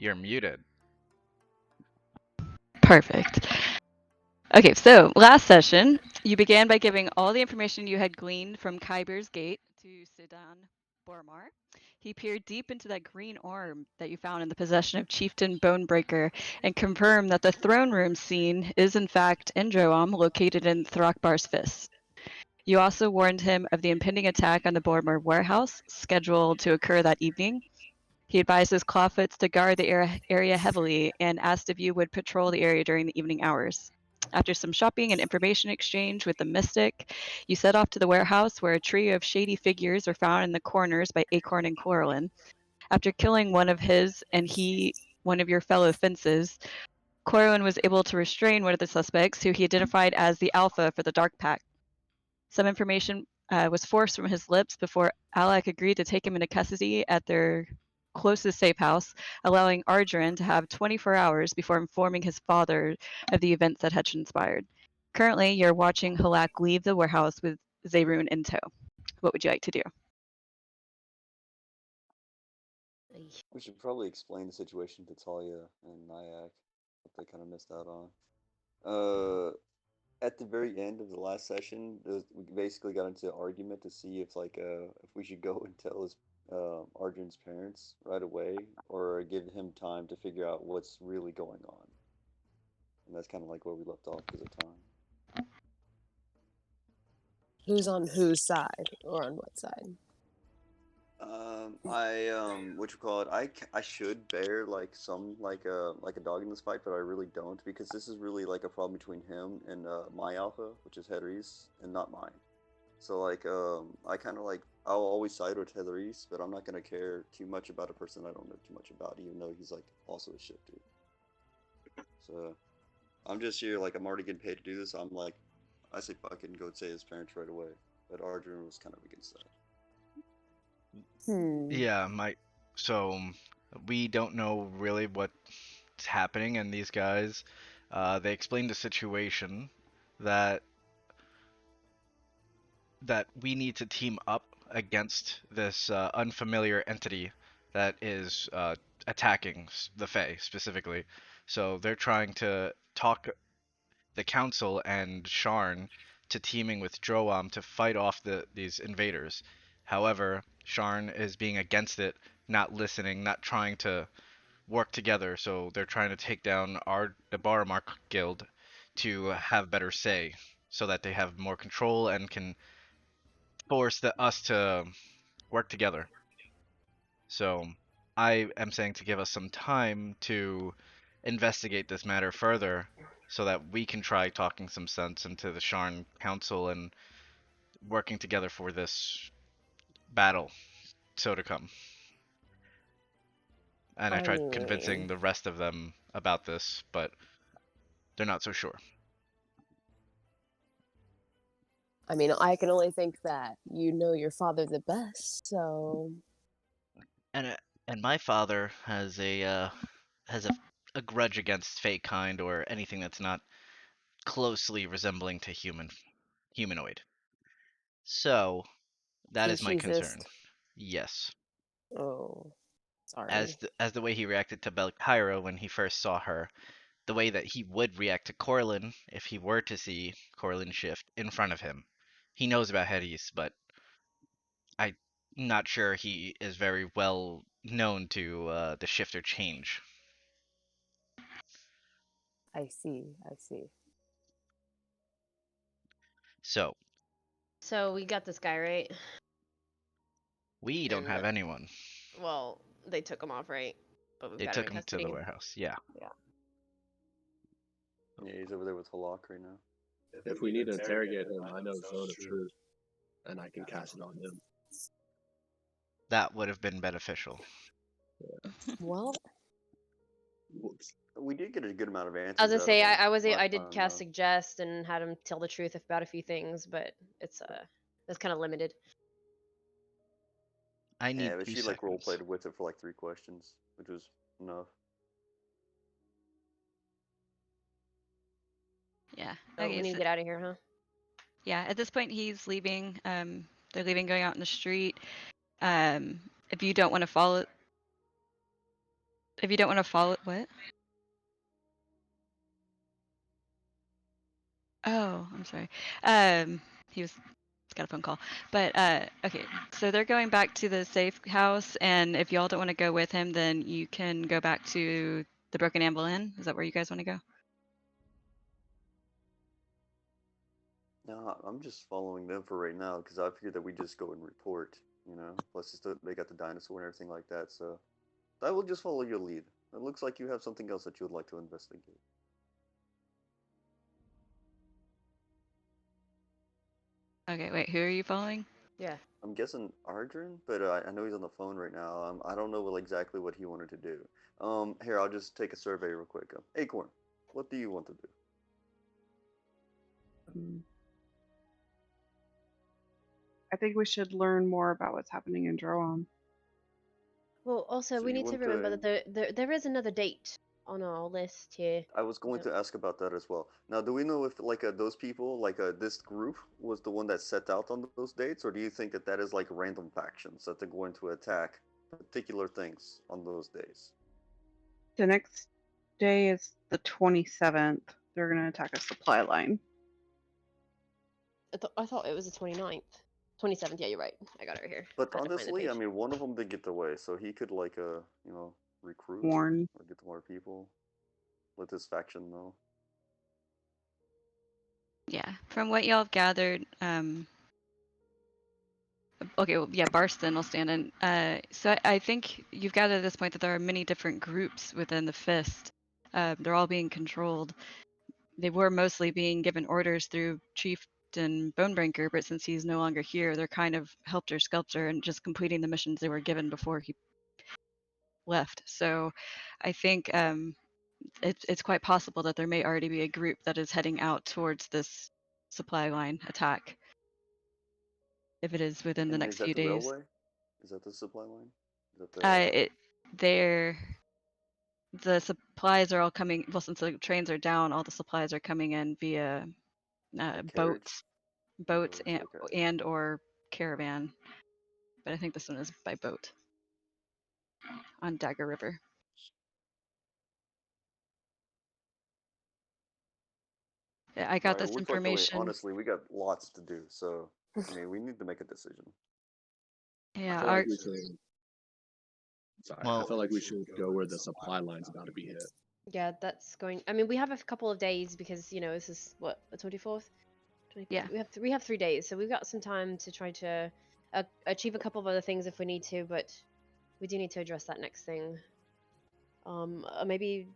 You're muted. Perfect. Okay, so last session, you began by giving all the information you had gleaned from Kyber's Gate to Sidan Bormar. He peered deep into that green orb that you found in the possession of Chieftain Bonebreaker and confirmed that the throne room scene is in fact in Droam, located in Thrakbar's Fist. You also warned him of the impending attack on the Bormar warehouse, scheduled to occur that evening. He advised his clawfoots to guard the area heavily and asked if you would patrol the area during the evening hours. After some shopping and information exchange with the mystic, you set off to the warehouse where a trio of shady figures were found in the corners by Acorn and Corlin. After killing one of his and one of your fellow fences, Corlin was able to restrain one of the suspects, who he identified as the Alpha for the Dark Pact. Some information was forced from his lips before Alec agreed to take him into custody at their closest safe house, allowing Ardran to have 24 hours before informing his father of the events that had transpired. Currently, you're watching Halak leave the warehouse with Zayrun in tow. What would you like to do? We should probably explain the situation to Talia and Nyack, what they kind of missed out on. At the very end of the last session, we basically got into an argument to see if we should go and tell his Arjun's parents right away, or give him time to figure out what's really going on. And that's kind of like where we left off because of time. Who's on whose side, or on what side? What you call it? I should bear like a dog in this fight, but I really don't, because this is really like a problem between him and my alpha, which is Hedris, and not mine. So I kind of like, I'll always side with Hedris, but I'm not gonna care too much about a person I don't know too much about, even though he's like also a shifter. So I'm just here, like, I'm already getting paid to do this. I'm like, I say fucking go say his parents right away. But Arjun was kind of against that. Yeah, so we don't know really what's happening, and these guys, they explained the situation that we need to team up against this unfamiliar entity that is attacking the Fae specifically. So they're trying to talk the Council and Sharn to teaming with Droam to fight off these invaders. However, Sharn is being against it, not listening, not trying to work together. So they're trying to take down the Baramark Guild to have better say, so that they have more control and can force us to work together. So I am saying to give us some time to investigate this matter further, so that we can try talking some sense into the Sharn Council and working together for this battle so to come. And I tried convincing the rest of them about this, but they're not so sure. I mean, I can only think that you know your father the best, so. And my father has a grudge against fake kind or anything that's not closely resembling to humanoid. So that is my concern. Yes. Oh, As sorry. the way he reacted to Belkyra when he first saw her, the way that he would react to Corlin if he were to see Corlin shift in front of him. He knows about Hedis, but I'm not sure he is very well known to the shifter change. I see. So we got this guy, right? we don't have anyone. Well, they took him off, right? But we've They got him took in him to custody. the warehouse. Yeah. Yeah, he's over there with Halak right now. If we need to interrogate him, I know Zone of Truth, and I can cast it on him. That would have been beneficial. Well, we did get a good amount of answers. I was gonna say I did cast suggest and had him tell the truth about a few things, but it's kind of limited. I need. Yeah, but she like role played with it for like 3 questions, which was enough. Yeah. Okay, we need to get out of here, huh? Yeah. At this point, he's leaving. They're leaving, going out in the street. If you don't want to follow, if you don't want to follow what? Oh, I'm sorry. He was got a phone call. But okay, so they're going back to the safe house, and if y'all don't want to go with him, then you can go back to the Broken Amble Inn. Is that where you guys want to go? No, I'm just following them for right now because I figured that we just go and report, you know. Plus, they got the dinosaur and everything like that, so I will just follow your lead. It looks like you have something else that you would like to investigate. Okay, wait, who are you following? Yeah. I'm guessing Ardrin, but I know he's on the phone right now. I don't know exactly what he wanted to do. Here, I'll just take a survey real quick. Acorn, what do you want to do? I think we should learn more about what's happening in Droam. Well, also So we you need to want remember to- that there is another date on our list here. I was going to ask about that as well. Now, do we know if those people, this group, was the one that set out on those dates, or do you think that that is like random factions that they're going to attack particular things on those days? The next day is the 27th. They're going to attack a supply line. I thought it was the 29th. 27th, yeah, you're right. I got it right here. But I had to find the honestly, I page. mean, one of them did get away, so he could recruit Warn. or get more people. Let his faction know. Yeah, from what y'all have gathered, okay, well, yeah, Barston will stand in. So I think you've gathered at this point that there are many different groups within the Fist. They're all being controlled. They were mostly being given orders through Chieftain Bonebreaker, but since he's no longer here, they're kind of helter skelter and just completing the missions they were given before he left. So I think it's quite possible that there may already be a group that is heading out towards this supply line attack. If it is within the And next is that few the days. railway? Is that the supply line? Is that the... The supplies are all coming. Well, since the trains are down, all the supplies are coming in via carriage? boats Okay. and or caravan. But I think this one is by boat on Dagger River. Yeah, I got Right, this looks like the way, information. honestly, we got lots to do, so I mean, we need to make a decision. I Yeah, feel our like we should. Sorry, I Well- feel like we should go where the supply line's about to be hit. Yeah, that's going. I mean, we have a couple of days because you know this is what the 24th. Yeah. We have 3 days, so we've got some time to try to achieve a couple of other things if we need to, but we do need to address that next thing. Maybe.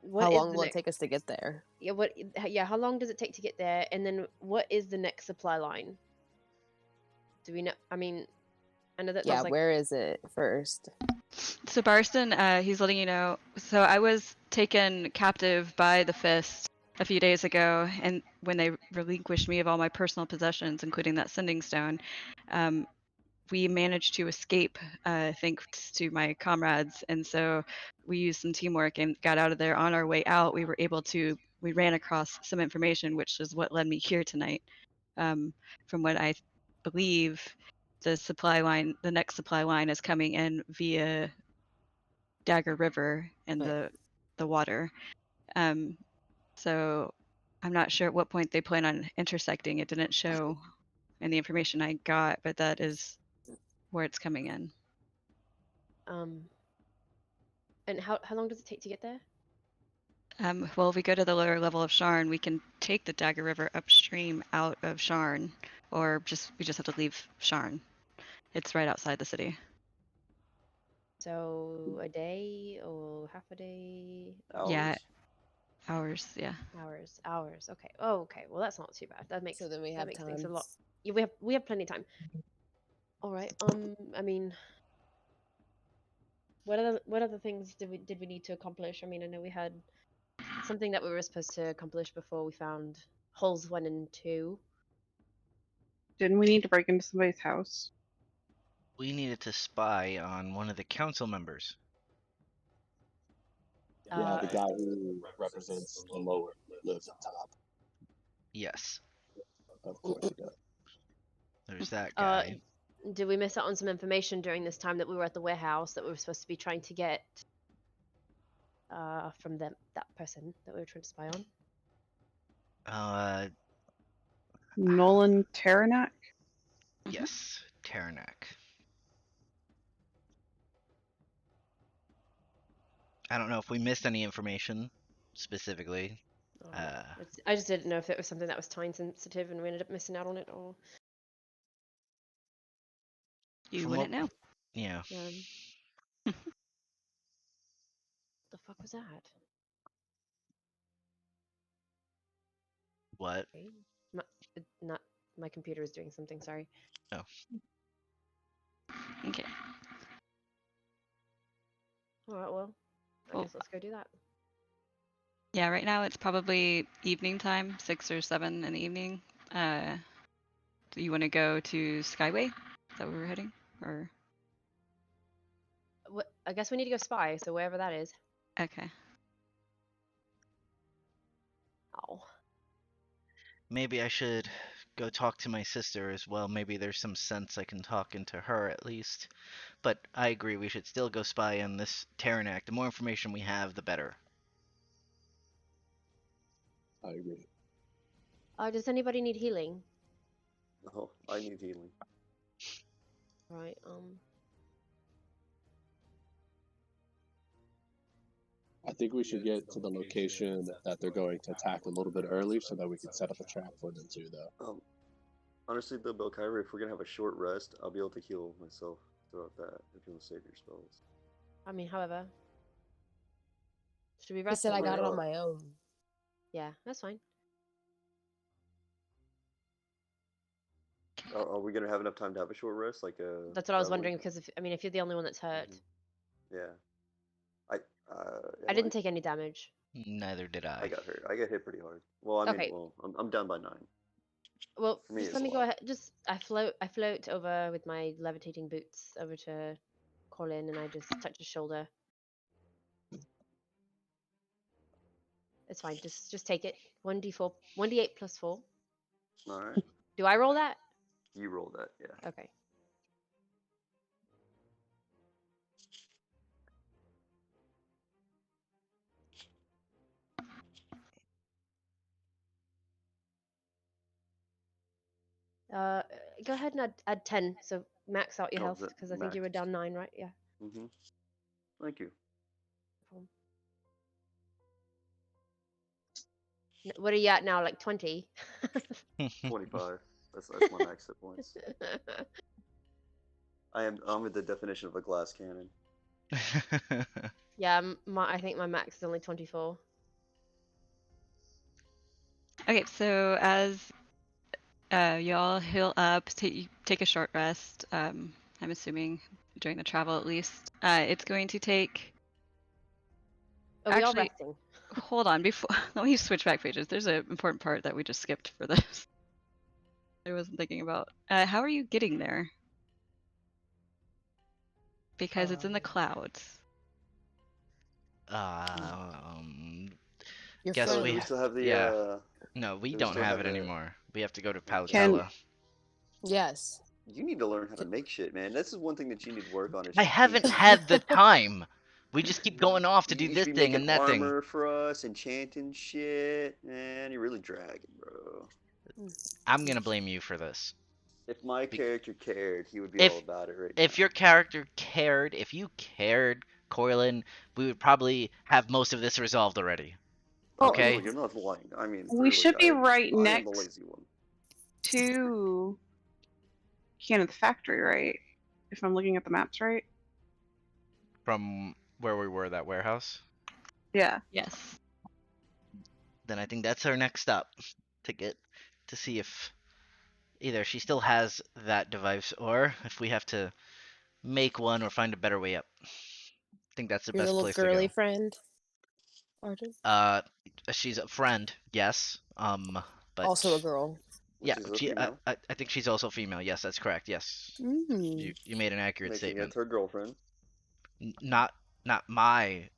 What How is long the will it next? take us to get there? Yeah. What? Yeah. How long does it take to get there? And then what is the next supply line? Do we know? I mean, I know that Yeah, there's like. where is it first? So Barston, he's letting you know. So I was taken captive by the Fist a few days ago, and when they relinquished me of all my personal possessions, including that sending stone, we managed to escape thanks to my comrades. And so we used some teamwork and got out of there. On our way out, we ran across some information, which is what led me here tonight. From what I believe, the next supply line is coming in via Dagger River and Right. the water. So I'm not sure at what point they plan on intersecting. It didn't show in the information I got, but that is where it's coming in. And how long does it take to get there? Well, if we go to the lower level of Sharn, we can take the Dagger River upstream out of Sharn, or we just have to leave Sharn. It's right outside the city. So a day or half a day? Yeah, hours. Yeah. Hours. Okay. Oh, okay. Well, that's not too bad. That makes So then we that have makes time. things a lot. Yeah, we have plenty of time. All right. I mean, what other things did we need to accomplish? I mean, I know we had something that we were supposed to accomplish before we found holes 1 and 2. Didn't we need to break into somebody's house? We needed to spy on one of the council members. Yeah, the guy who represents the lower lives up top. Yes, Of course he does. there's that guy. Did we miss out on some information during this time that we were at the warehouse that we were supposed to be trying to get from that person that we were trying to spy on? Nolan Taranak? Yes, Taranak. I don't know if we missed any information specifically. I just didn't know if it was something that was time sensitive and we ended up missing out on it, or You From wouldn't what- know. Yeah. the fuck was that? What? Okay. Not my computer is doing something. Sorry. Okay. All right. Well, I Cool. guess let's go do that. Yeah, right now it's probably evening time, 6 or 7 in the evening. Do you want to go to Skyway? Is that where we're heading? Or What? I guess we need to go spy. So wherever that is. okay. Oh. Maybe I should go talk to my sister as well. Maybe there's some sense I can talk into her at least. But I agree, we should still go spy on this Taranak. The more information we have, the better. I agree. Does anybody need healing? Oh, I need healing. Right. I think we should get to the location that they're going to attack a little bit early so that we can set up a trap for them too, though. Honestly, though, Belkyra, if we're gonna have a short rest, I'll be able to heal myself throughout that if you want to save your spells. I mean, however. Should we I rest? said I or got it what? on my own. Yeah, that's fine. Are we gonna have enough time to have a short rest? Like a. That's what I was traveling? wondering because if you're the only one that's hurt, Yeah. I didn't take any damage. Neither did I I. got hurt. I got hit pretty hard. Well, I mean, Okay. I'm down by 9. Well, For me, just it's let a me go lot. ahead. Just I float over with my levitating boots over to Colin, and I just touch his shoulder. It's fine. Just take it. 1d4, 1d8 plus 4. All right. Do I roll that? You roll that, yeah. Okay. Go ahead and add 10. So max out your Oh, health the because I think you were max. down 9, right? Yeah. Mhm. Thank you. What are you at now? Like 20? 25. That's my max hit points. I'm at the definition of a glass cannon. Yeah, I think my max is only 24. Okay, so as y'all heal up, take a short rest. I'm assuming during the travel at least. It's going to take. Are we all Actually, resting? hold on. Before let me switch back pages. There's an important part that we just skipped for this. I wasn't thinking about. How are you getting there? Because it's in the clouds. Your Guess friend. we. We still have the Yeah. No, we do we don't still have have it the- anymore. We have to go to Can- Palatella. Yes. You need to learn how to make shit, man. This is one thing that you need to work on. Is I your haven't teamwork. had the time. We just keep going off to do You this should be thing making and that thing. armor for us, enchanting shit, man. You're really dragging, bro. I'm gonna blame you for this. If my character cared, he would be If- all about it right If now. your character cared, if you cared, Coilin, we would probably have most of this resolved already. Oh, Okay. no, you're not lying. I mean, We really, should be right I am the next lazy one. to Kenneth Factory, right? If I'm looking at the maps right. From where we were, that warehouse. Yeah. Yes. Then I think that's our next stop to get to see if either she still has that device or if we have to make one or find a better way up. I think that's the Your best little place girly to friend. Arden. go. She's a friend, yes. But Also a girl. yeah, She's a she. female, I think she's also female. Yes, that's correct. Yes, Mm. you made an accurate making statement. it her girlfriend. Not my.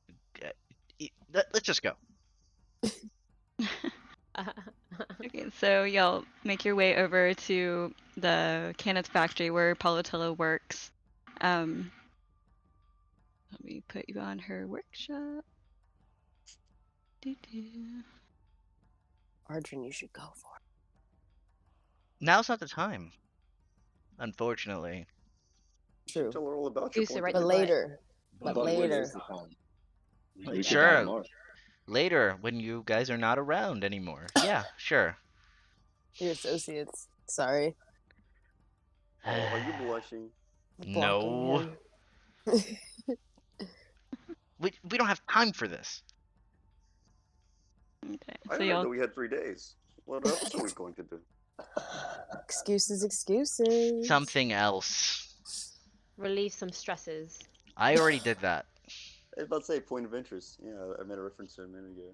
Let's just go. Okay, so y'all make your way over to the Kenneth factory where Palatilla works. Let me put you on her workshop. Arjun, you should go for it. Now's not the time, unfortunately. You should True. tell her all about your Goose, point. right But to the butt. later. But when later. is the time? We could Sure. buy more. Later, when you guys are not around anymore. Yeah, sure. Your associates. Sorry. Oh, are you blushing? Blocking No. him. We don't have time for this. Okay, I so heard y'all. that we had 3 days. What else are we going to do? Excuses, excuses. Something else. Relieve some stresses. I already did that. I was about to say point of interest. Yeah, I made a reference to it a minute ago.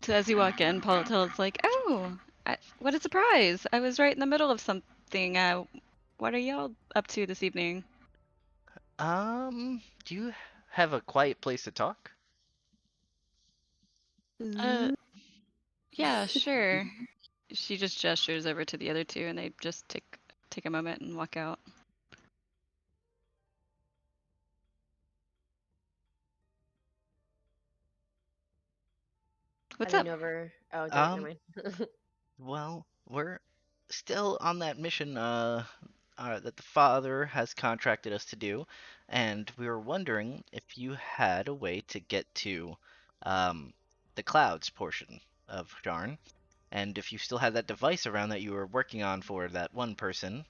So as you walk in, Politel's like, "Oh, what a surprise! I was right in the middle of something. What are y'all up to this evening?" Do you have a quiet place to talk? Yeah, sure. She just gestures over to the other two, and they just take a moment and walk out. What's I up? lean over. Oh, don't never mind. Well, we're still on that mission that the father has contracted us to do, and we were wondering if you had a way to get to the clouds portion of Darn, and if you still had that device around that you were working on for that one person.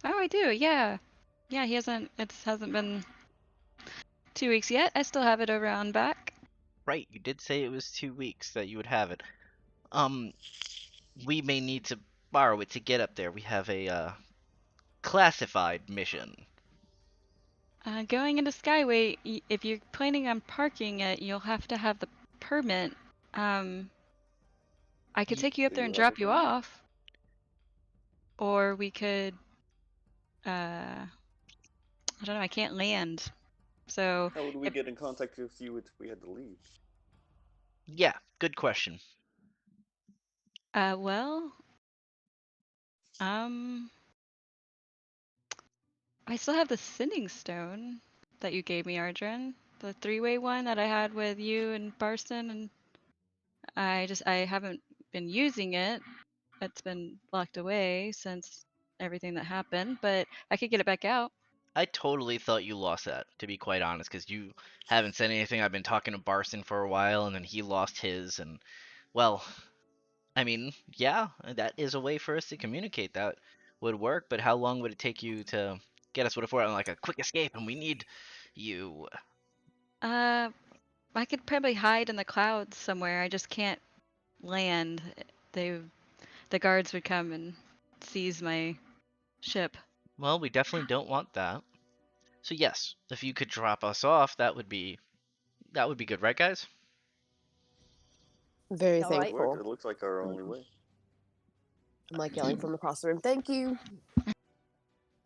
Oh, I do. Yeah, yeah. It hasn't been 2 weeks yet. I still have it around back. Right, you did say it was 2 weeks that you would have it. We may need to borrow it to get up there. We have a classified mission. Going into Skyway, if you're planning on parking it, you'll have to have the permit. I could take you up Do there you and have a drop you permit? off, or we could. I don't know. I can't land, so How would we if, get in contact with you if we had to leave? Yeah, good question. well, I still have the sending stone that you gave me, Ardren. The three-way one that I had with you and Barson, and I haven't been using it. It's been locked away since everything that happened, but I could get it back out. I totally thought you lost that, to be quite honest, because you haven't said anything. I've been talking to Barson for a while, and then he lost his, and, well, I mean, yeah, that is a way for us to communicate. That would work, but how long would it take you to get us? What if we're on, like, a quick escape, and we need you? I could probably hide in the clouds somewhere. I just can't land. The guards would come and seize my ship. Well, we definitely don't want that. So yes, if you could drop us off, that would be good, right, guys? Very All right. thankful. It looks like our only way. I'm like yelling from across the room. Thank you.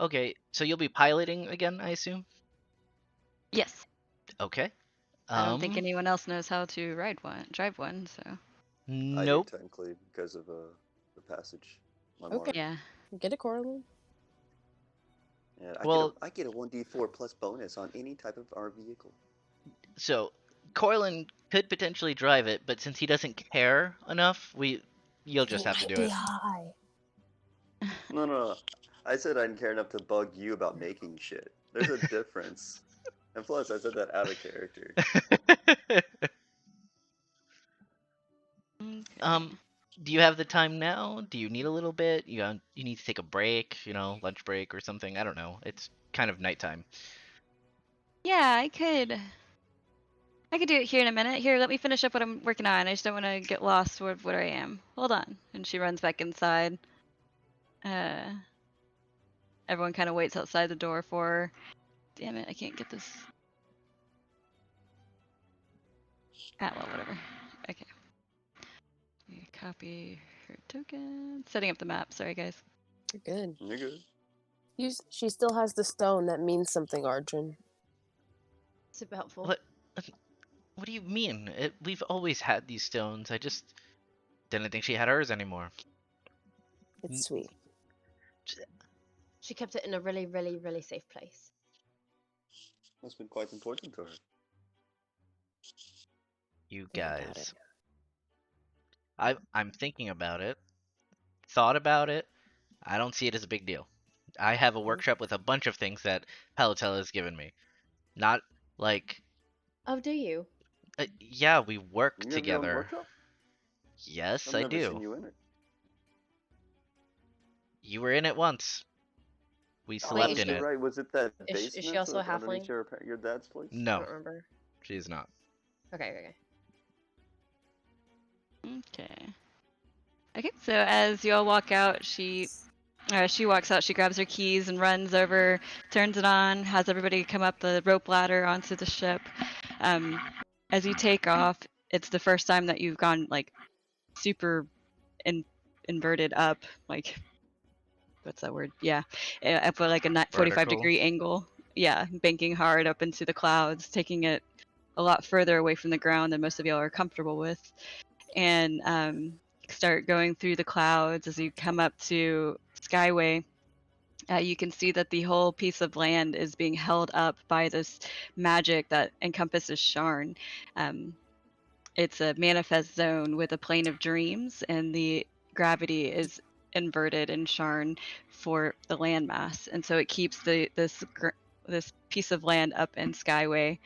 Okay, so you'll be piloting again, I assume? Yes. Okay. I don't think anyone else knows how to drive one, so. I Nope. do technically because of the passage. My Okay. mark. Yeah. Get it, Coraline. Yeah, Well- I get a 1d4 plus bonus on any type of our vehicle. So Corlin could potentially drive it, but since he doesn't care enough, you'll just have to do Be it. high. No. I said I didn't care enough to bug you about making shit. There's a difference. And plus, I said that out of character. Okay. Do you have the time now? Do you need a little bit? You need to take a break, lunch break or something. I don't know. It's kind of nighttime. Yeah, I could do it here in a minute. Here, let me finish up what I'm working on. I just don't want to get lost where I am. Hold on. And she runs back inside. Everyone kind of waits outside the door for her. Damn it, I can't get this. Well, whatever. Okay. Copy her token. Setting up the map. Sorry, guys. You're good. You're good. She still has the stone. That means something, Arjun. Super helpful. What do you mean? We've always had these stones. I just didn't think she had hers anymore. It's sweet. She kept it in a really, really, really safe place. That's been quite important to her. You Think about guys. it. I'm thinking about it. Thought about it. I don't see it as a big deal. I have a workshop with a bunch of things that Palatella has given me. Not like, Oh, do you? yeah, we work You have your own together. workshop? Yes, I've I never seen do. you in it. You were in it once. We Oh, slept is in she- it. right. Was it that Is she basement also a underneath halfling? your dad's place? I No, don't remember. she's not. Okay. Okay. Okay, so as you all walk out, she walks out, she grabs her keys and runs over, turns it on, has everybody come up the rope ladder onto the ship. As you take off, it's the first time that you've gone like super inverted up, like what's that word? Yeah, up at like a 45 Vertical. degree angle. Yeah, banking hard up into the clouds, taking it a lot further away from the ground than most of y'all are comfortable with. And start going through the clouds as you come up to Skyway. You can see that the whole piece of land is being held up by this magic that encompasses Sharn. It's a manifest zone with a plane of dreams, and the gravity is inverted in Sharn for the landmass, and so it keeps this piece of land up in Skyway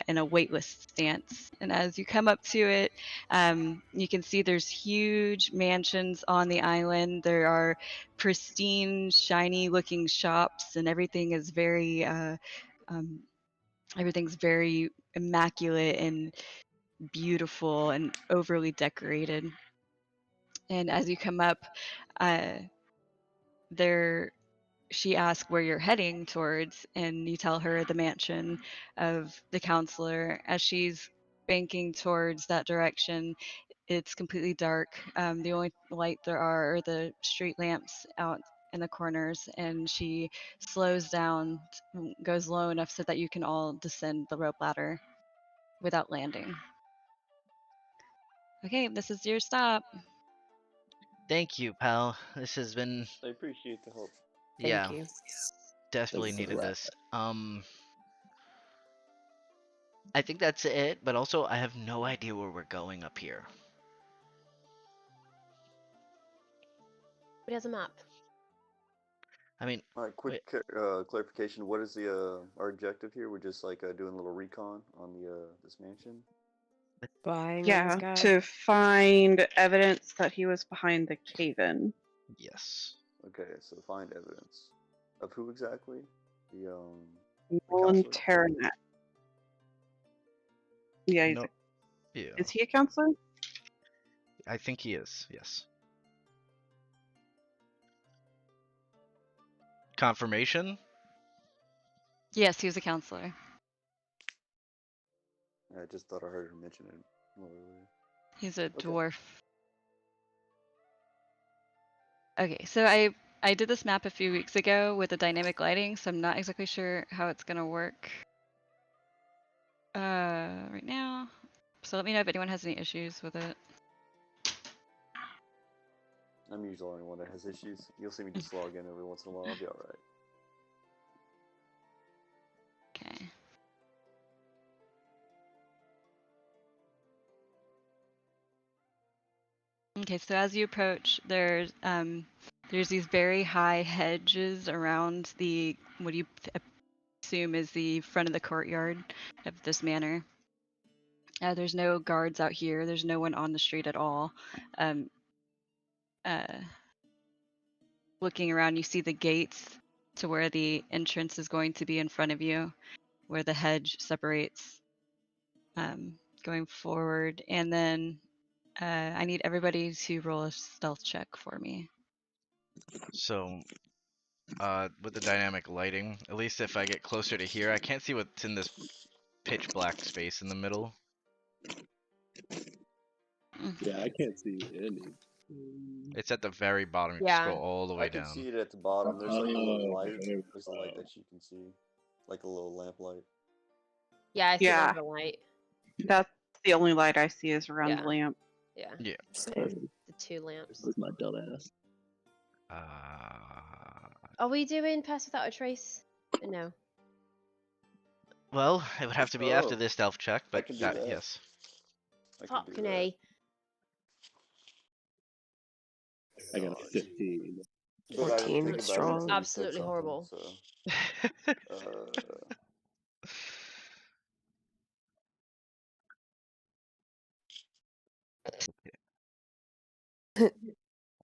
in a weightless stance. And as you come up to it, you can see there's huge mansions on the island. There are pristine, shiny-looking shops, and everything's very immaculate and beautiful and overly decorated. And as you come up, there she asks where you're heading towards, and you tell her the mansion of the counselor. As she's banking towards that direction, it's completely dark. The only light there are the street lamps out in the corners, and she slows down, goes low enough so that you can all descend the rope ladder without landing. Okay, this is your stop. Thank you, pal. This has been, I appreciate the help. yeah, Thank you. desperately Thank you for the needed ride. this. I think that's it, but also I have no idea where we're going up here. But he has a map. I mean, All right, quick clarification. What is the our objective here? We're just like doing a little recon on the this mansion. Spying on this Yeah, guy. to find evidence that he was behind the cave-in. yes. Okay, so find evidence of who exactly? The Nolan counselor? Terranet. Yeah, No. Yeah. is he a counselor? I think he is. Yes. Confirmation? Yes, he was a counselor. I just thought I heard her mention it earlier. He's a Okay. dwarf. Okay, so I did this map a few weeks ago with the dynamic lighting, so I'm not exactly sure how it's gonna work right now. So let me know if anyone has any issues with it. I'm usually the only one that has issues. You'll see me just log in every once in a while. I'll be alright. Okay. Okay, so as you approach, there's these very high hedges around the what you assume is the front of the courtyard of this manor. There's no guards out here. There's no one on the street at all. Looking around, you see the gates to where the entrance is going to be in front of you, where the hedge separates. Going forward, and then I need everybody to roll a stealth check for me. So, with the dynamic lighting, at least if I get closer to here, I can't see what's in this pitch black space in the middle. Yeah, I can't see any. It's at the very bottom. You Yeah. scroll all the way I can down. see it at the bottom. There's like a little light. okay. There's a light that you can see, like a little lamp light. Yeah, I see Yeah. the light. That's the only light I see is around Yeah. the lamp. Yeah. Yeah. The two lamps. Where's my dumb ass? Are we doing Pass Without a Trace? No. Well, it would have to be after Oh, this stealth check, but can do that. yes. I can do Fucking that. A. I got a 15. But I 14, think about it strong. until you said Absolutely something, horrible. So,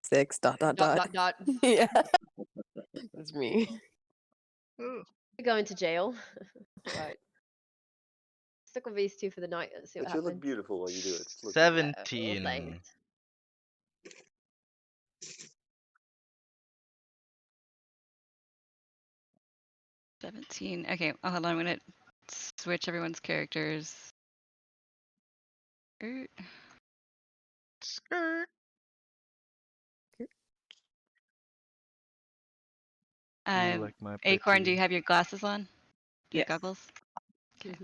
6 ... Yeah, it's me. Ooh. Going to jail. Right. Stick with these two for the night. Let's see what but you happens. look beautiful while you do it. Look Oh, 17. thanks. Okay, hold on. I'm gonna switch everyone's characters. Skirt. You like my Acorn, do pretty- you have your glasses on? Your Yes. goggles? Okay.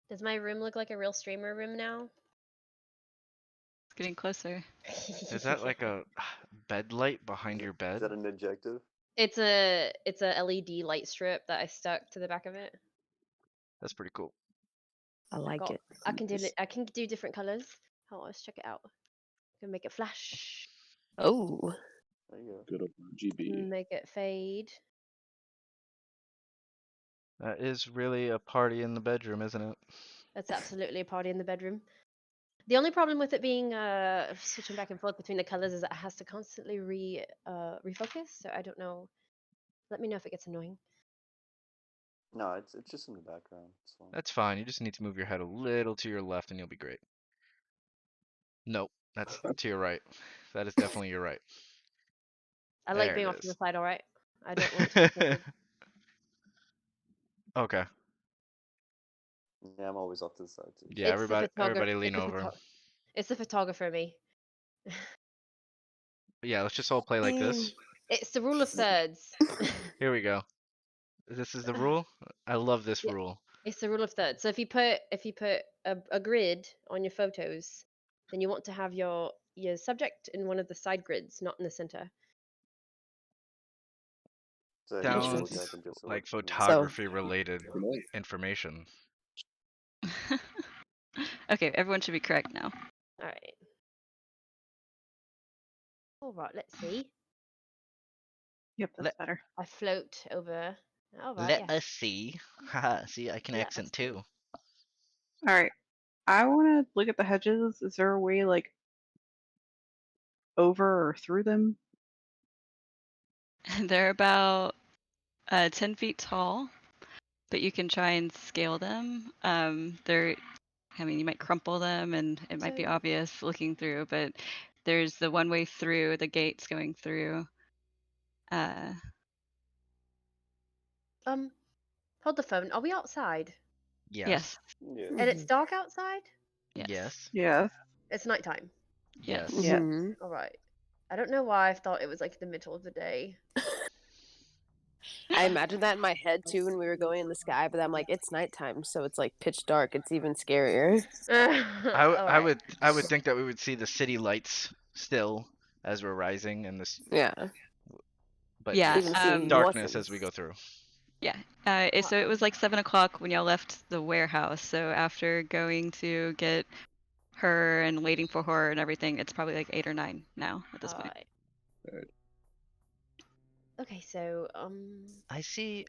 Does my room look like a real streamer room now? It's getting closer. Is that like a bed light behind your Is bed? that an adjective? It's a LED light strip that I stuck to the back of it. That's pretty cool. I like got- it. I can do different colors. Oh, let's check it out. Can make it flash. Oh, There you go. Good old RGB. Make it fade. That is really a party in the bedroom, isn't it? That's absolutely a party in the bedroom. The only problem with it being switching back and forth between the colors is that it has to constantly refocus. So I don't know. Let me know if it gets annoying. No, it's just in the background. It's fine. That's fine. You just need to move your head a little to your left and you'll be great. Nope, that's to your right. That is definitely your right. I like There being it off to the is. side. All right. I don't want to. Be forward. Okay. Yeah, I'm always off to the side too. Yeah, everybody lean over. It's the photographer me. Yeah, let's just all play like this. It's the rule of thirds. Here we go. This is the rule? I love this Yeah. rule. It's the rule of thirds. So if you put a grid on your photos, then you want to have your subject in one of the side grids, not in the center. So I can just Sounds look at them just so like you know. photography related Nice. information. Okay, everyone should be correct now. All right. All right. Let's see. Yep, that's better. I float over. All right. Let Yeah. us see. Haha, see, I can Let accent us see. too. All right. I want to look at the hedges. Is there a way like over or through them? They're about 10 feet tall, but you can try and scale them. I mean, you might crumple them and it might be So- obvious looking through, but there's the one way through, the gates going through. Hold the phone. Are we outside? Yes. Yeah. And it's dark outside? Yes. Yes. Yes. It's nighttime. Yes. Yeah. Mhm. All right. I don't know why I thought it was like the middle of the day. I imagined that in my head too when we were going in the sky, but I'm like, it's nighttime, so it's like pitch dark. It's even scarier. I would think that we would see the city lights still as we're rising and this, Yeah. but Yeah, Even seeing darkness as Watson's. we go through. So it was like 7 o'clock when y'all left the warehouse. So after going to get her and waiting for her and everything, it's probably like 8 or 9 now at this point. Alright. Okay, so I see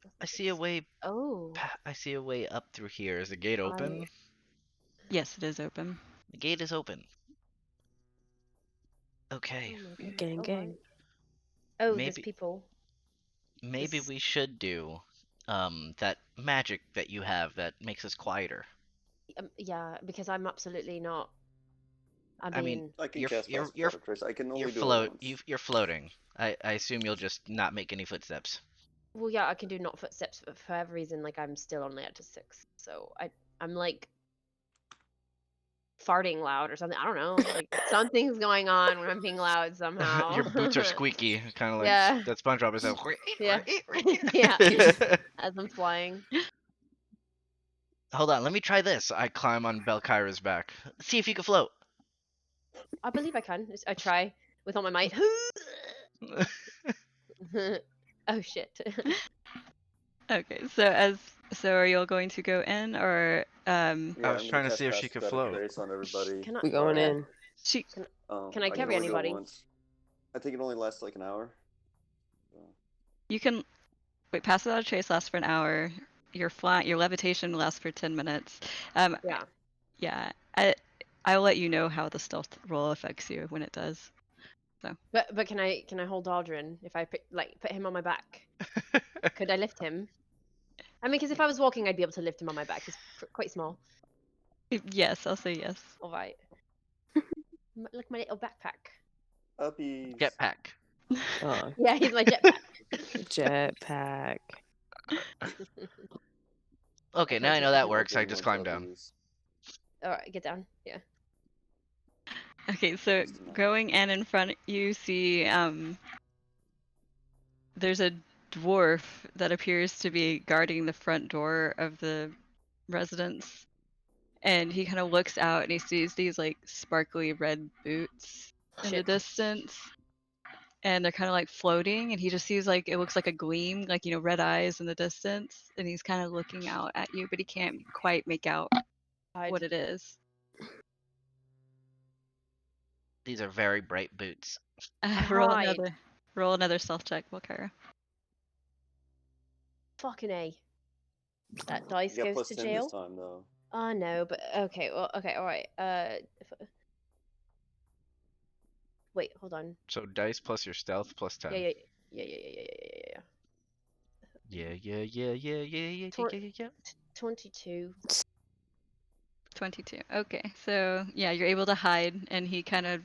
a way. oh, I see a way up through here. Is the gate open? Yes, it is open. The gate is open. Okay. oh my goodness, Gang, all gang. right. Oh, there's Maybe- people. Maybe This- we should do that magic that you have that makes us quieter. Yeah, because I'm absolutely not. I I mean, mean, I can You're- cast you're- Pass you're- Without a Trace. I can only You're do it once. You're floating. I assume you'll just not make any footsteps. well, yeah, I can do not footsteps, but for whatever reason, like I'm still only up to 6, so I'm like farting loud or something. I don't know, like something's going on when I'm being loud somehow. Your boots are squeaky, kind of like Yeah. that SpongeBob is like. Yeah. Yeah. As I'm flying. Hold on, let me try this. I climb on Belkyra's back. See if you can float. I believe I can. I try with all my might. Oh shit. Okay, so are you all going to go in or I Yeah, was I'm gonna trying to cast see if she Pass could Without a float. Trace on everybody. Can I? We going Yeah. in? she? Can I I can carry only do it anybody? once. I think it only lasts like an hour. So. You can wait. Pass without a trace lasts for an hour. Your levitation lasts for 10 minutes. Yeah. Yeah. I'll let you know how the stealth roll affects you when it does. But can I hold Aldrin if I put him on my back? Could I lift him? I mean, because if I was walking, I'd be able to lift him on my back. He's quite small. Yes, I'll say yes. All right. Look, my little backpack. Uppies. Jetpack. Oh, Yeah, he's my jetpack. jetpack. Okay, now I Okay, know that Everyone works. I just wants climbed down. uppies. all right, get down. Yeah. Okay, so Just enough. going in front, you see there's a dwarf that appears to be guarding the front door of the residence, and he kind of looks out and he sees these like sparkly red boots in the Shit. distance, and they're kind of like floating, and he just sees like it looks like a gleam, like red eyes in the distance, and he's kind of looking out at you, but he can't quite make out Hide. what it is. These are very bright boots. roll Hide. another stealth check, Volkara. Fucking A. That dice You got goes plus to 10 jail. this time though. Oh no, but okay. Well, okay, all right. Wait, hold on. So dice plus your stealth plus 10. Yeah. Yeah, yeah, yeah, yeah, yeah, yeah, Tor- yeah, yeah, yeah. 22. 22. Okay, so yeah, you're able to hide, and he kind of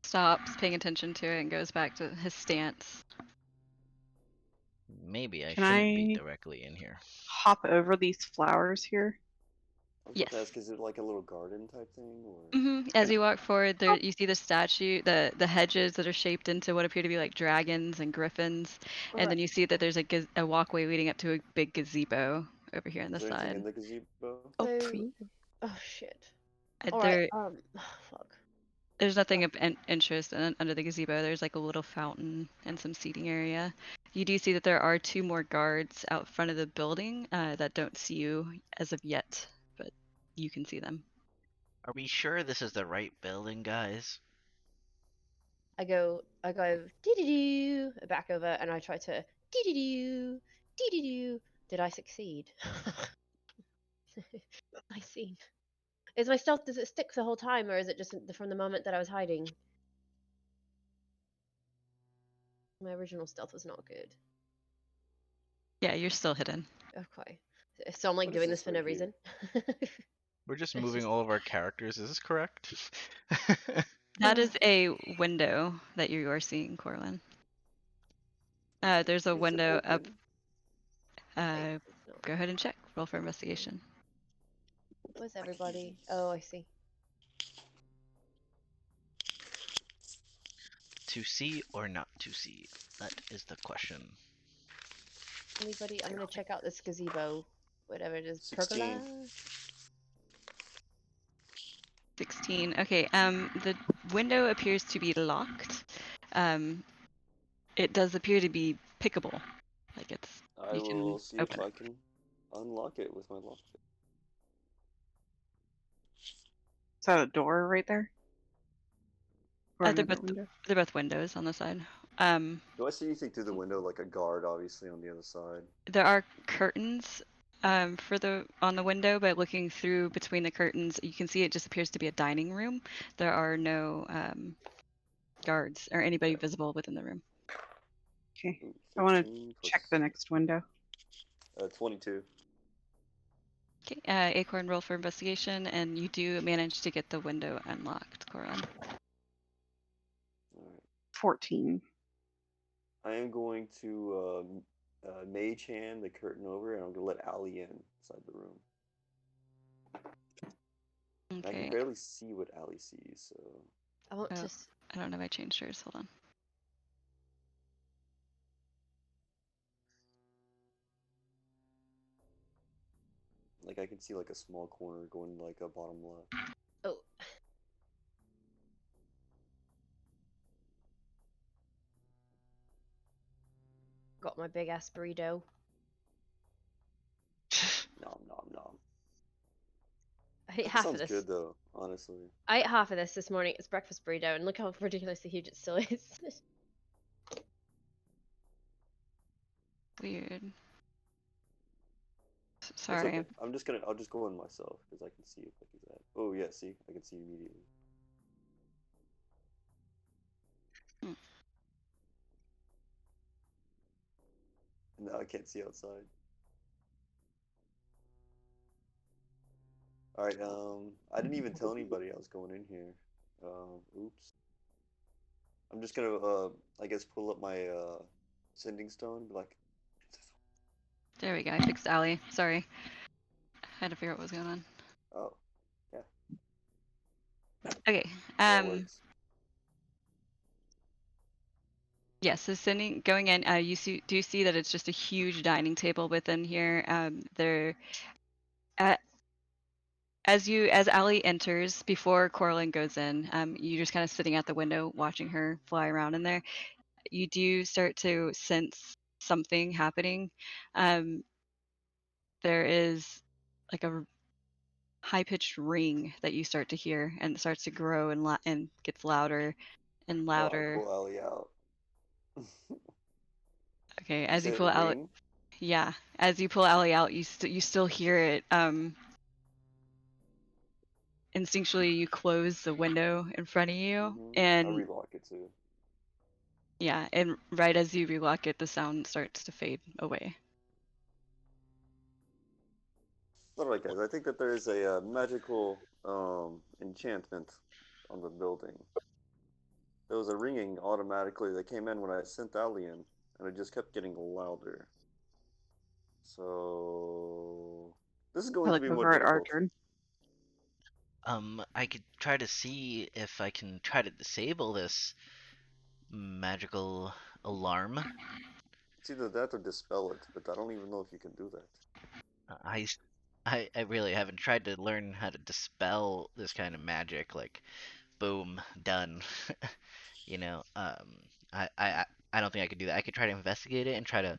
stops paying attention to it and goes back to his stance. Maybe I Can shouldn't be I- directly in here. Hop over these flowers here. I was about to Yes. ask, is it like a little garden type thing? Or... As you walk forward, there you see the statue, the hedges that are shaped into what appear to be like dragons and griffins, and then you see that there's a walkway leading up to a big gazebo over here on the Is there anything side. in the gazebo? Oh, So- pre. Oh shit. Uh, All there, right. Fuck. There's nothing of interest under the gazebo. There's like a little fountain and some seating area. You do see that there are 2 more guards out front of the building that don't see you as of yet, but you can see them. Are we sure this is the right building, guys? I go dee-dee-doo, back over, and I try to dee-dee-doo, dee-dee-doo. Did I succeed? Nice scene. Is my stealth, does it stick the whole time, or is it just from the moment that I was hiding? My original stealth was not good. Yeah, you're still hidden. Okay. So I'm like What is doing this this for right no reason. We're just It's moving just- all of our characters. Is this correct? That is a window that you are seeing, Corlin. There's a Is it window up. open? Wait, no. Go ahead and check. Roll for investigation. Where's everybody? Oh, I see. To see or not to see? That is the question. Anybody? I'm gonna check out this gazebo. Whatever it is. 16. Pergola? 16. Okay. The window appears to be locked. It does appear to be pickable. Like it's. I You can will see open if it. I can unlock it with my lockpick. Is that a door right there? Or They're another both window? they're both windows on the side. Do I see anything through the window, like a guard, obviously, on the other side? There are curtains on the window, but looking through between the curtains, you can see it just appears to be a dining room. There are no guards or anybody visible within the room. Okay. Ooh, I wanna 13 check plus, the next window. 22. Okay, Acorn, roll for investigation, and you do manage to get the window unlocked, Coron. Alright. 14. I am going to mage hand the curtain over, and I'm going to let Allie in inside the room. And I Okay, can barely see what Allie sees, so... I want Oh. to. I don't know if I changed hers. Hold on. Like, I can see, like, a small corner going, like, a bottom left. Oh. got my big ass burrito. Nom nom nom. I ate That half of sounds this. good though, honestly. I ate half of this morning. It's breakfast burrito, and look how ridiculously huge it still is. Weird. It's Sorry. okay. I'll just go in myself because I can see it like that. Oh yeah, see, I can see immediately. Hmm. And now I can't see outside. All right. I didn't even tell anybody I was going in here. Oops. I'm just gonna I guess pull up my sending stone and be like. There we go. I fixed Allie. Sorry. I had to figure out what was going on. Oh, yeah. Okay. That works. Yeah, so going in, you do see that it's just a huge dining table within here. As Allie enters, before Coraline goes in, you're just kind of sitting at the window watching her fly around in there. You do start to sense something happening. There is like a high-pitched ring that you start to hear, and it starts to grow and gets louder and Oh, I louder. pull Ellie out. Okay, You as you said pull out, ring? yeah, as you pull Allie out, you still hear it. Instinctually, you close the window in front of you, I and relock it too. yeah, and right as you relock it, the sound starts to fade away. Alright, guys. I think that there is a magical enchantment on the building. There was a ringing automatically that came in when I sent Ellie in, and it just kept getting louder. So this is I going to look be more over at difficult. Arjun. I could try to see if I can try to disable this magical alarm. It's either that or dispel it, but I don't even know if you can do that. I really haven't tried to learn how to dispel this kind of magic. Like, boom, done. You know, I don't think I could do that. I could try to investigate it and try to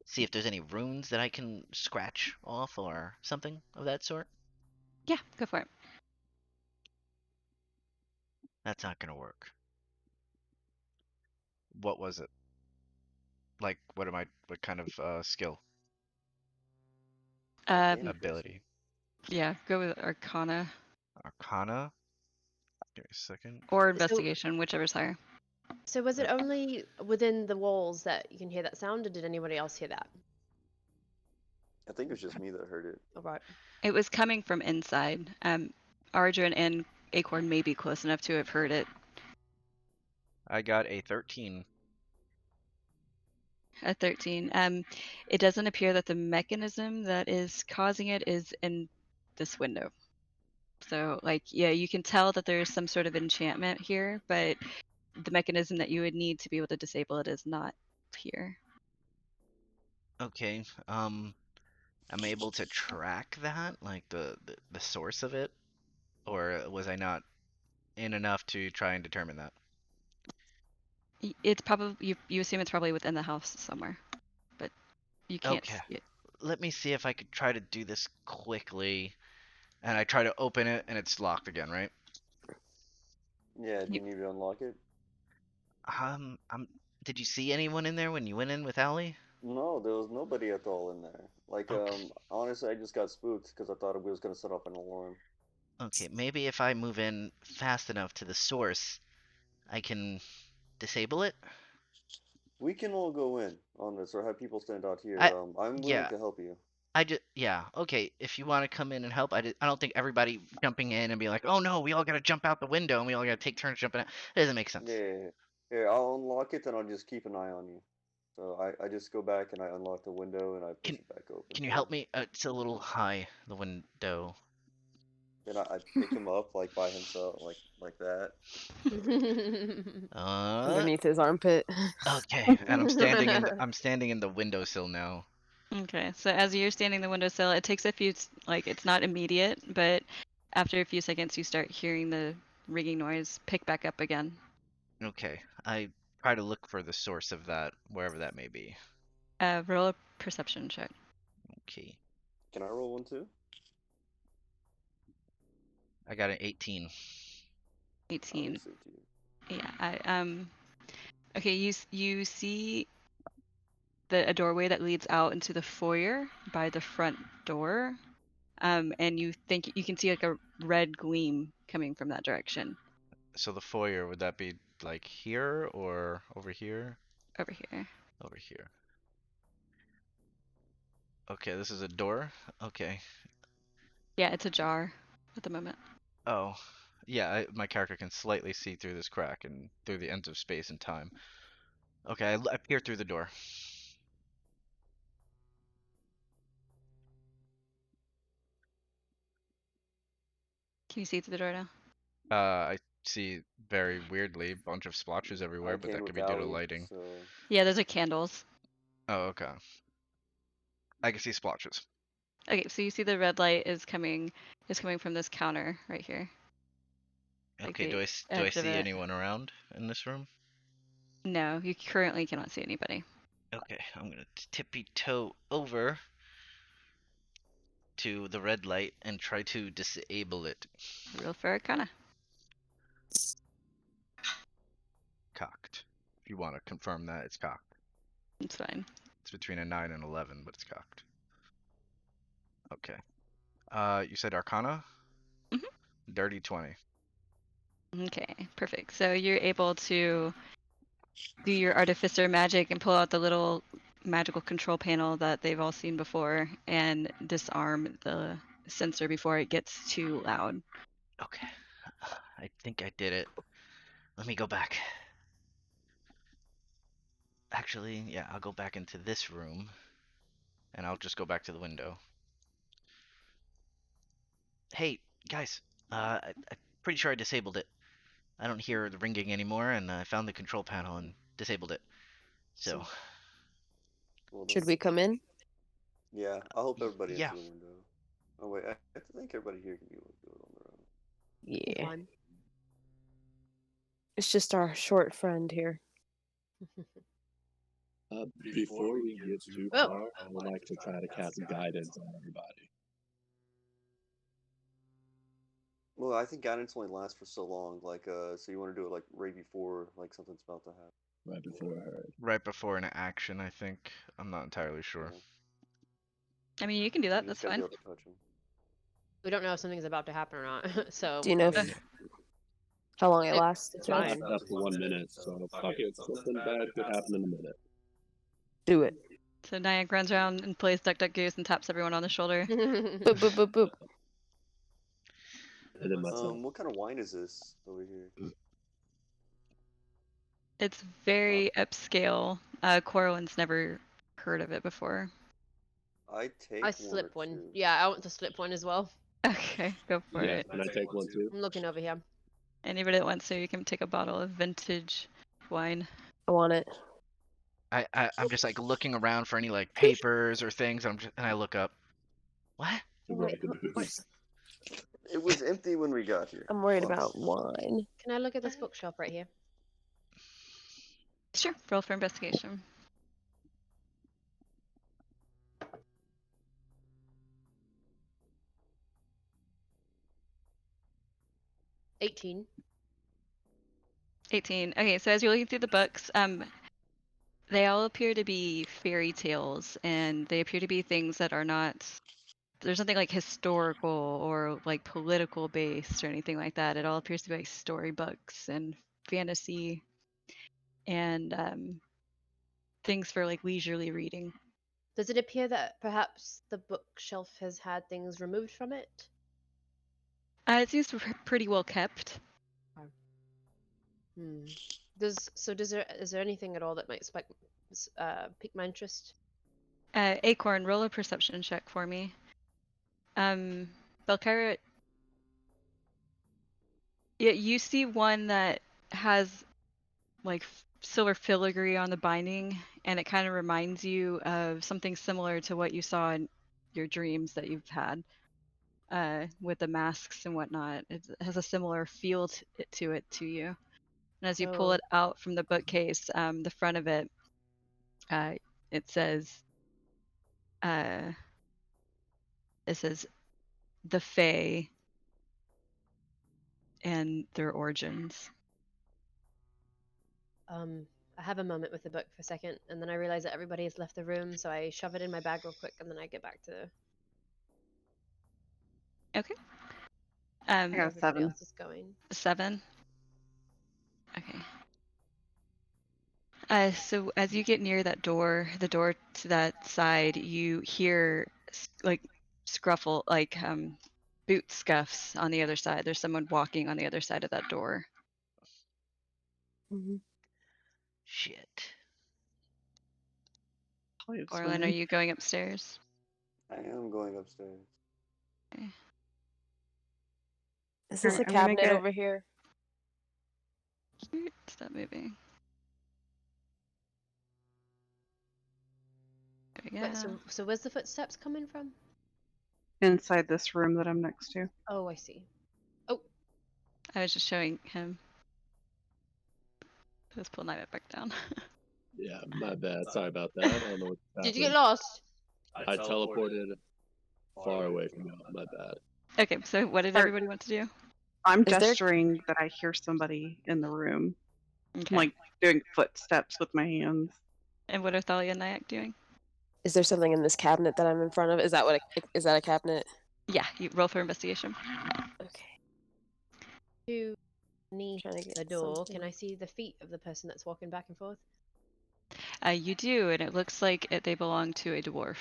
see if there's any runes that I can scratch off or something of that sort. Yeah, go for it. That's not gonna work. What was it? Like, what kind of skill? Arcana, Ability? Yeah, go with Arcana Arcana? Give me a second. or Investigation, whichever's higher. So was it only within the walls that you can hear that sound, or did anybody else hear that? I think it was just me that heard it. All right. It was coming from inside. Arjun and Acorn may be close enough to have heard it. I got a 13. A 13. It doesn't appear that the mechanism that is causing it is in this window. So, like, yeah, you can tell that there's some sort of enchantment here, but the mechanism that you would need to be able to disable it is not here. Okay. I'm able to track that, like the source of it, or was I not In enough to try and determine that. It's probably you assume it's probably within the house somewhere, but you can't Okay. see it. Let me see if I could try to do this quickly. And I try to open it, and it's locked again, right? Yeah, do you You- need to unlock it? Did you see anyone in there when you went in with Allie? No, there was nobody at all in there. Like, Okay. honestly, I just got spooked because I thought it was gonna set off an alarm. Okay, maybe if I move in fast enough to the source, I can disable it? We can all go in on this, or have people stand out here. I I'm willing yeah, to help you. yeah, okay, if you want to come in and help, I don't think everybody jumping in and be like, "Oh no, we all got to jump out the window and we all got to take turns jumping out." It doesn't make sense. Yeah. Here, I'll unlock it and I'll just keep an eye on you. So I just go back and I unlock the window and I push it back open. Can you for help me? It's a little high, the window. Then I pick him up like by himself, like that. Underneath his armpit. Okay. And I'm standing in the windowsill now. Okay, so as you're standing in the windowsill, it takes a few, like, it's not immediate, but after a few seconds, you start hearing the ringing noise pick back up again. Okay. I try to look for the source of that, wherever that may be. Roll a perception check. Okay. Can I roll one too? I got an 18. 18. Obviously, too. Yeah. Okay. You see a doorway that leads out into the foyer by the front door. And you think you can see like a red gleam coming from that direction. So the foyer, would that be like here or over here? Over here. Over here. Okay, this is a door. Okay. Yeah, it's ajar at the moment. Oh, yeah, my character can slightly see through this crack and through the ends of space and time. Okay, I peer through the door. Can you see through the door now? I see very weirdly a bunch of splotches everywhere, I but that came could with be due to Allie, lighting. so Yeah, those are candles. Oh, okay. I can see splotches. Okay, so you see the red light is coming from this counter right here. Like Okay, the do I edge of see it. anyone around in this room? No, you currently cannot see anybody. Okay, I'm gonna tippy toe over to the red light and try to disable it. Real for Arcana. Cocked. If you want to confirm that, it's cocked. It's fine. It's between a 9 and 11, but it's cocked. Okay. You said Arcana? Mhm. Dirty 20. Okay, perfect. So you're able to do your artificer magic and pull out the little magical control panel that they've all seen before and disarm the sensor before it gets too loud. Okay, I think I did it. Let me go back. Actually, yeah, I'll go back into this room, and I'll just go back to the window. Hey, guys, I'm pretty sure I disabled it. I don't hear the ringing anymore, and I found the control panel and disabled it. So, well, Should we come in? Yeah, I'll help everybody yeah. into the window. Oh wait, I think everybody here can do it on their own. Yeah. Fine. It's just our short friend here. Before we get too Oh. far, I would like to try to cast guidance on everybody. Well, I think guidance only lasts for so long. Like, so you want to do it like right before, like something's about to happen. Right before her. Right before an action, I think. I'm not entirely sure. Yeah. I mean, you can do that. You just That's gotta be fine. able to touch him. We don't know if something's about to happen or not. So Do you know Yeah. how long it It- lasts? it's So fine. that's up to 1 minute, so fuck it. Something bad could happen in a minute. Do it. So Nyack runs around and plays Duck Duck Goose and taps everyone on the shoulder. Boop, boop, boop, boop. And then myself. What kind of wine is this over here? It's very upscale. Corwin's never heard of it before. I take. I slip or one. two. Yeah, I want to slip one as well. Okay, go for Yeah, it. can I take one too? I'm looking over here. Anybody that wants to, you can take a bottle of vintage wine. I want it. I'm just like looking around for any like papers or things, and I look up. What? To Wait, grab the booze. It was empty when we got here. I'm worried Fuck. about wine. Can I look at this bookshelf right here? Sure, roll for investigation. $18. 18. Okay, so as you're looking through the books, they all appear to be fairy tales, and they appear to be things that are not. There's nothing like historical or like political based or anything like that. It all appears to be like storybooks and fantasy and things for like leisurely reading. Does it appear that perhaps the bookshelf has had things removed from it? It seems pretty well kept. Hmm. Is there anything at all that might pique my interest? Acorn, roll a perception check for me. Belkyra, yeah, you see one that has like silver filigree on the binding, and it kind of reminds you of something similar to what you saw in your dreams that you've had with the masks and whatnot. It has a similar feel to it to you. And as you pull Oh. it out from the bookcase, the front of it, it says, it says the Fae and their origins. I have a moment with the book for a second, and then I realize that everybody has left the room, so I shove it in my bag real quick, and then I get back to Okay. I where got a everybody 7. else is going. 7. Okay. So as you get near that door, the door to that side, you hear like scruffle, like boot scuffs on the other side. There's someone walking on the other side of that door. Mm-hmm. Shit. Probably it's Orlin, are women. you going upstairs? I am going upstairs. Okay. Is this Alright, a I'm gonna cabinet get- over here? Stop moving. There we go. Wait, so where's the footsteps coming from? inside this room that I'm next to. Oh, I see. I was just showing him. Let's pull Nightmare back down. Yeah, my bad. Sorry about that. I don't know what's Did you get happening. lost? I teleported far away from you. My bad. Okay, so what did Or- everybody want to do? I'm Is there- gesturing that I hear somebody in the room. Okay. I'm like doing footsteps with my hands. And what are Thalia and Nyack doing? Is there something in this cabinet that I'm in front of? Is that is that a cabinet? Yeah, you roll for investigation. Okay. To beneath Trying to get the door, something. can I see the feet of the person that's walking back and forth? You do, and it looks like they belong to a dwarf.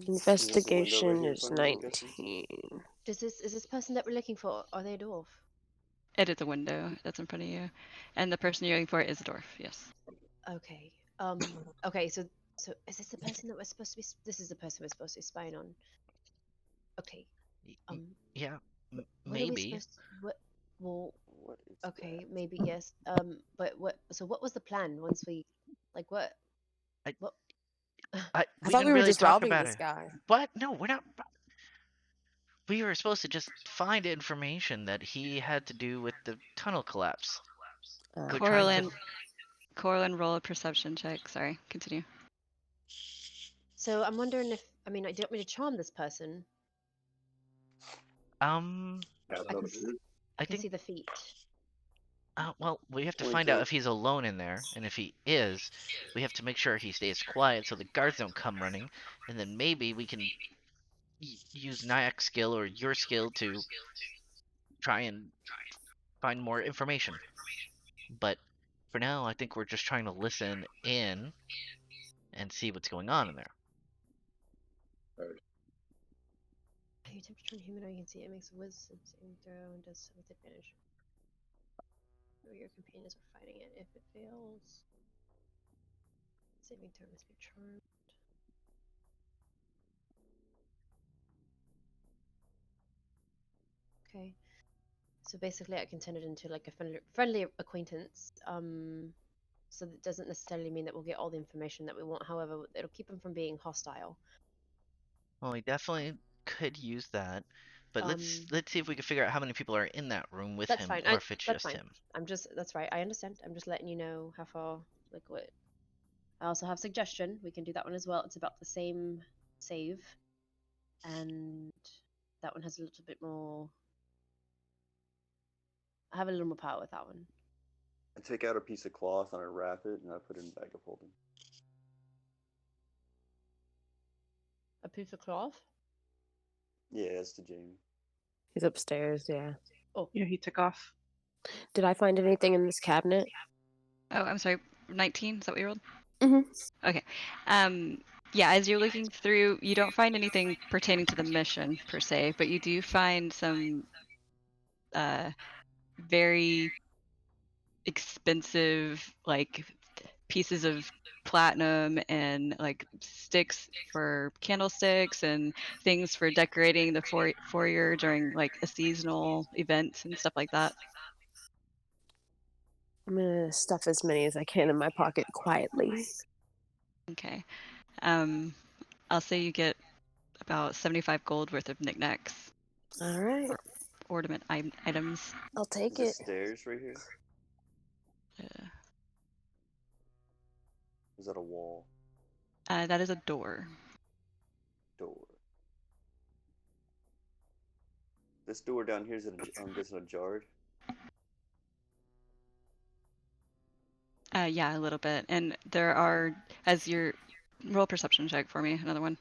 Investigation here is for me, I'm guessing? 19. Is this person that we're looking for? Are they a dwarf? It is a window that's in front of you, and the person you're looking for is a dwarf. Yes. Okay. Okay. So is this the person that we're supposed to be? This is the person we're supposed to be spying on. Okay. Yeah, What are we maybe. supposed to, what? Well, What is okay, that? maybe yes. But what? So what was the plan once we, like, what? I- What? I We thought didn't we were really just talk robbing about this it. guy. What? No, we're not. We were supposed to just find information that he had to do with the tunnel collapse. We're trying to. Corlin, roll a perception check. Sorry, continue. So I'm wondering if, I mean, do you want me to charm this person? I I can think. see the feet. Well, we have to Wait, find out so- if he's alone in there, and if he is, we have to make sure he stays quiet so the guards don't come running, and then maybe we can use Nyack's skill or your skill to try and find more information. But for now, I think we're just trying to listen in and see what's going on in there. Are you temperature on human? You can see it makes a wisdom saving throw and does so with advantage. Or your companions are fighting it. If it fails, saving throw must be charmed. Okay. So basically, I can turn it into like a friendly acquaintance. So that doesn't necessarily mean that we'll get all the information that we want. However, it'll keep them from being hostile. Well, we definitely could use that, but let's Um, see if we can figure out how many people are in that room with That's him, fine. or if it's That's just fine. him. That's right. I understand. I'm just letting you know how far, like what. I also have suggestion. We can do that one as well. It's about the same save, and that one has a little bit more. I have a little more power with that one. I take out a piece of cloth and I wrap it and I put it in a bag of holding. A piece of cloth. Yeah, that's to Jamie. He's upstairs, yeah. Yeah, he took off. Did I find anything in this cabinet? Oh, I'm sorry. 19. Is that what you rolled? Mhm. Okay. Yeah, as you're looking through, you don't find anything pertaining to the mission per se, but you do find some very expensive like pieces of platinum and like sticks for candlesticks and things for decorating the foyer during like a seasonal event and stuff like that. I'm gonna stuff as many as I can in my pocket quietly. Okay. I'll say you get about 75 gold worth of knickknacks, All right, ornament items. I'll take Is it. the stairs right here? Uh, Is that a wall? That is a door. Door. This door down here is I'm guessing ajar. Yeah, a little bit. And there are, as your roll perception check for me, another one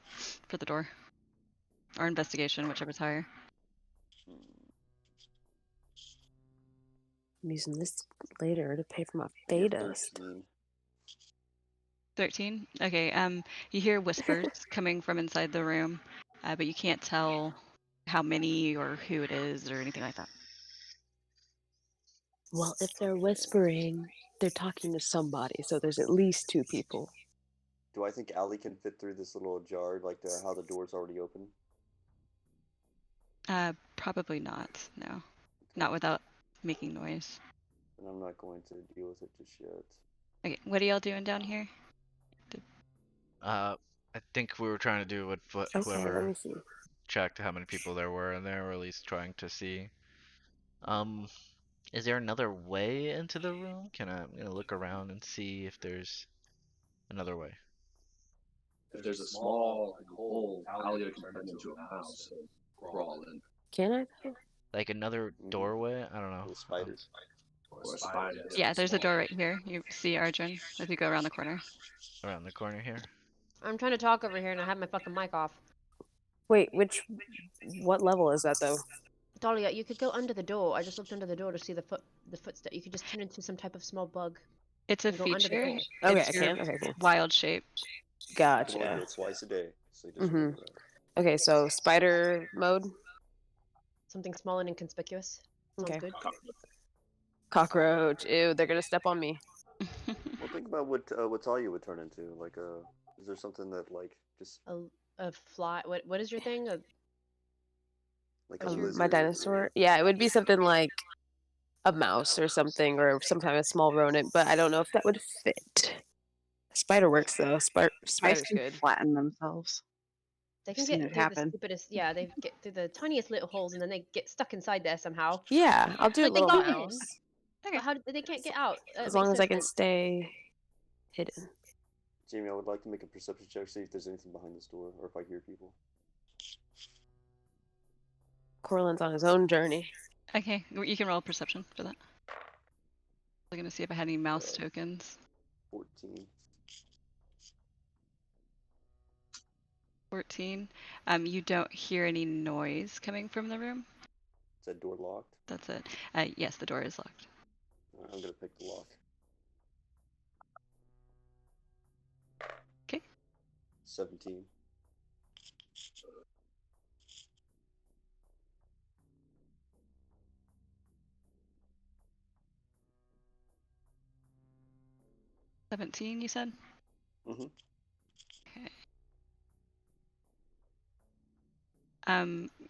for the door, or investigation, whichever's higher. I'm using this later to pay for my Yeah, betas. 13. 13. Okay. You hear whispers coming from inside the room, but you can't tell how many or who it is or anything like that. Well, if they're whispering, they're talking to somebody, so there's at least 2 people. Do I think Allie can fit through this little jar, like how the door's already open? Probably not. No, not without making noise. And I'm not going to deal with it just yet. Okay, what are y'all doing down here? I think we were trying to do what Okay, let whoever me see. checked how many people there were in there, or at least trying to see. Is there another way into the room? I'm gonna look around and see if there's another way. If there's a small hole, Talia can turn into a mouse and crawl in. Can I? Like another doorway? I don't know. With spiders. Or a spider. Yeah, there's a door right here. You see Arjun as you go around the corner. Around the corner here. I'm trying to talk over here and I have my fucking mic off. Wait, what level is that though? Dahlia, you could go under the door. I just looked under the door to see the footstep. You could just turn into some type of small bug. It's a and go under the feature. door. Okay, It's I your can. Okay, cool. wild shape. You can only do Gotcha. it twice a day. So you just remember that. Okay, so spider mode. Something small and inconspicuous. Sounds Okay. good. Cockroach. Ew, they're gonna step on me. Well, think about what Talia would turn into. Like, is there something that like just A fly. What is your thing? like a What's your- lizard? My dinosaur. Yeah, it would be something like a mouse or something, or some kind of small rodent. But I don't know if that would fit. Spider works though. Spider's Mice can good. flatten themselves. They I've can seen get it through the happen. stupidest. Yeah, they get through the tiniest little holes and then they get stuck inside there somehow. Yeah, I'll do a Like they little got in. mouse. But how they can't get out? As Makes long as no I can sense. stay hidden. Jamie, I would like to make a perception check, see if there's anything behind this door, or if I hear people. Corlin's on his own journey. Okay, you can roll perception for that. I'm gonna see if I had any mouse tokens. 14. 14. You don't hear any noise coming from the room. Is that door locked? That's it. Yes, the door is locked. I'm gonna pick the lock. Okay. 17. You said? Mm-hmm. Okay.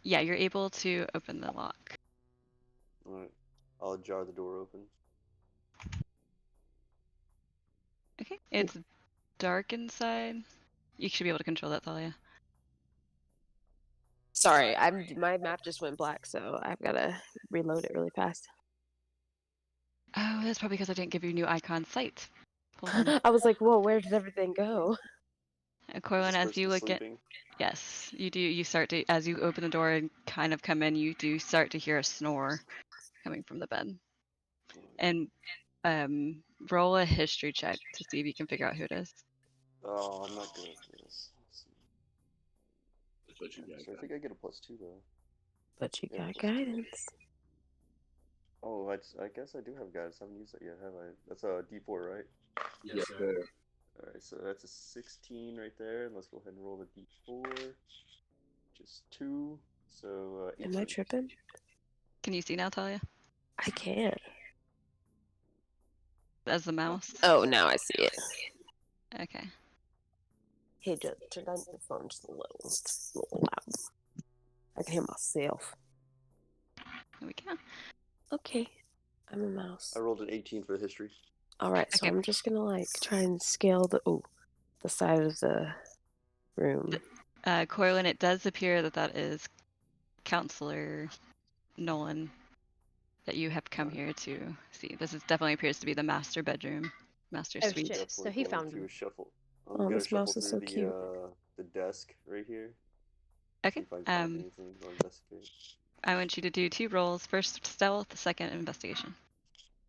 Yeah, you're able to open the lock. Alright. I'll jar the door open. Okay. It's dark inside. You should be able to control that, Thalia. Sorry, my map just went black, so I've gotta reload it really fast. Oh, that's probably because I didn't give you new icon sight. Hold on. I was like, whoa, where did everything go? Corwin, Is this as you person look sleeping? yes, you do. You start to, as you open the door and kind of come in, you do start to hear a snore coming from the bed. And roll a history check to see if you can figure out who it is. Oh, I'm not good at this. That's what you got. So I think I get a +2 though. But you Yeah, got +2. guidance. Oh, I guess I do have guidance. I haven't used that yet, have I? That's a D4, right? Yes, sir. Alright, so that's a 16 right there. And let's go ahead and roll the D4. Just 2. So, Am I 18. tripping? Can you see now, Talia? I can't. As the mouse? Oh, now I see it. Okay. Hey, just turn down your phone just a little loud. I can hear myself. Here we go. Okay, I'm a mouse. I rolled an 18 for the history. All right, so Okay. I'm just gonna like try and scale the side of the room. Corwin, it does appear that that is Counselor Nolan that you have come here to see. This is definitely appears to be the master bedroom master Oh, suite. shit. Definitely So he going found to him. shuffle. I'm Oh, gonna this shuffle mouse is through so cute. the desk right here. Okay. See if I find anything or investigate. I want you to do 2 rolls. First stealth, second investigation.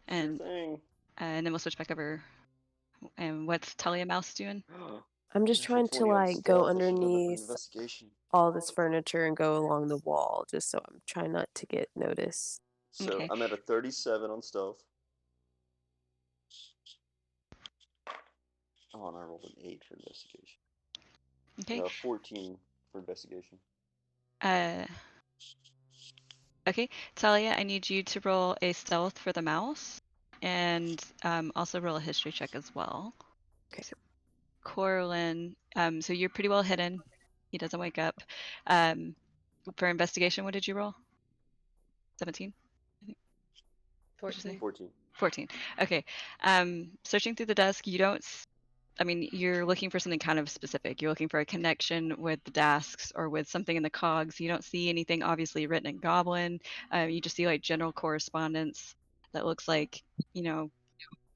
And Sure thing. and then we'll switch back over. And what's Talia Mouse doing? I'm just Natural trying to 20 on like go stealth. I should have done that for underneath investigation. all this furniture and go along the wall, just so I'm trying not to get noticed. So Okay. I'm at a 37 on stealth. Oh, and I rolled an 8 for investigation. Okay. 14 for investigation. Okay, Talia, I need you to roll a stealth for the mouse, and also roll a history check as well. Okay. So, Corlin, so you're pretty well hidden. He doesn't wake up. For investigation, what did you roll? 17? I think. What'd you say? 14. 14. Okay. Searching through the desk, you don't. I mean, you're looking for something kind of specific. You're looking for a connection with the desks or with something in the cogs. You don't see anything obviously written in Goblin. You just see like general correspondence that looks like, you know,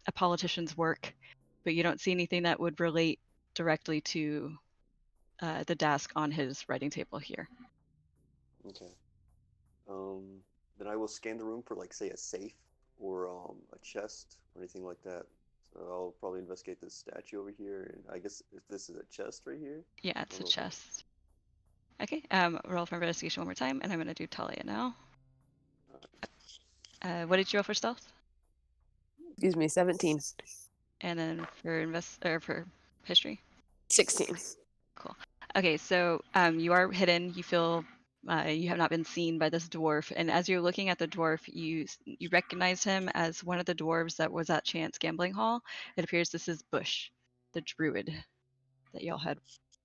a politician's work, but you don't see anything that would relate directly to the desk on his writing table here. Okay. Then I will scan the room for, like, say, a safe or a chest or anything like that. So I'll probably investigate this statue over here, and I guess if this is a chest right here. Yeah, it's a Okay. chest. Okay, roll for investigation one more time, and I'm going to do Talia now. What did you roll for stealth? Excuse me, 17. And then for history? 16. Cool. Okay, so you are hidden. You feel you have not been seen by this dwarf, and as you're looking at the dwarf, you recognize him as one of the dwarves that was at Chance Gambling Hall. It appears this is Bush, the druid that y'all had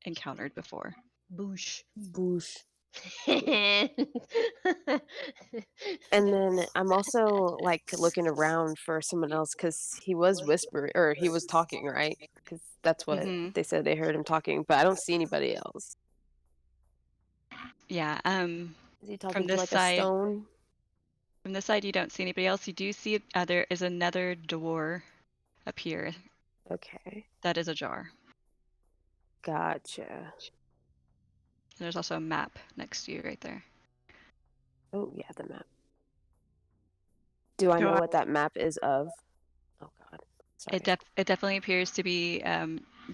encountered before. Boosh. Boosh. And And then I'm also like looking around for someone else because he was whispering or he was talking, right? Because that's what Mhm. they said they heard him talking, but I don't see anybody else. Yeah. Is he talking to this like a side- stone? From this side, you don't see anybody else. You do see there is another door up here Okay, that is ajar. gotcha. And there's also a map next to you right there. Oh yeah, the map. Do I Do know I- what that map is of? Oh god, sorry. It definitely appears to be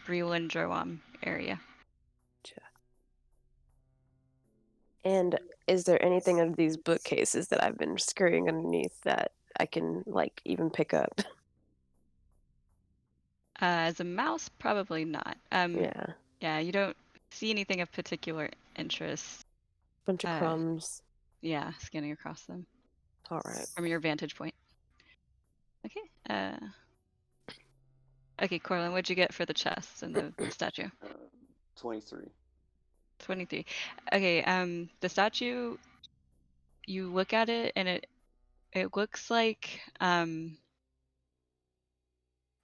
Brewin Droam area. Gotcha. And is there anything under these bookcases that I've been scurrying underneath that I can like even pick up? As a mouse, probably not. Yeah, Yeah, you don't see anything of particular interest. bunch of Uh, crumbs. Yeah, scanning across them All right. from your vantage point. Okay. Okay, Corlin, what'd you get for the chest and the statue? 23. 23. Okay. The statue. You look at it, and it looks like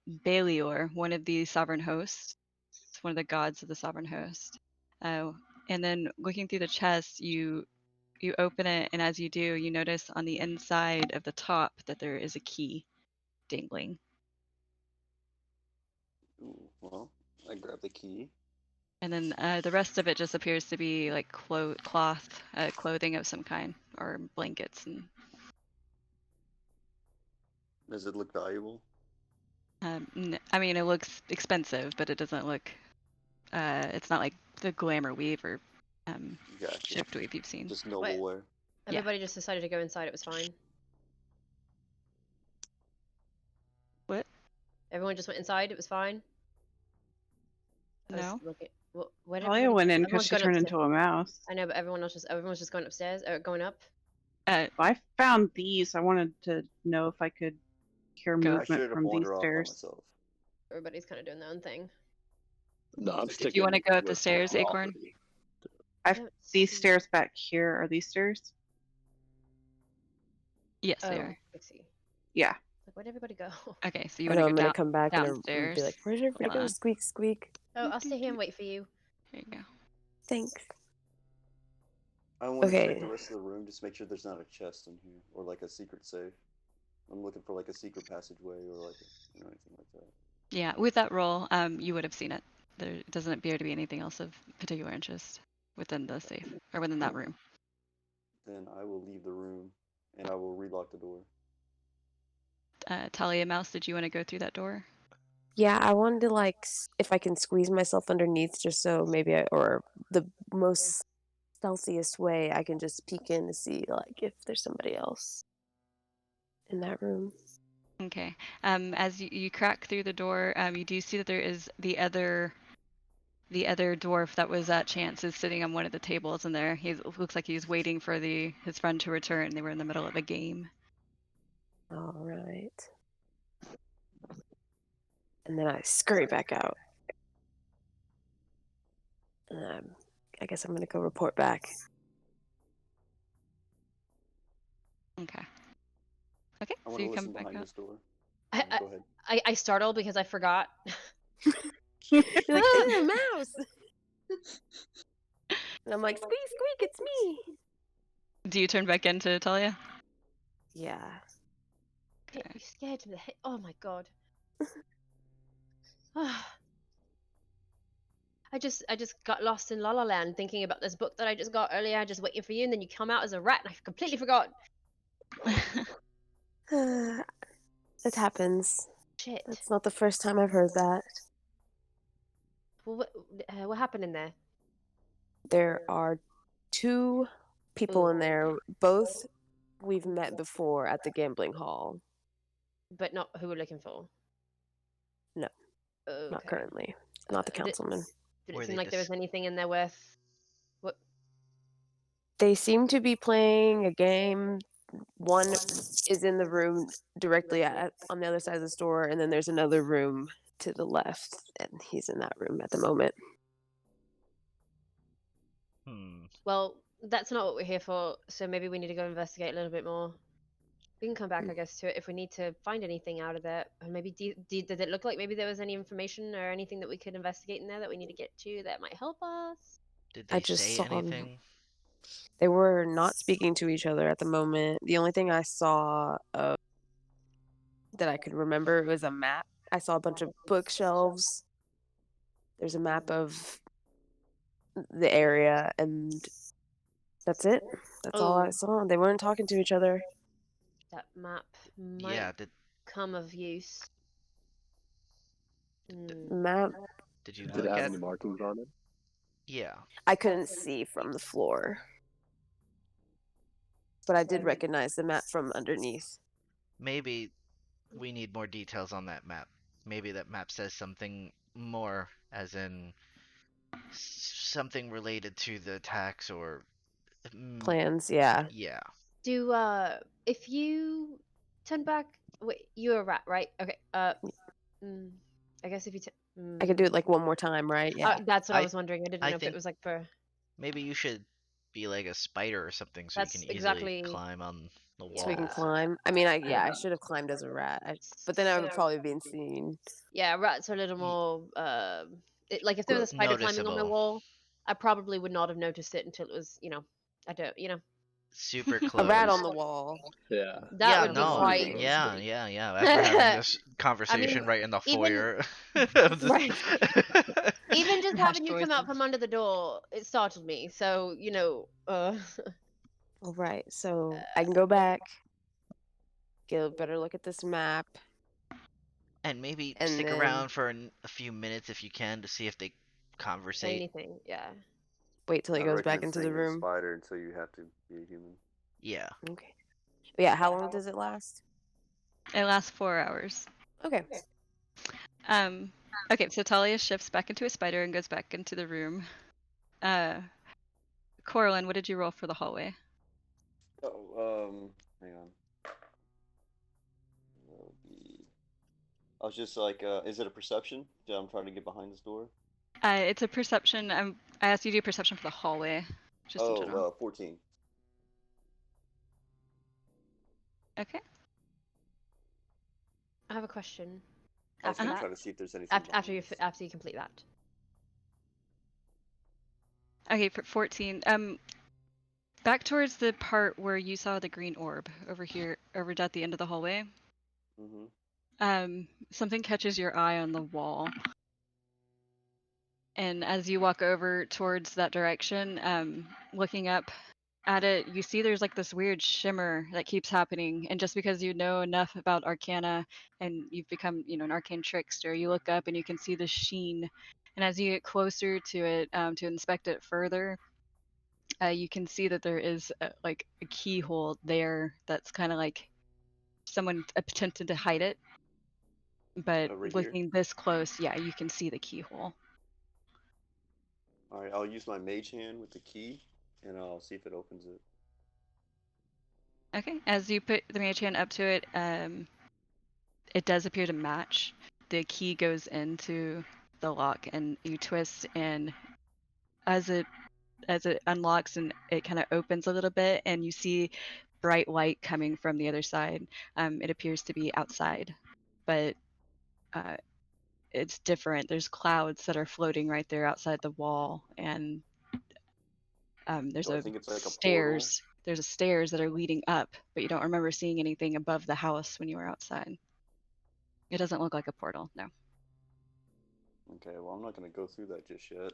Balior, one of the sovereign hosts. It's one of the gods of the sovereign host. And then looking through the chest, you open it, and as you do, you notice on the inside of the top that there is a key dangling. Ooh, well, I grab the key. And then the rest of it just appears to be like clothing of some kind, or blankets. And Does it look valuable? I mean, it looks expensive, but it doesn't look. It's not like the glamour weave or Gotcha. shift weave you've seen. Just noble wear. everybody just decided to go inside. It was fine. What? Everyone just went inside. It was fine. I was No. looking. What Talia went in because everyone's she going turned upstairs. into a mouse. I know, but everyone's just going upstairs or going up. I found these. I wanted to know if I could hear Go. I movement should have from these wandered off by stairs. myself. Everybody's kind of doing their own thing. No, I'm Do sticking. you want to go up the with stairs, Acorn? property. I don't These see- stairs back here are these stairs? Yes, Oh, they are. I see. Yeah. Like, where'd everybody go? Okay, so you I want know to I'm go gonna down. come back and I'm downstairs. be like, "Where's everybody Hold go? on. Squeak, squeak." Oh, I'll stay here and wait for you. There you go. Thanks. I want to check Okay. the rest of the room, just make sure there's not a chest in here or like a secret safe. I'm looking for like a secret passageway or like anything like that. Yeah, with that roll, you would have seen it. There doesn't appear to be anything else of particular interest within the safe or within that room. Then I will leave the room and I will relock the door. Talia Mouse, did you want to go through that door? Yeah, I wanted to if I can squeeze myself underneath, just so maybe or the most stealthiest way I can just peek in to see if there's somebody else in that room. Okay. As you crack through the door, you do see that there is the other dwarf that was at Chance is sitting on one of the tables in there. He looks like he's waiting for his friend to return. They were in the middle of a game. All right. And then I scurry back out. I guess I'm gonna go report back. Okay. Okay, I so want to you come listen back behind out. this door. Go ahead. I startle because I forgot. You're like, "Ew, mouse!" And I'm like, "Squeak, squeak, it's me!" Do you turn back into Talia? Yeah. You scared me. Oh my god. I just got lost in La La Land thinking about this book that I just got earlier, just waiting for you, and then you come out as a rat, and I completely forgot. It happens. Shit. That's not the first time I've heard that. Well, what happened in there? There are 2 people in there. Both we've met before at the gambling hall. But not who we're looking for. No, not Okay. currently. Not the councilman. Did Were it seem they like there was dis- anything in there worth? What? They seem to be playing a game. One is in the room directly on the other side of the store, and then there's another room to the left, and he's in that room at the moment. Well, that's not what we're here for, so maybe we need to go investigate a little bit more. We can come back, I guess, to it if we need to find anything out of there. And maybe did it look like maybe there was any information or anything that we could investigate in there that we need to get to that might help us? Did I they just say saw them. anything? They were not speaking to each other at the moment. The only thing I saw that I could remember was a map. I saw a bunch of bookshelves. There's a map of the area, and that's it. That's all I saw. They weren't talking to each other. That map might Yeah, come of use. Map. Did you Did look it have at? any markings on it? Yeah. I couldn't see from the floor, but I did recognize the map from underneath. Maybe we need more details on that map. Maybe that map says something more, as in something related to the attacks or Plans, yeah. Yeah. Do if you turn back, wait, you're a rat, right? Okay. I guess if you I could do it one more time, right? Yeah. that's what I was wondering. I didn't know if it think was like for. Maybe you should be like a spider or something so That's you can easily exactly- climb on the wall. So we can climb. I mean, I should have climbed as a rat, but then I would probably been seen. Yeah, rats are a little more. Like if there was a spider climbing on my Noticeable. wall, I probably would not have noticed it until it was, I don't, Super A close. rat on the wall. Yeah. That yeah, would no. be quite. Yeah. After having this conversation right in the even- foyer. of this- Right. Even just Harsh having you come out choices. from under the door, it startled me. So All right, so I can go back, get a better look at this map. And maybe And stick then- around for a few minutes if you can to see if they say conversate. anything, yeah. Wait till he I goes back recommend into the staying a room. Spider until you have to be a human. Yeah. Okay. Yeah, how long does it last? It lasts 4 hours. Okay. Okay, so Talia shifts back into a spider and goes back into the room. Coraline, what did you roll for the hallway? Hang on. I was just like, is it a perception? Yeah, I'm trying to get behind this door. It's a perception. I asked you to do a perception for the hallway, just in general. 14. Okay. I have a question. I was After gonna that, try to see if there's anything. after behind you complete that. Okay, for 14. Back towards the part where you saw the green orb over here, over at the end of the hallway. Mm-hmm. Something catches your eye on the wall. And as you walk over towards that direction, looking up at it, you see there's like this weird shimmer that keeps happening. And just because you know enough about Arcana and you've become, an arcane trickster, you look up and you can see the sheen. And as you get closer to it, to inspect it further, you can see that there is like a keyhole there that's kind of like someone attempted to hide it. But Right here. looking this close, yeah, you can see the keyhole. All right, I'll use my mage hand with the key, and I'll see if it opens it. Okay, as you put the mage hand up to it, it does appear to match. The key goes into the lock, and you twist, and as it unlocks and it kind of opens a little bit, and you see bright light coming from the other side. It appears to be outside, but it's different. There's clouds that are floating right there outside the wall, and there's Do I a think it's like a stairs. There's a stairs that are leading up, but you don't remember seeing anything above the house when you were outside. It doesn't look like a portal, no. Okay, well, I'm not gonna go through that just yet.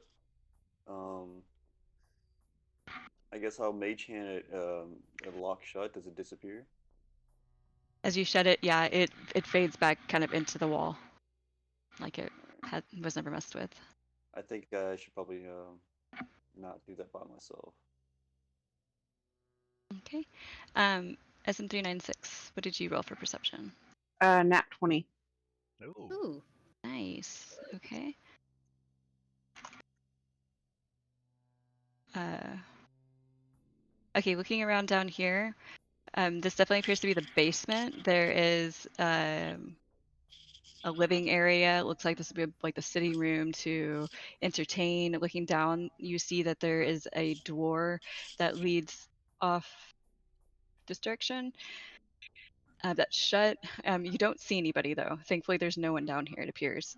I guess I'll mage hand it lock shut. Does it disappear? As you shut it, yeah, it fades back kind of into the wall, like it was never messed with. I think I should probably not do that by myself. Okay. SM396, what did you roll for perception? Nat 20. Ooh. Ooh. Nice. Okay. Okay, looking around down here, this definitely appears to be the basement. There is a living area. It looks like this would be like the sitting room to entertain. Looking down, you see that there is a door that leads off this direction. That's shut. You don't see anybody though. Thankfully, there's no one down here, it appears.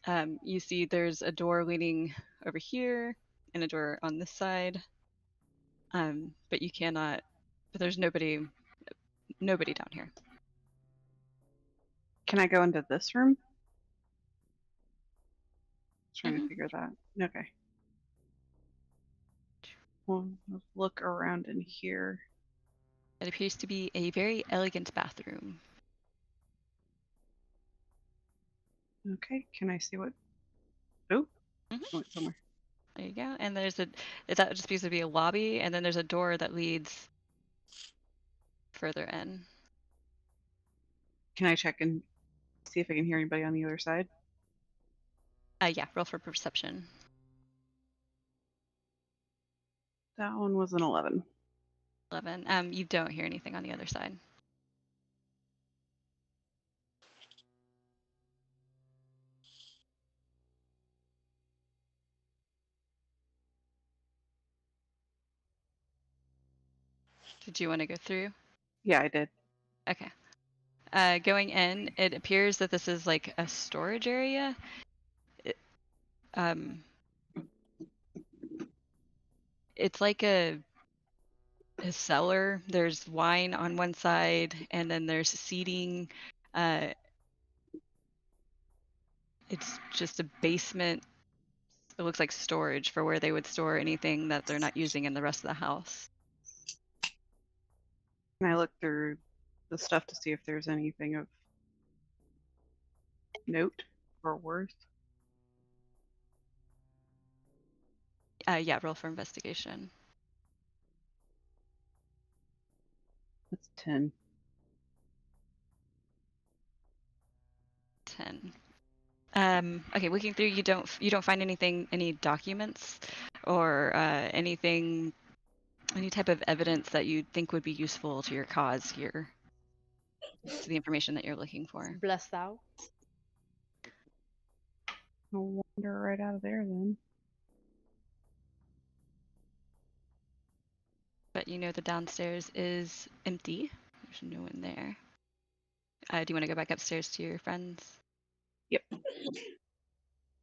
You see there's a door leading over here and a door on this side. But you cannot, but there's nobody down here. Can I go into this room? Trying Mhm. to figure that. Okay. Well, let's look around in here. It appears to be a very elegant bathroom. Okay, can I see what? Oh, Mhm. went somewhere. There you go. And there's that just appears to be a lobby, and then there's a door that leads further in. Can I check and see if I can hear anybody on the other side? Yeah, roll for perception. That one was an 11. 11. You don't hear anything on the other side. Did you want to go through? Yeah, I did. Okay. Going in, it appears that this is like a storage area. It's like a cellar. There's wine on one side, and then there's seating. It's just a basement. It looks like storage for where they would store anything that they're not using in the rest of the house. Can I look through the stuff to see if there's anything of note or worth? Yeah, roll for investigation. That's 10. 10. Okay, looking through, you don't find anything, any documents or anything, any type of evidence that you think would be useful to your cause here, to the information that you're looking for. Bless thou. I'll wander right out of there then. But you know the downstairs is empty. There's no one there. Do you want to go back upstairs to your friends? Yep.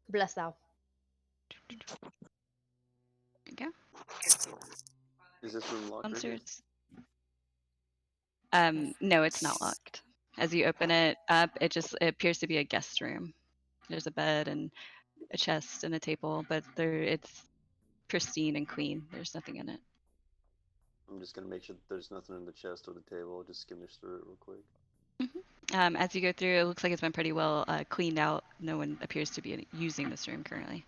Bless thou. There you go. Is this room locked? Right here? Downstairs. No, it's not locked. As you open it up, it appears to be a guest room. There's a bed and a chest and a table, but it's pristine and clean. There's nothing in it. I'm just gonna make sure that there's nothing in the chest or the table. I'll just skimmish through it real quick. As you go through, it looks like it's been pretty well cleaned out. No one appears to be using this room currently.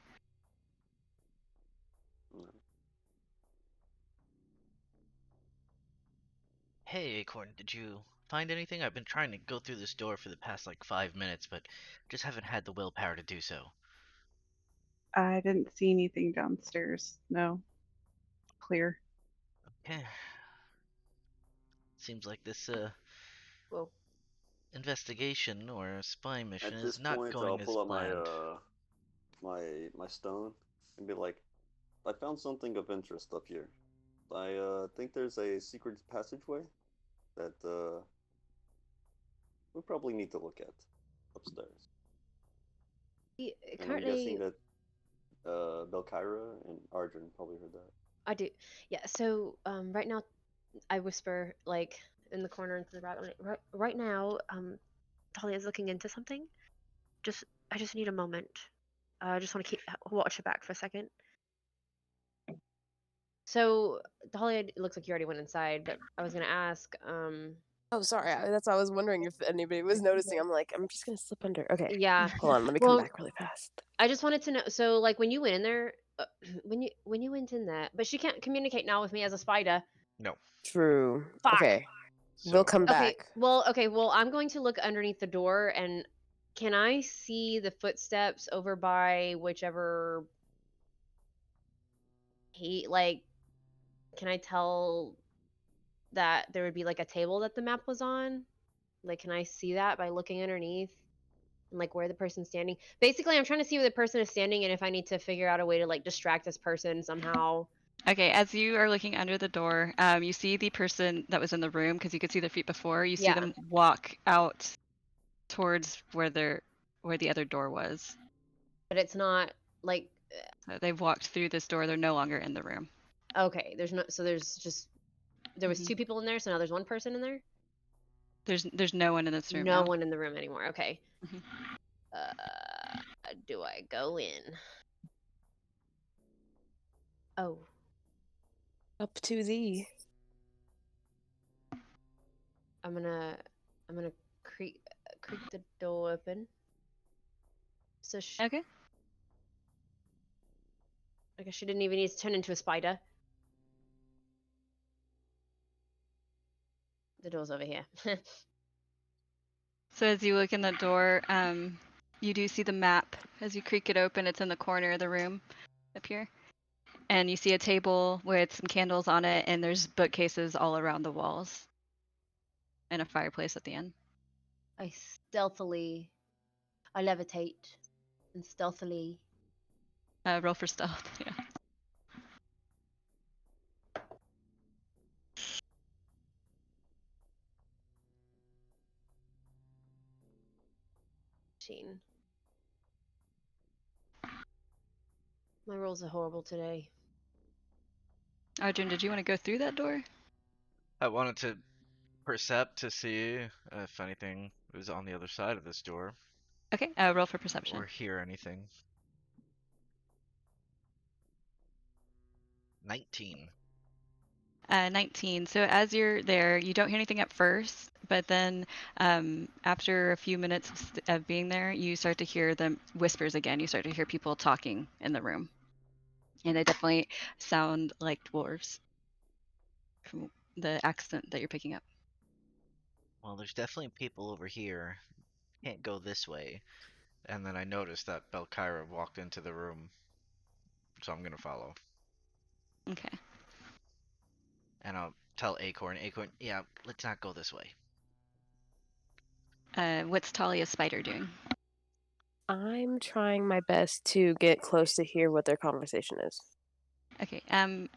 Hey, Acorn, did you find anything? I've been trying to go through this door for the past like 5 minutes, but just haven't had the willpower to do so. I didn't see anything downstairs. No. Clear. Okay. Seems like this Whoa. investigation or spy mission At is this not point, going I'll as pull out planned. my stone and be like, I found something of interest up here. I think there's a secret passageway that we probably need to look at upstairs. And I'm guessing Currently, that Belkyra and Arjun probably heard that. I do. Yeah. So right now, I whisper like in the corner into the rabbit. Right now, Talia's looking into something. I just need a moment. I just want to watch it back for a second. So Talia, it looks like you already went inside, but I was gonna ask. Oh, sorry. That's why I was wondering if anybody was noticing. I'm like, I'm just gonna slip under. Okay. Yeah. Hold on. Let me come back really fast. I just wanted to know. So, like, when you went in there, when you went in there, but she can't communicate now with me as a spider. No. True. Fuck. Okay. So, We'll come Okay. back. Well, I'm going to look underneath the door, and can I see the footsteps over by whichever can I tell that there would be like a table that the map was on? Like, can I see that by looking underneath and like where the person's standing? Basically, I'm trying to see where the person is standing and if I need to figure out a way to like distract this person somehow. Okay, as you are looking under the door, you see the person that was in the room because you could see their feet before. You see Yeah. them walk out towards where the other door was. But it's not like So they've walked through this door. They're no longer in the room. okay. There was two people in there, so now there's one person in there. There's no one in this room. No now. one in the room anymore. Okay. Mhm. Do I go in? Oh. Up to thee. I'm gonna creak the door open. So Okay. I guess she didn't even need to turn into a spider. The door's over here. So as you look in the door, you do see the map. As you creak it open, it's in the corner of the room up here. And you see a table with some candles on it, and there's bookcases all around the walls. And a fireplace at the end. I levitate and stealthily. Roll for stealth, yeah. My rolls are horrible today. Arjun, did you want to go through that door? I wanted to percept to see if anything was on the other side of this door. Okay, roll for perception. Or hear anything. 19. 19. So as you're there, you don't hear anything at first, but then after a few minutes of being there, you start to hear the whispers again. You start to hear people talking in the room. And they definitely sound like dwarves from the accent that you're picking up. Well, there's definitely people over here. Can't go this way. And then I noticed that Belkyra walked into the room. So I'm going to follow. Okay. And I'll tell Acorn, yeah, let's not go this way. What's Talia's spider doing? I'm trying my best to get close to hear what their conversation is. Okay. I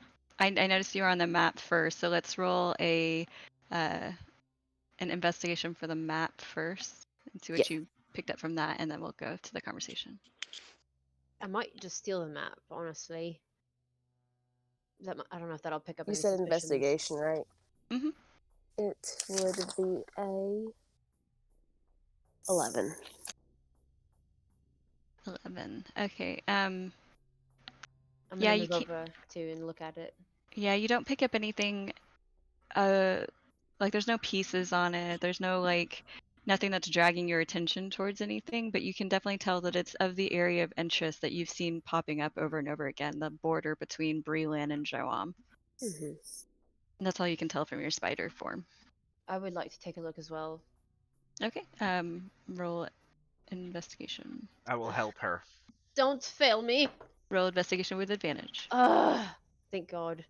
noticed you were on the map first, so let's roll an investigation for the map first and see what you picked up from that, and then we'll go to the conversation. I might just steal the map, honestly. I don't know if that'll pick up. You any said suspicions. investigation, right? Mhm. It would be a 11. 11. Okay. I'm Yeah, gonna you move can't. over too and look at it. Yeah, you don't pick up anything. Like there's no pieces on it. There's no like nothing that's dragging your attention towards anything, but you can definitely tell that it's of the area of interest that you've seen popping up over and over again, the border between Breland and Joam. Mm-hmm. And that's all you can tell from your spider form. I would like to take a look as well. Okay. Roll investigation. I will help her. Don't fail me. Roll investigation with advantage. Thank God.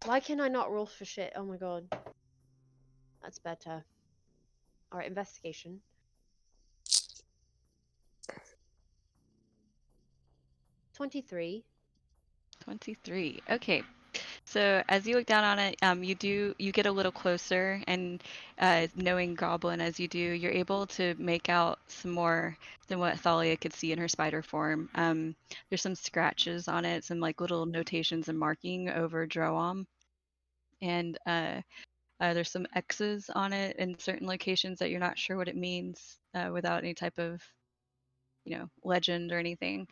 Why can I not roll for shit? Oh my God. That's better. All right, investigation. 23. 23. Okay. So as you look down on it, you get a little closer, and knowing Goblin as you do, you're able to make out some more than what Thalia could see in her spider form. There's some scratches on it, some like little notations and marking over Droam, and there's some X's on it in certain locations that you're not sure what it means without any type of, legend or anything.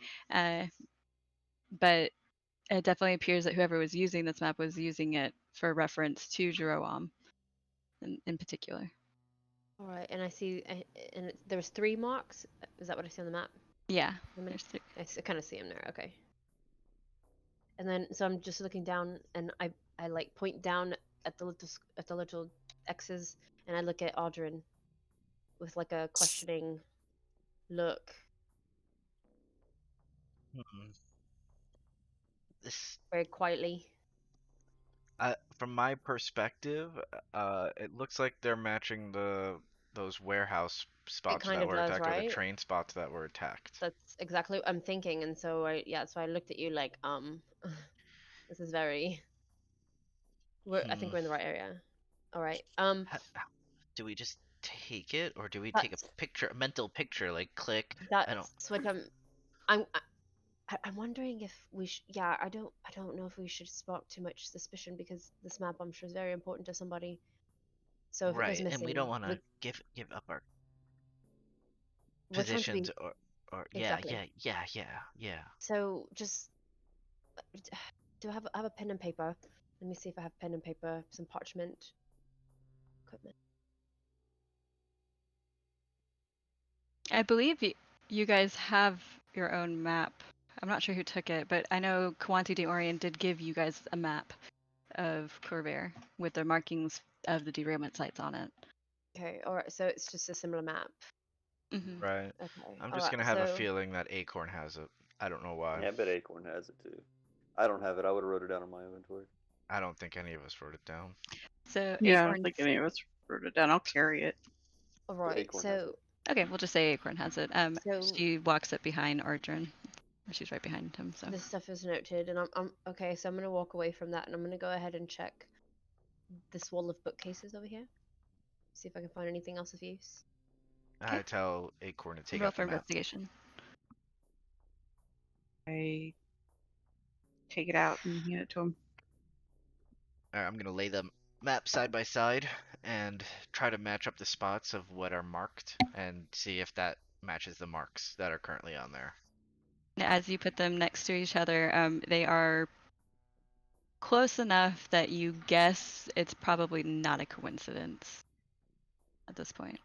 But it definitely appears that whoever was using this map was using it for reference to Jeroam in particular. All right, and I see, and there was 3 marks. Is that what I see on the map? Yeah, there's 3. I kind of see them there. Okay. And then, so I'm just looking down, and I like point down at the little X's, and I look at Audrin with like a questioning look. Hmm. This, Very quietly. from my perspective, it looks like they're matching those warehouse spots kind that of were does, attacked, or the right? train spots that were attacked. That's exactly what I'm thinking, and so so I looked at you like, this is very. I think we're in the right area. All right. Do we just take it, or do we take a mental picture, like click? I don't. That's what I'm wondering if we yeah, I don't know if we should spark too much suspicion, because this map, I'm sure, is very important to somebody. So if it goes Right, and we missing, don't want to give up our we're trying to positions, be or exactly. yeah. So just do I have a pen and paper? Let me see if I have pen and paper, some parchment, equipment. I believe you guys have your own map. I'm not sure who took it, but I know Quanti de Orient did give you guys a map of Corvair with the markings of the derailment sites on it. Okay, all right. So it's just a similar map. Mm-hmm. Right. Okay. I'm all just right, gonna have a so feeling that Acorn has it. I don't know why. Yeah, I bet Acorn has it too. I don't have it. I would have wrote it down on my inventory. I don't think any of us wrote it down. So Yeah, I Acorn. don't think any of us wrote it down. I'll carry it. all right. Acorn has So it. Okay, we'll just say Acorn has it. So- She walks up behind Ardrin. She's right behind him. So this stuff is noted, and I'm okay. So I'm gonna walk away from that, and I'm gonna go ahead and check this wall of bookcases over here. See if I can find anything else of use. I tell Acorn to take roll out for the map. investigation. I take it out and hand it to him. Alright, I'm gonna lay the map side by side and try to match up the spots of what are marked and see if that matches the marks that are currently on there. As you put them next to each other, they are close enough that you guess it's probably not a coincidence at this point.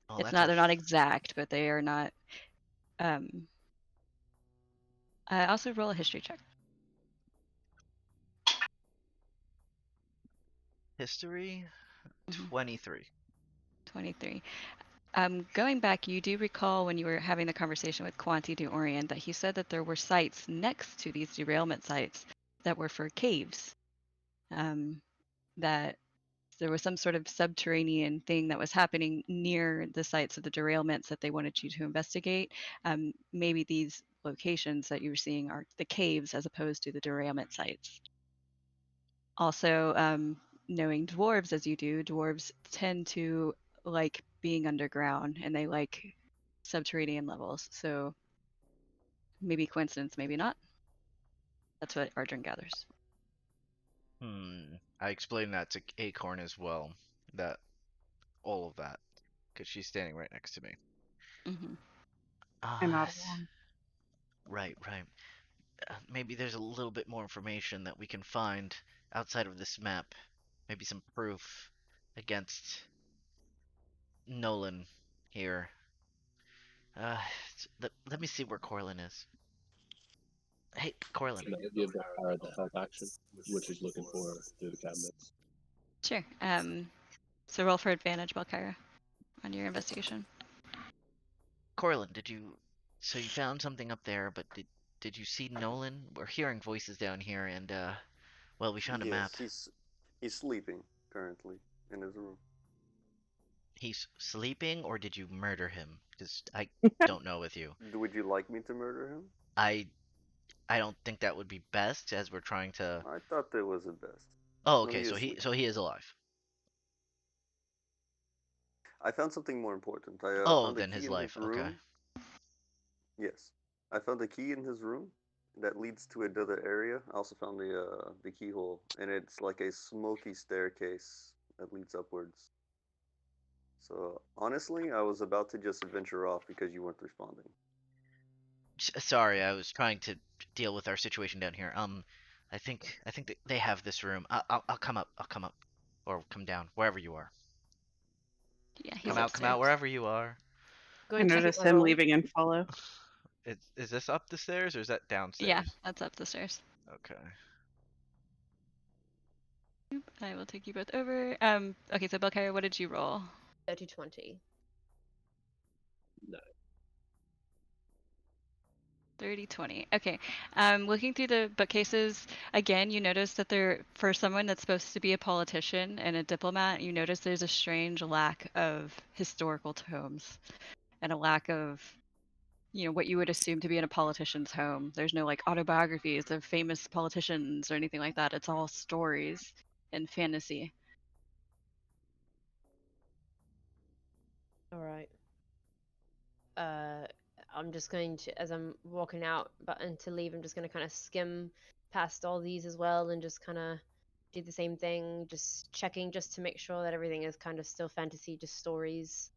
Oh, It's that's not. a They're not exact, but they are not. Also roll a history check. History, Mhm. 23. 23. Going back, you do recall when you were having the conversation with Quanti de Orient that he said that there were sites next to these derailment sites that were for caves. That there was some sort of subterranean thing that was happening near the sites of the derailments that they wanted you to investigate. Maybe these locations that you were seeing are the caves as opposed to the derailment sites. Also, knowing dwarves as you do, dwarves tend to like being underground and they like subterranean levels. So maybe coincidence, maybe not. That's what Ardrin gathers. I explained that to Acorn as well. That all of that, because she's standing right next to me. Hmm. I'm Uh, out of one. right, right. Maybe there's a little bit more information that we can find outside of this map. Maybe some proof against Nolan here. Uh, let me see where Corlin is. Hey, Corlin. Can I give the power the help action, which she's looking for through the cabinets? Sure. So roll for advantage, Balkyra, on your investigation. Corlin, so you found something up there, but did you see Nolan? We're hearing voices down here, and well, we found a map. Yes, he's sleeping currently in his room. He's sleeping, or did you murder him? Because I don't know with you. Would you like me to murder him? I don't think that would be best, as we're trying to. I thought that was the best. Oh, No, okay. So sleeping. he is alive. I found something more important. I Oh, found a then key his in life. his room. Okay. Yes, I found a key in his room that leads to another area. I also found the keyhole, and it's like a smoky staircase that leads upwards. So honestly, I was about to just venture off because you weren't responding. Sorry, I was trying to deal with our situation down here. I think that they have this room. I'll come up. I'll come up, or come down, wherever you are. Yeah, he's Come upstairs. out, wherever you are. Go I and check noticed my him roll. leaving and follow. Is this up the stairs or is that downstairs? Yeah, that's up the stairs. Okay. I will take you both over. Okay, so Balkyra, what did you roll? 30-20. 30-20. Okay. Looking through the bookcases, again, you notice that for someone that's supposed to be a politician and a diplomat, you notice there's a strange lack of historical tomes and a lack of, what you would assume to be in a politician's home. There's no like autobiographies of famous politicians or anything like that. It's all stories and fantasy. All right. I'm just going to, as I'm walking out, and to leave, I'm just going to kind of skim past all these as well and just kind of do the same thing, just checking just to make sure that everything is kind of still fantasy, just stories.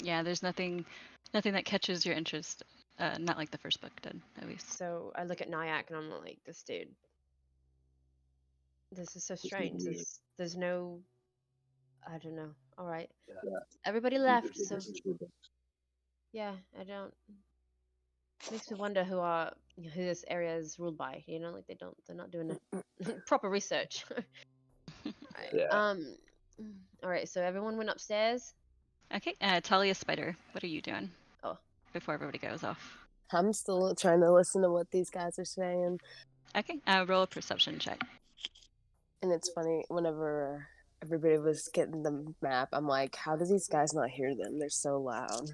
Yeah, there's nothing that catches your interest. Not like the first book did, at least. So I look at Nyack and I'm like, this dude, this is so strange. There's no, I don't know. All right. Yeah. Everybody left, so yeah, I don't. Makes me wonder who this area is ruled by. Like they're not doing proper research. Right. Yeah. All right. So everyone went upstairs. Okay, Talia Spider, what are you doing? Oh. Before everybody goes off. I'm still trying to listen to what these guys are saying. Okay, roll a perception check. And it's funny, whenever everybody was getting the map, I'm like, how do these guys not hear them? They're so loud.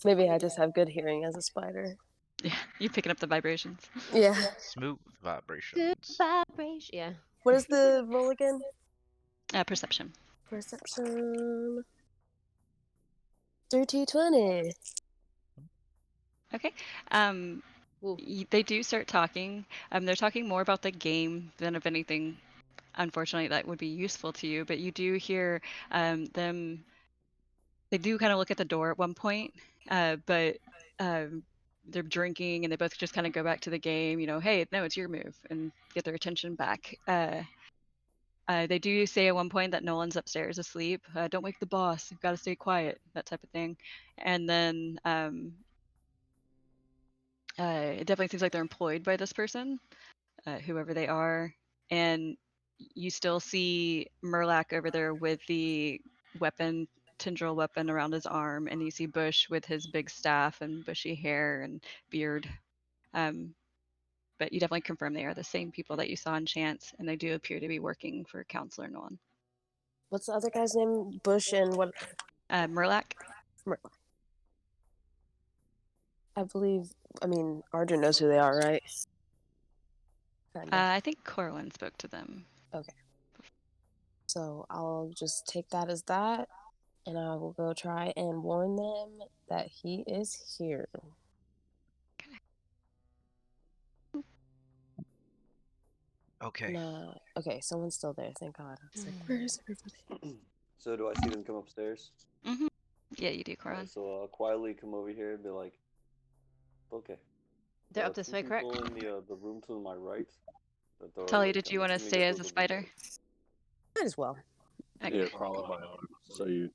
Maybe I just have good hearing as a spider. Yeah, you picking up the vibrations. Yeah. Smooth vibrations. Good vibration. Yeah. What is the roll again? Perception. Perception. 30-20. Okay. They do start talking. They're talking more about the game than of anything, unfortunately, that would be useful to you. But you do hear them. They do kind of look at the door at one point, but they're drinking and they both just kind of go back to the game. Hey, no, it's your move, and get their attention back. They do say at one point that Nolan's upstairs asleep. Don't wake the boss. You've got to stay quiet. That type of thing. And then it definitely seems like they're employed by this person, whoever they are. And you still see Murloc over there with the weapon, tendril weapon around his arm, and you see Bush with his big staff and bushy hair and beard. But you definitely confirm they are the same people that you saw in Chance, and they do appear to be working for Counselor Nolan. What's the other guy's name? Bush and what? Murloc. Murloc. Arjun knows who they are, right? I think Corwin spoke to them. Okay. So I'll just take that as that, and I will go try and warn them that he is here. Okay. Okay, someone's still there. Thank God. I was like, where is everybody? So do I see them come upstairs? Mm-hmm. Yeah, you do, Coron. Okay, so I'll quietly come over here and be like, okay. They're up this way, correct? People in the room to my right. That are, Tully, like, did you I'm want to assuming stay that as those a will be spider? guards. Might as well. Okay. Here, crawl on my arm. So you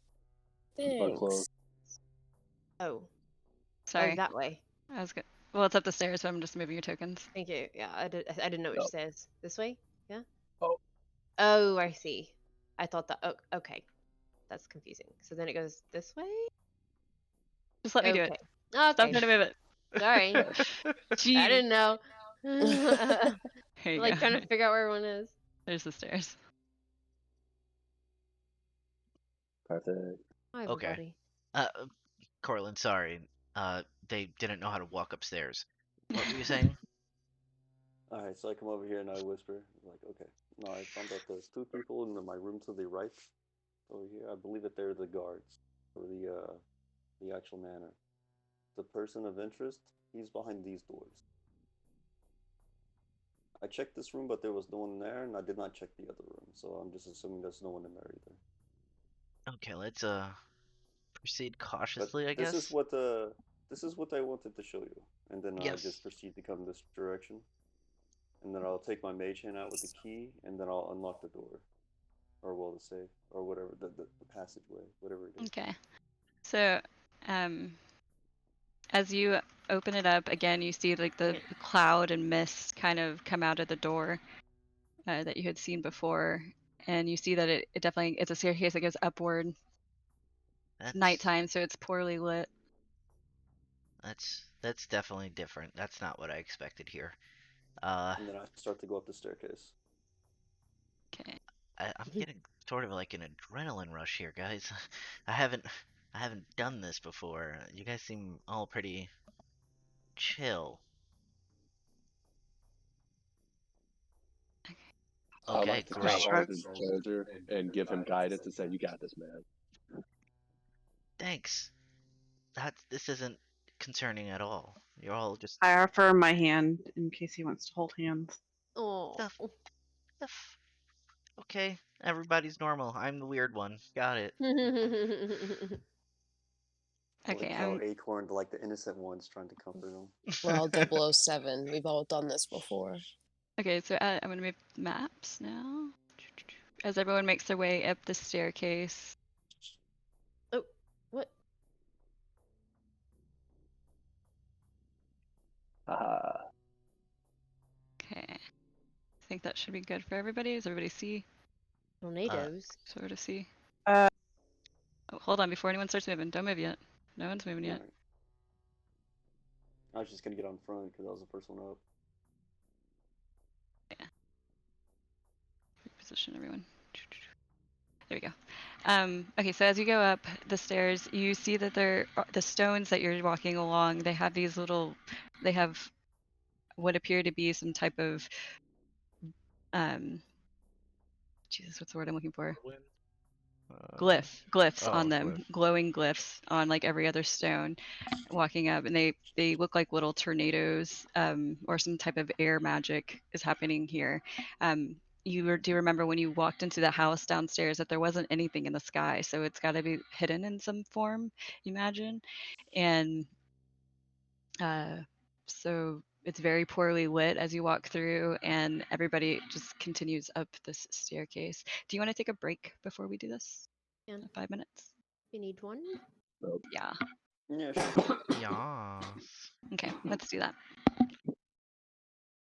butt close. Thanks. Oh, Sorry. that way. I was good. Well, it's up the stairs, so I'm just moving your tokens. Thank you. Yeah, I didn't know which No. stairs. This way? Yeah. Oh. Oh, I see. I thought that. Oh, okay. That's confusing. So then it goes this way. Just let me do it. Okay. Stop Okay. trying to move it. Sorry. Jeez. I didn't know. Here you Like go. trying to figure out where everyone is. There's the stairs. Perfect. Hi, Okay. everybody. Cortland, sorry. They didn't know how to walk upstairs. What were you saying? Alright, so I come over here and I whisper, like, okay. No, I found out there's two people in my room to the right over here. I believe that they're the guards for the actual manor. The person of interest, he's behind these doors. I checked this room, but there was no one there, and I did not check the other room, so I'm just assuming there's no one in there either. Okay, let's proceed But cautiously, I guess. this is what I wanted to show you, and then I Yes. just proceed to come this direction, and then I'll take my mage hand out with the key, and then I'll unlock the door, or well, the safe, or whatever the passageway, whatever it is. Okay. So, as you open it up again, you see like the cloud and mist kind of come out of the door that you had seen before, and you see that it definitely it's a staircase that goes upward. That's Nighttime, so it's poorly lit. that's definitely different. That's not what I expected here. And then I start to go up the staircase. Okay. I'm getting sort of like an adrenaline rush here, guys. I haven't done this before. You guys seem all pretty chill. I Okay, like to great. tap on his shoulder and give him guidance and say, "You got this, man." Thanks. This isn't concerning at all. You're all just I offer my hand in case he wants to hold hands. Oh. stuff. Okay, everybody's normal. I'm the weird one. Got it. Okay. Like how Acorn, like the innocent ones, trying to comfort him. We're all 007. We've all done this before. Okay, so I'm gonna move maps now. As everyone makes their way up the staircase. Oh, what? Okay. I think that should be good for everybody. Does everybody see? Tornadoes. Sort of see. Oh, hold on, before anyone starts moving. Don't move yet. No one's moving yet. Right. I was just gonna get on front because I was the first one up. Yeah. Reposition everyone. There we go. Okay, so as you go up the stairs, you see that the stones that you're walking along. They have these little. They have what appear to be some type of. Jesus, what's the word I'm looking for? Glyphs on them, glowing glyphs on like every other stone walking up, and they look like little tornadoes or some type of air magic is happening here. Do remember when you walked into the house downstairs that there wasn't anything in the sky, so it's got to be hidden in some form, imagine. And so it's very poorly lit as you walk through, and everybody just continues up this staircase. Do you want to take a break before we do this? Yeah. 5 minutes? You need one? Yeah. Yeah, sure. Yes. Okay, let's do that.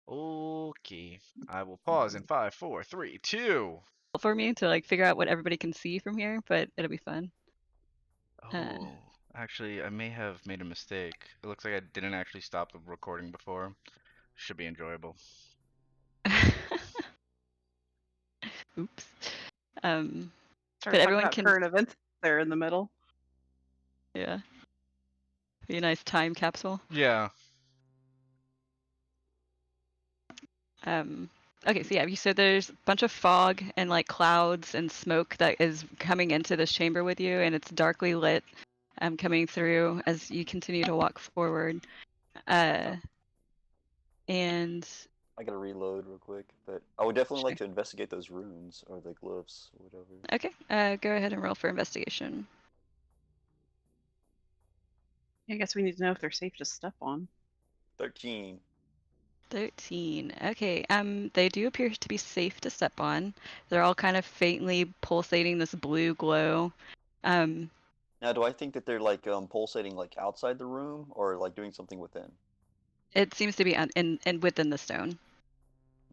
Okay. I will pause in 5, 4, 3, 2. For me to like figure out what everybody can see from here, but it'll be fun. Oh, actually, I may have made a mistake. It looks like I didn't actually stop the recording before. Should be enjoyable. Oops. Start But talking everyone about can. current events there in the middle. Yeah. Be a nice time capsule. Yeah. Okay, so yeah, you said there's a bunch of fog and like clouds and smoke that is coming into this chamber with you, and it's darkly lit, coming through as you continue to walk forward. And I gotta reload real quick, but I would definitely Sure. like to investigate those runes or the glyphs, or whatever. Okay. Go ahead and roll for investigation. I guess we need to know if they're safe to step on. 13. 13. Okay. They do appear to be safe to step on. They're all kind of faintly pulsating this blue glow. Now, do I think that they're like pulsating like outside the room or like doing something within? It seems to be in within the stone.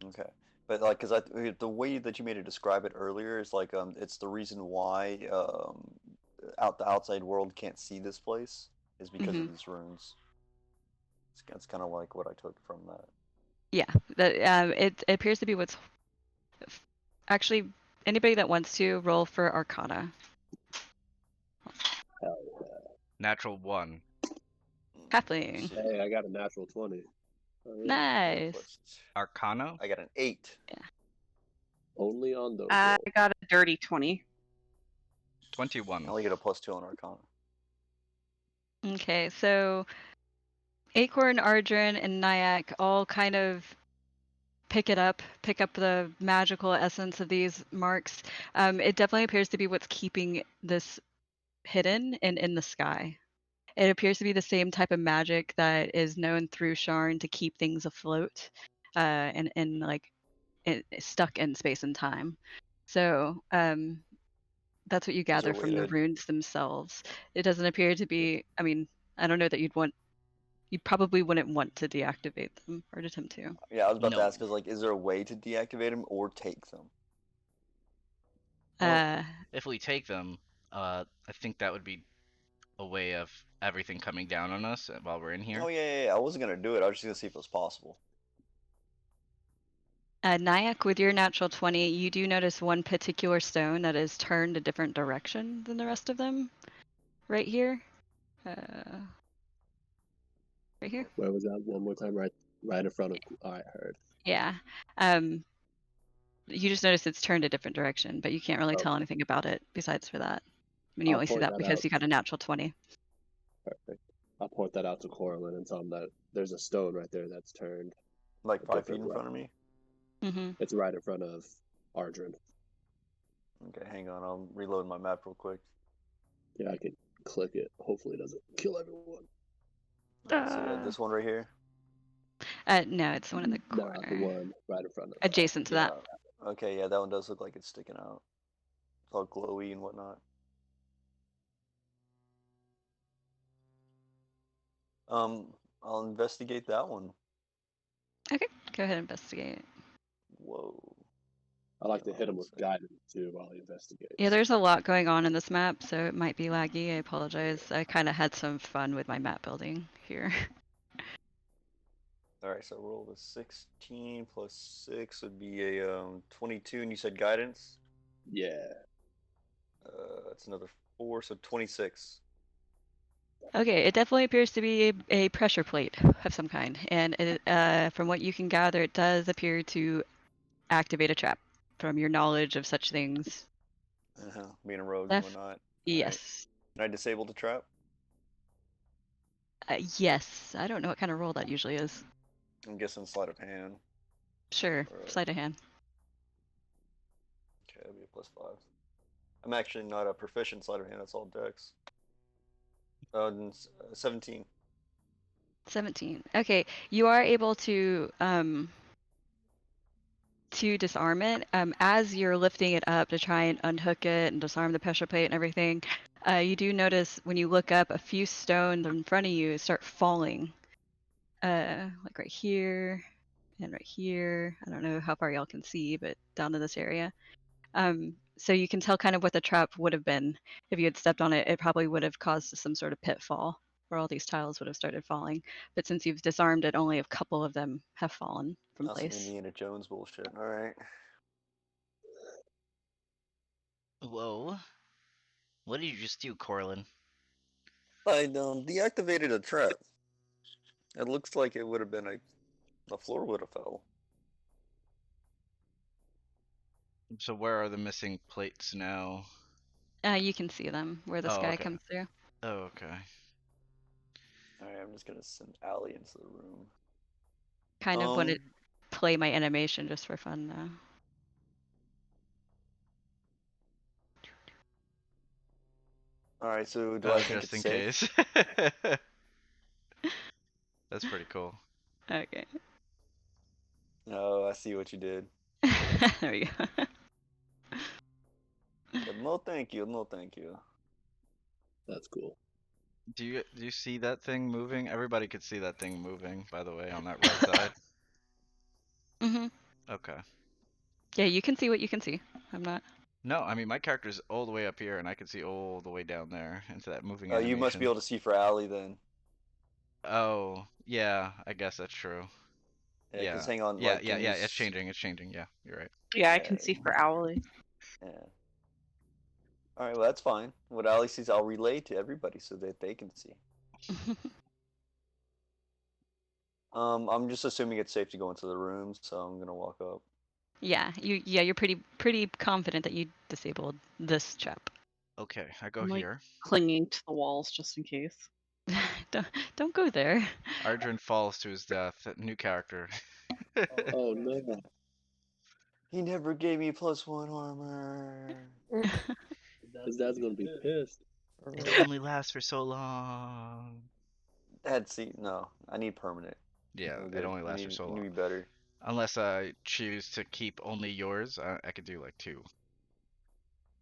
Okay, but like, cause the way that you made it describe it earlier is like it's the reason why the outside world can't see this place is because of these runes. It's kind of like what I took from that. Yeah. That it appears to be what's actually anybody that wants to roll for Arcana. Hell yeah. Natural 1. Halfling. Hey, I got a natural 20. Oh, yeah. Nice. Arcana? I got an 8. Only on those. I rolls. got a dirty 20. 21. I only get a +2 on Arcana. Okay, so Acorn, Ardrin, and Nyack all kind of pick up the magical essence of these marks. It definitely appears to be what's keeping this hidden and in the sky. It appears to be the same type of magic that is known through Sharn to keep things afloat, and like stuck in space and time. So that's what you gather from the runes themselves. It doesn't appear to be. I mean, I don't know that you probably wouldn't want to deactivate them or attempt to. Yeah, I was about to No. ask, is there a way to deactivate them or take them? Well, if we take them, I think that would be a way of everything coming down on us while we're in here. Oh yeah. I wasn't gonna do it. I was just gonna see if it was possible. Nyack, with your natural 20, you do notice one particular stone that is turned a different direction than the rest of them. Right here. Right here. Where was that? One more time, right in front of. I heard. Yeah. You just notice it's turned a different direction, but you can't really tell anything about it besides for that. I mean, you I'll only see point that that because out. you got a natural 20. Perfect. I'll point that out to Corlin and tell him that there's a stone right there that's turned. Like 5 feet in front of me? Mm-hmm. It's right in front of Ardrin. Okay, hang on. I'll reload my map real quick. Yeah, I could click it. Hopefully it doesn't kill everyone. Right, so yeah, this one right here? No, it's the one in the corner. No, the one right in front of adjacent to that. Okay, yeah, that one does look like it's sticking out. It's all glowy and whatnot. I'll investigate that one. Okay, go ahead and investigate. Whoa. I like to hit him with guidance too while he investigates. Yeah, there's a lot going on in this map, so it might be laggy. I apologize. I kind of had some fun with my map building here. Alright, so roll the 16 plus 6 would be a 22, and you said guidance? Yeah. That's another 4, so 26. Okay, it definitely appears to be a pressure plate of some kind, and it, from what you can gather, it does appear to activate a trap from your knowledge of such things. Being a rogue and whatnot. Yes. Can I disable the trap? Yes. I don't know what kind of roll that usually is. I'm guessing sleight of hand. Sure, sleight of hand. Okay, that'd be a +5. I'm actually not a proficient sleight of hand, that's all dex. 17. 17. Okay, you are able to disarm it. As you're lifting it up to try and unhook it and disarm the pressure plate and everything, you do notice when you look up, a few stones in front of you start falling. Like right here and right here. I don't know how far y'all can see, but down to this area. So you can tell kind of what the trap would have been. If you had stepped on it, it probably would have caused some sort of pitfall where all these tiles would have started falling. But since you've disarmed it, only a couple of them have fallen from That's place. some Indiana Jones bullshit. Alright. Whoa. What did you just do, Corlin? I deactivated a trap. It looks like it would have been the floor would have fell. So where are the missing plates now? You can see them where the sky comes through. Oh, okay. Alright, I'm just gonna send Allie into the room. Kind of what it play my animation just for fun now. All right, so do I think just it's in safe? case. That's pretty cool. Okay. Oh, I see what you did. There we go. But no, thank you. No, thank you. That's cool. Do you see that thing moving? Everybody could see that thing moving, by the way, on that right side. Mhm. Okay. Yeah, you can see what you can see. I'm not. No, I mean my character's all the way up here, and I can see all the way down there into that moving Oh, you must be animation. able to see for Allie then. Oh, yeah, I guess that's true. Yeah, Yeah. because hang on, Yeah, like, yeah, can yeah, you it's changing, it's changing. Yeah, you're right. Yeah, I can see for Owly. Yeah. All right, well that's fine. What Allie sees, I'll relay to everybody so that they can see. I'm just assuming it's safe to go into the room, so I'm gonna walk up. Yeah, you're pretty confident that you disabled this chap. Okay, I go I'm like here. clinging to the walls just in case. Don't go there. Ardrin falls to his death. New character. Oh no. He never gave me +1 armor. His dad's gonna be pissed. It only lasts for so long. No, I need permanent. Yeah, I'm it good. only lasts for You so need to long. be better. Unless I choose to keep only yours, I could do like 2.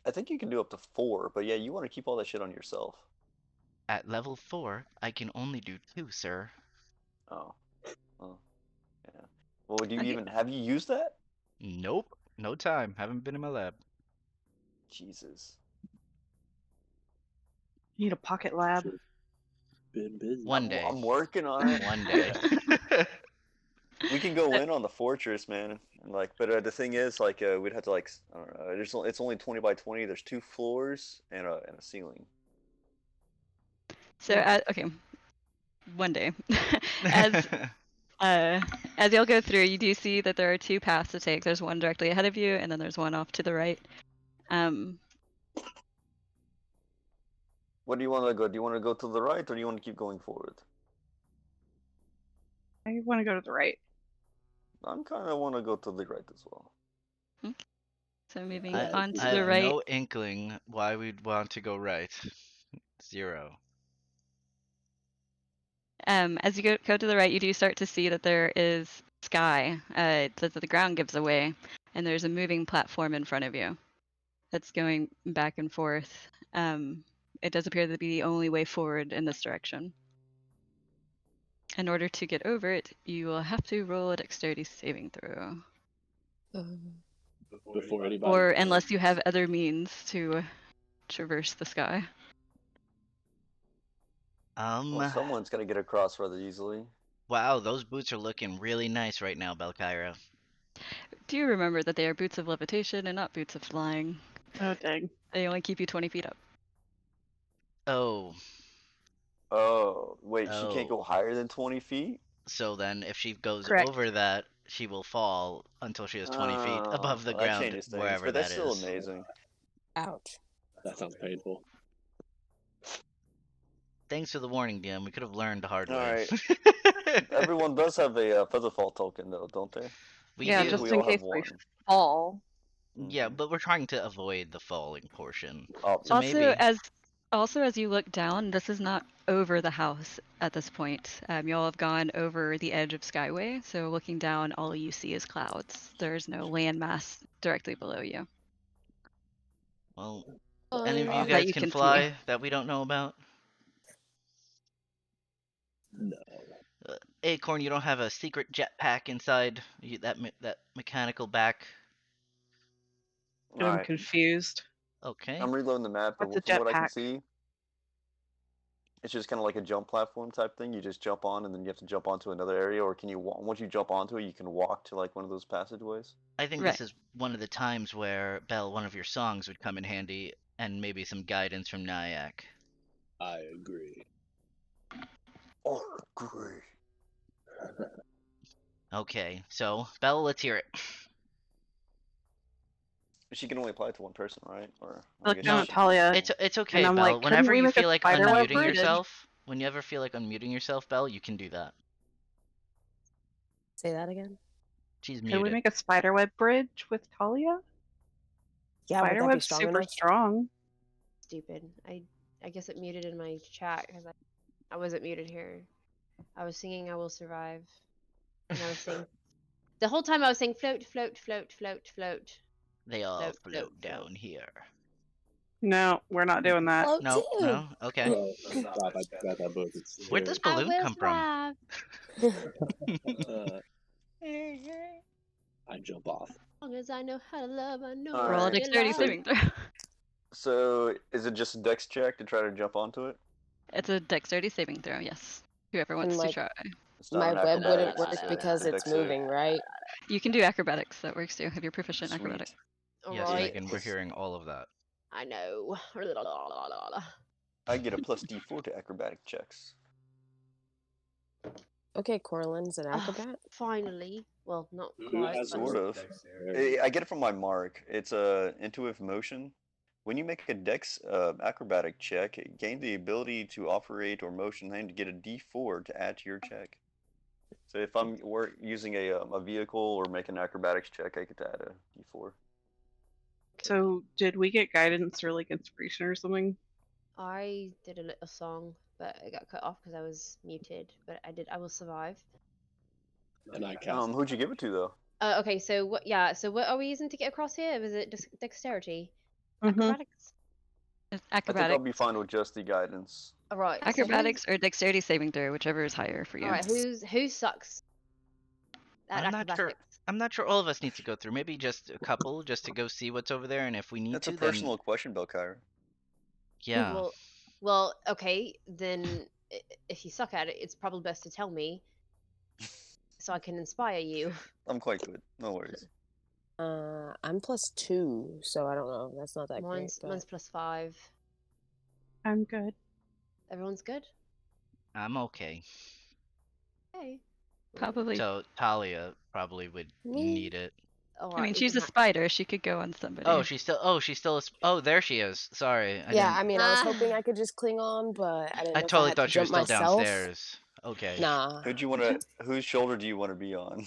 I think you can do up to 4, but yeah, you want to keep all that shit on yourself. At level 4, I can only do 2, sir. Oh. Oh. Yeah. Well, do you Okay. even have you used that? Nope, no time. Haven't been in my lab. Jesus. You need a pocket lab. Been busy. One day. I'm working on it. One day. We can go in on the fortress, man, and like, but the thing is, like, we'd have to like, I don't know. It's only 20 by 20. There's 2 floors and a ceiling. So okay, one day, as as y'all go through, you do see that there are 2 paths to take. There's one directly ahead of you, and then there's one off to the right. What do you want to go? Do you want to go to the right, or do you want to keep going forward? I want to go to the right. I'm kind of want to go to the right as well. So moving I- on to I the have right. no inkling why we'd want to go right. 0. As you go to the right, you do start to see that there is sky. That the ground gives away, and there's a moving platform in front of you that's going back and forth. It does appear to be the only way forward in this direction. In order to get over it, you will have to roll a dexterity saving throw. Before anybody. Or unless you have other means to traverse the sky. Well, someone's gonna get across rather easily. Wow, those boots are looking really nice right now, Belkyra. Do you remember that they are boots of levitation and not boots of flying? Oh dang. They only keep you 20 feet up. Oh, Oh, wait, she can't Oh. go higher than 20 feet? so then if she goes Correct. over that, she will fall until she is 20 feet above the That ground, changes things, wherever but that's that still is. amazing. Ouch. That sounds painful. Thanks for the warning, DM. We could have learned the hard way. Alright. Everyone does have a Featherfall token, though, don't they? We Yeah, do. just We in all have case we one. fall. Yeah, but we're trying to avoid the falling portion. Oh, So Also, maybe. as you look down, this is not over the house at this point. Y'all have gone over the edge of Skyway, so looking down, all you see is clouds. There's no landmass directly below you. Well, any of you That guys you can can see. fly that we don't know about? No. Acorn, you don't have a secret jetpack inside that mechanical back? I'm Alright. confused. Okay. I'm reloading the map, but What's a from what I can jetpack? see, it's just kind of like a jump platform type thing. You just jump on, and then you have to jump onto another area, or can you once you jump onto it, you can walk to like one of those passageways? I think Right. this is one of the times where, Belle, one of your songs would come in handy, and maybe some guidance from Nyack. I agree. Oh, great. Okay, so, Belle, let's hear it. She can only apply it to one person, right? Or I Look guess down she- at Talia. It's okay, I'm Belle. like, couldn't Whenever we you make a feel like spiderweb unmuting bridge? yourself, Belle, you can do that. Say that again. She's Could we muted. make a spiderweb bridge with Talia? Yeah, would that be Spiderweb's strong super enough? strong. Stupid. I guess it muted in my chat because I wasn't muted here. I was singing "I Will Survive," and I was saying the whole time I was saying float, float, float, float, float. They all Float, float float, down float. here. No, we're not doing that. Float No, too. no, okay. Oh, stop! I got that book. It's Where'd this scary. I balloon will come from? survive. I jump off. As long as I know how to love, I know All Roll a right. dexterity So- saving throw. So is it just a dex check to try to jump onto it? It's a dexterity saving throw, yes. Whoever wants to like, try. It's not My an web wouldn't acrobatics, work it's a because it's dex save. moving, right? You can do acrobatics, that works too, if you're proficient in Sweet. acrobatics. Yes, Alright. Megan, we're hearing all of that. I know. I get a plus D4 to acrobatic checks. Okay, Corlin's an acrobat. Finally. Well, not Who quite. has but- Sort of. dexterity? I get it from my mark. It's a intuitive motion. When you make a dex acrobatic check, gain the ability to operate or motion hand to get a D4 to add to your check. So if I'm using a vehicle or making an acrobatics check, I get to add a D4. So, did we get guidance or like inspiration or something? I did a little song, but it got cut off because I was muted. But I will survive. And I cast. Who'd you give it to though? Okay, so what? Yeah, so what are we using to get across here? Was it dexterity? Mhm. Acrobatics? It's I think I'll acrobatics. be fine with just the guidance. All right. so Acrobatics or dexterity saving throw, whichever is higher for you. All right. Who sucks at I'm not sure. acrobatics? I'm not sure all of us need to go through. Maybe just a couple, just to go see what's over there, and if we need That's to, a personal question, Belkyra. then yeah. Well, okay. Then if you suck at it, it's probably best to tell me, so I can inspire you. I'm quite good. No worries. I'm +2, so I don't know. That's not that Mine's great. mine's +5. I'm good. Everyone's good. I'm okay. Okay. Probably. So Talia probably would Me? need it. All I right, mean, we she's can a spider. She could go on somebody. Oh, she's still. Oh, she's still. Oh, there she is. Sorry. Yeah, didn't- I mean, I was Ah. hoping I could just cling on, but I didn't know I if I totally had to thought she was jump still myself. downstairs. Okay. Nah. Whose shoulder do you want to be on?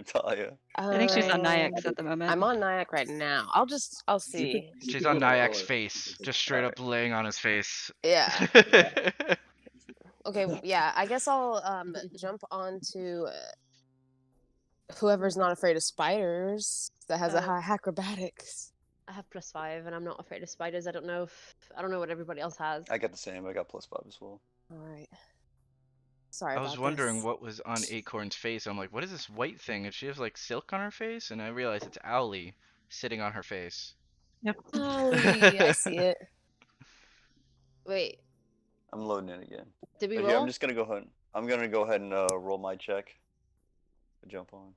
Talia. I think she's on Um, Nyax at the moment. I'm on Nyack right now. I'll see. She's on Nyak's face, just straight up laying on his face. Yeah. Okay, yeah, I guess I'll jump onto whoever's not afraid of spiders that has a high acrobatics. I have +5, and I'm not afraid of spiders. I don't know what everybody else has. I got the same. I got +5 as well. All right. Sorry I about was wondering this. what was on Acorn's face. I'm like, what is this white thing? And she has like silk on her face, and I realized it's Owly sitting on her face. Yep. Ollie, I see it. Wait, I'm loading in again. did we But roll? here, I'm just gonna go ahead. I'm gonna go ahead and roll my check to jump on.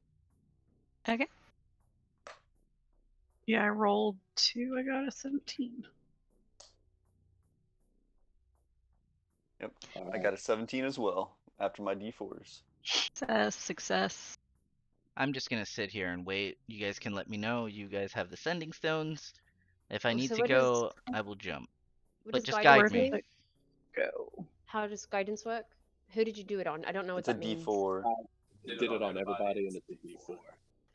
Okay. Yeah, I rolled 2. I got a 17. Yep, I got a 17 as well after my D4s. Success. I'm just gonna sit here and wait. You guys can let me know. You guys have the sending stones. If I Oh, need so to what does- go, I will jump. What but does just guidance guide me. do? Go. How does guidance work? Who did you do it on? I don't know what It's a that means. D4. Did it on everybody, and it's a D4.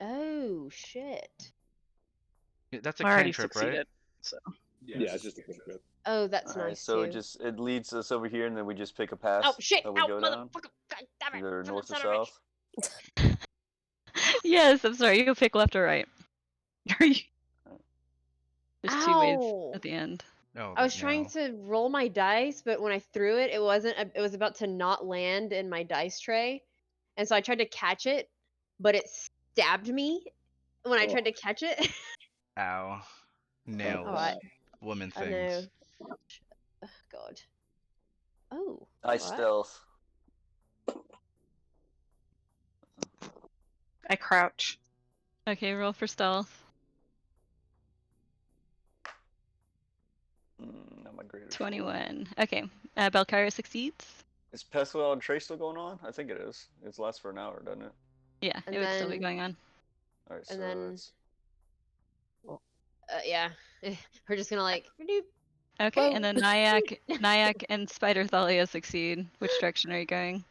Oh shit. That's a I already cantrip, succeeded. right? So Yeah, it's just a cantrip. Oh, that's Alright, nice so too. it leads us over here, and then we just pick a path Oh shit! that we Ow, go down, motherfucker! God damn it! either Son of north or son of a bitch. south. Yes, I'm sorry. You can pick left or right. are you? There's 2 ways Ow! at the end. No, I was trying to roll my dice, but when I threw it, it wasn't. It was about to not land in my dice tray, and so I tried to catch it, but it stabbed me when I tried to catch it. Ow. Nails. Alright. Woman I know. things. Ugh, God. Oh. I alright. stealth. I crouch. Okay, roll for stealth. Not my greatest. 21. Okay. Belkyra succeeds. Is Pestle and Trace still going on? I think it is. It lasts for an hour, doesn't it? Yeah, And it would still be then- going on. Alright, so And then- it's Yeah. We're just gonna like. doop. Okay, and then Nyack and Spider Thalia succeed. Which direction are you going?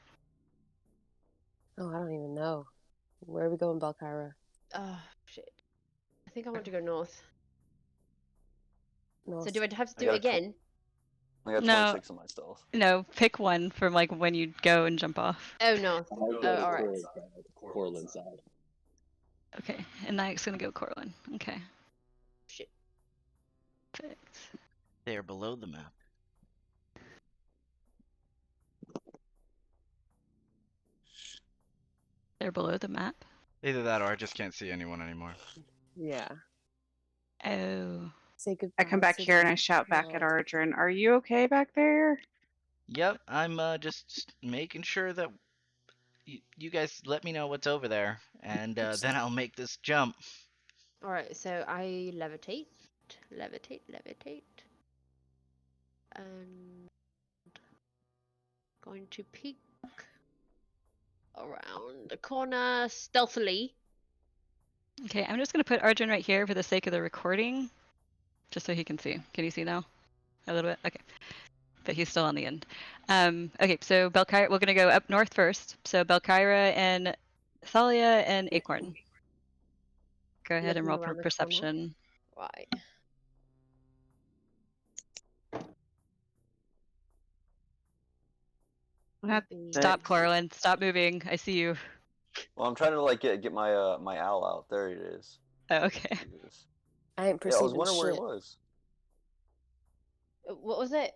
Oh, I don't even know. Where are we going, Belkyra? Oh shit! I think I want to go north. So North. do I have to I do got it a tw- again? I got No, 26 on my stealth. no, pick one from like when you go and jump off. Oh, north. I'll Oh, go all right. towards Corlin side. Okay, and Nike's gonna go Corlin. Okay. Shit. Perfect. They are below the map. They're below the map. Either that or I just can't see anyone anymore. Yeah. Oh. Say goodbye. I come back say here and I shout back at goodnight. Arjun, "Are you okay back there?" Yep, I'm just making sure that you guys let me know what's over there, and then I'll make this jump. All right. So I levitate, and going to peek around the corner stealthily. Okay, I'm just gonna put Arjun right here for the sake of the recording, just so he can see. Can you see now? A little bit? Okay. But he's still on the end. Okay, so Belkyra, we're gonna go up north first. So Belkyra and Thalia and Acorn. Go ahead and Looking roll around the corner. perception. Right. That's Be- it. Stop, Corlin. Stop moving. I see you. Well, I'm trying to like get my my owl out. There it is. Oh, okay. Jesus. I ain't Yeah, I was perceiving wondering where it shit. was. What was it?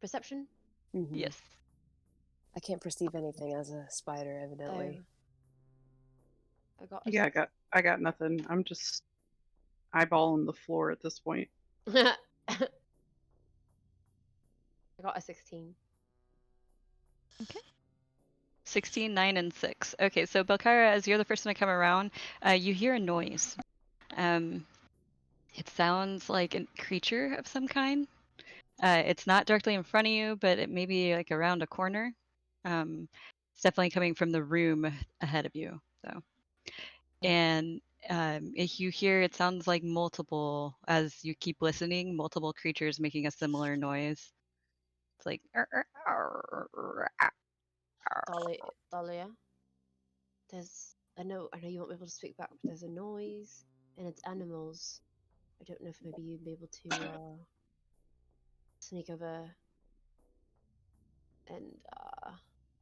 Perception? Mhm. Yes. I can't perceive anything as a spider, evidently. I got. A Yeah, I got nothing. I'm just eyeballing the floor at this point. I got a 16. 16, 9, and 6. Okay, so Belkyra, as you're the first one to come around, you hear a noise. It sounds like a creature of some kind. It's not directly in front of you, but it may be like around a corner. It's definitely coming from the room ahead of you, though. And if you hear, it sounds like multiple, as you keep listening, multiple creatures making a similar noise. It's like, Thalia, I know you won't be able to speak back, but there's a noise and it's animals. I don't know if maybe you'd be able to sneak over and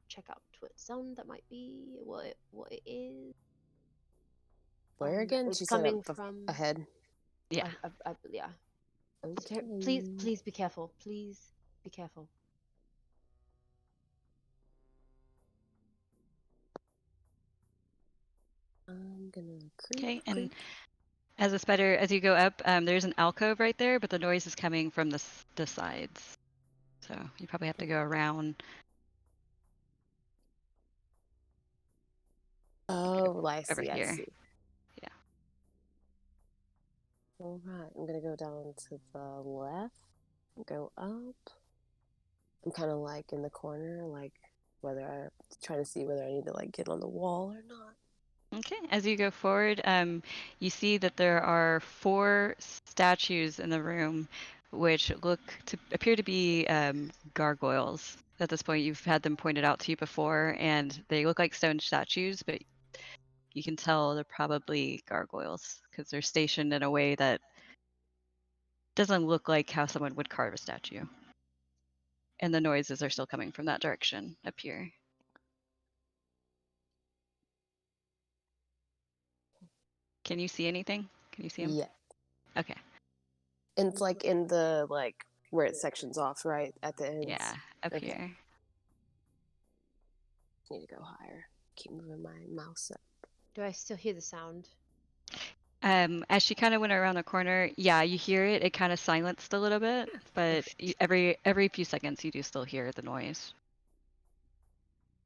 check out what sound that might be, what it is. Where again? It's She said coming up from yeah. ahead. Yeah. Okay. Please be careful. Please be careful. I'm gonna creep. Okay, and creep. as a spider, as you go up, there's an alcove right there, but the noise is coming from the sides. So you probably have to go around. Oh, I over see. I here. see. Yeah. All right. I'm gonna go down to the left. Go up. I'm kind of like in the corner, like trying to see whether I need to like get on the wall or not. Okay, as you go forward, you see that there are 4 statues in the room, which appear to be gargoyles. At this point, you've had them pointed out to you before, and they look like stone statues, but you can tell they're probably gargoyles because they're stationed in a way that doesn't look like how someone would carve a statue. And the noises are still coming from that direction up here. Can you see anything? Can you see them? Yeah. Okay. And it's like in the like where it sections off, right at the end. Yeah, up Okay. here. Need to go higher. Keep moving my mouse up. Do I still hear the sound? As she kind of went around the corner, yeah, you hear it. It kind of silenced a little bit, but every few seconds you do still hear the noise.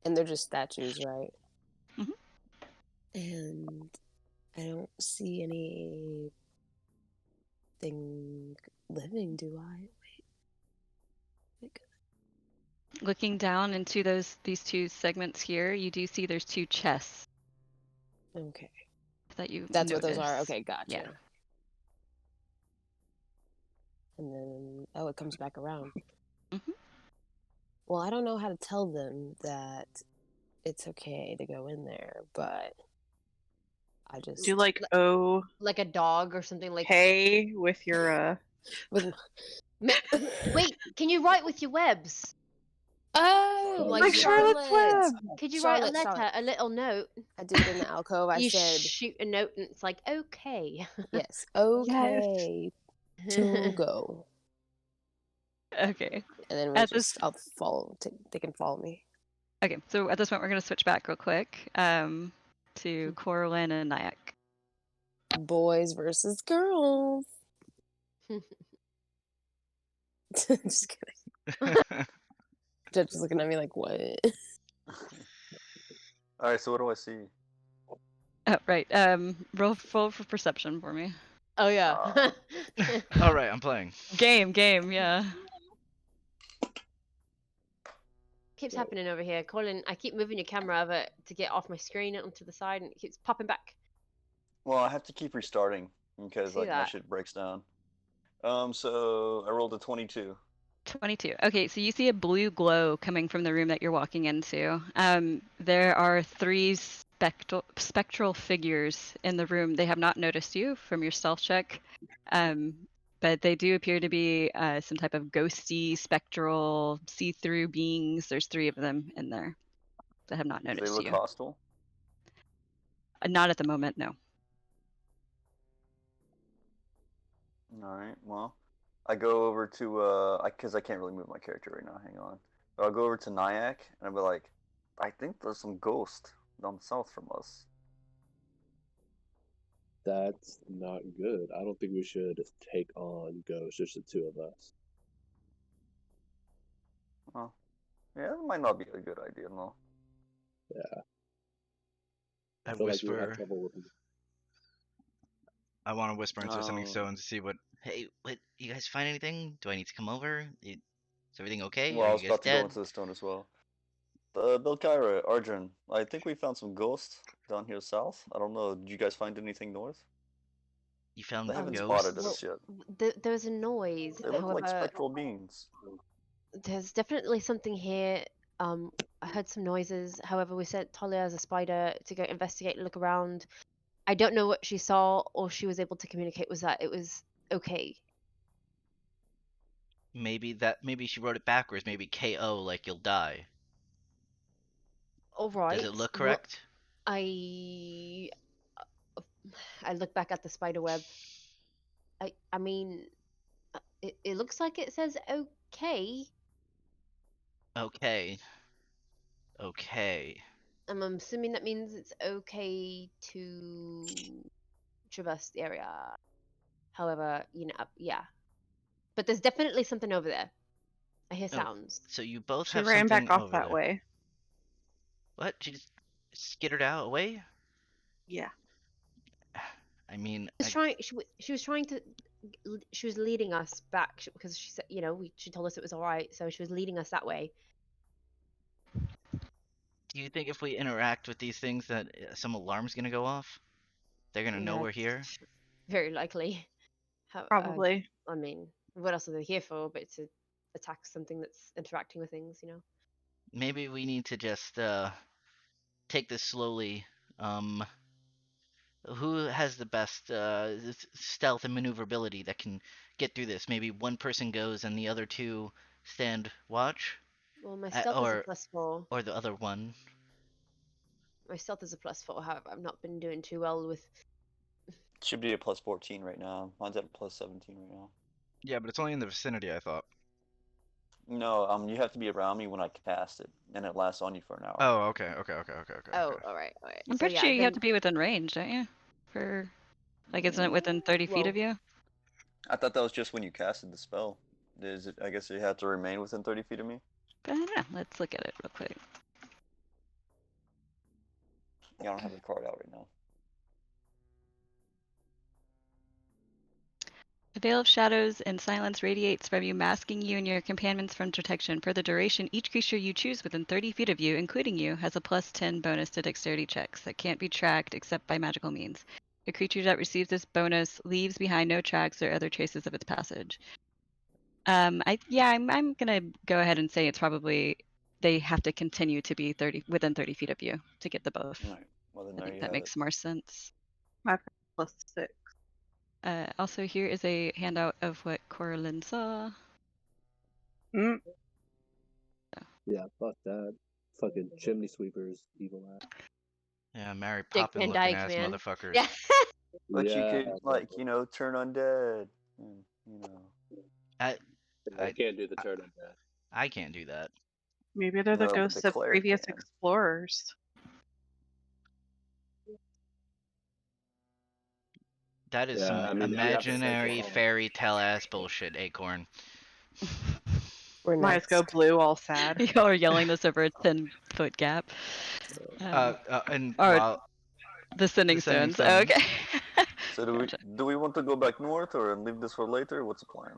And they're just statues, right? Mhm. And I don't see anything living, do I? Wait. Looking down into these 2 segments here, you do see there's 2 chests Okay. that you That's what those are. notice. Okay, gotcha. Yeah. And then it comes back around. Mhm. Well, I don't know how to tell them that it's okay to go in there, but I just Do like O like a dog or something like. K with your with Wait, can you write with your webs? oh, Like like Charlotte's Web. Could you Charlotte, write a letter, Charlotte. a little note? I did it in the alcove. I You said shoot a note and it's like, okay. yes. Okay, to go, Okay. and then we At just this I'll follow. They can follow me. Okay, so at this point we're gonna switch back real quick to Corlin and Nyack. Boys versus girls. Just kidding. Judge is looking at me like, what? All right, so what do I see? Oh, right. Roll for perception for me. Oh yeah. All right, I'm playing. Game, yeah. Keeps happening over here, Colin. I keep moving your camera over to get off my screen and onto the side, and it keeps popping back. Well, I have to keep restarting because See like my that. shit breaks down. So I rolled a 22. 22. Okay, so you see a blue glow coming from the room that you're walking into. There are 3 spectral figures in the room. They have not noticed you from your stealth check, but they do appear to be some type of ghosty, spectral, see-through beings. There's 3 of them in there that have not Do they noticed look you. hostile? Not at the moment, no. All right. Well, I go over to because I can't really move my character right now. Hang on. But I'll go over to Nyack and I'll be like, I think there's some ghost down south from us. That's not good. I don't think we should take on Ghost, just the 2 of us. Oh, yeah, that might not be a good idea, no. Yeah. I feel like we would have whisper. trouble with them. I want to whisper into Ascending Oh. Stone to see what. Hey, what? You guys find anything? Do I need to come over? Is everything okay? Well, I Are was you guys about to go dead? into the stone as well. Belkyra, Arjun, I think we found some ghosts down here south. I don't know. Did you guys find anything north? You found They haven't ghosts? spotted us yet. There was a noise. They look like However, spectral beings. there's definitely something here. I heard some noises. However, we sent Talia as a spider to go investigate and look around. I don't know what she saw or she was able to communicate was that it was okay. Maybe she wrote it backwards. Maybe KO, like you'll die. All right. Does it look well, correct? I look back at the spider web. I mean, it looks like it says okay. Okay. Okay. I'm assuming that means it's okay to traverse the area. However, yeah. But there's definitely something over there. I hear Oh, sounds. So you both She have ran something back off over that there. way. What? She just skittered out away? Yeah. I mean, She was trying to. She was leading us back because she said, she told us it was all right, so she was leading us that way. do you think if we interact with these things that some alarm's gonna go off? They're gonna know we're here? Very likely. Probably. I mean, what else are they here for? But to attack something that's interacting with things, Maybe we need to just take this slowly. Who has the best stealth and maneuverability that can get through this? Maybe one person goes and the other 2 stand watch? Well, my stealth is a +4. Or the other one. My stealth is a +4. However, I've not been doing too well with. Should be a plus 14 right now. Mine's at plus 17 right now. Yeah, but it's only in the vicinity, I thought. No, you have to be around me when I cast it, and it lasts on you for an hour. Oh, okay. Oh, all right. I'm pretty sure you have to be within range, don't you? Isn't it within 30 feet of you? I thought that was just when you casted the spell. Is it? I guess you have to remain within 30 feet of me. But I don't know. Let's look at it real quick. Yeah, I don't have the card out right now. A veil of shadows and silence radiates from you, masking you and your companions from detection. For the duration, each creature you choose within 30 feet of you, including you, has a +10 bonus to dexterity checks that can't be tracked except by magical means. A creature that receives this bonus leaves behind no tracks or other traces of its passage. I'm gonna go ahead and say it's probably they have to continue to be within 30 feet of you to get the buff. All right. Well, then I there think you that have makes more sense. I've got +6. Also, here is a handout of what Corlin saw. Mm. Yeah, fuck that. Fucking chimney sweepers, evil ass. Yeah, Mary Dick Poppin Van looking Dyke, ass man. motherfuckers. Yeah. But you Yeah, could, like, you know, turn undead. And, you know. I I can't do the turn on that. I can't do that. Maybe they're the No, but ghosts the of cleric previous can. explorers. That is Yeah, some I mean, if you have to imaginary focus on- fairy tale ass bullshit, Acorn. We're Might as next. go blue, all sad. Y'all are yelling this over a 10-foot gap. And or while the Sending the Sending Stones. Oh, Stones. okay. So Gotcha. do we want to go back north or leave this for later? What's the plan?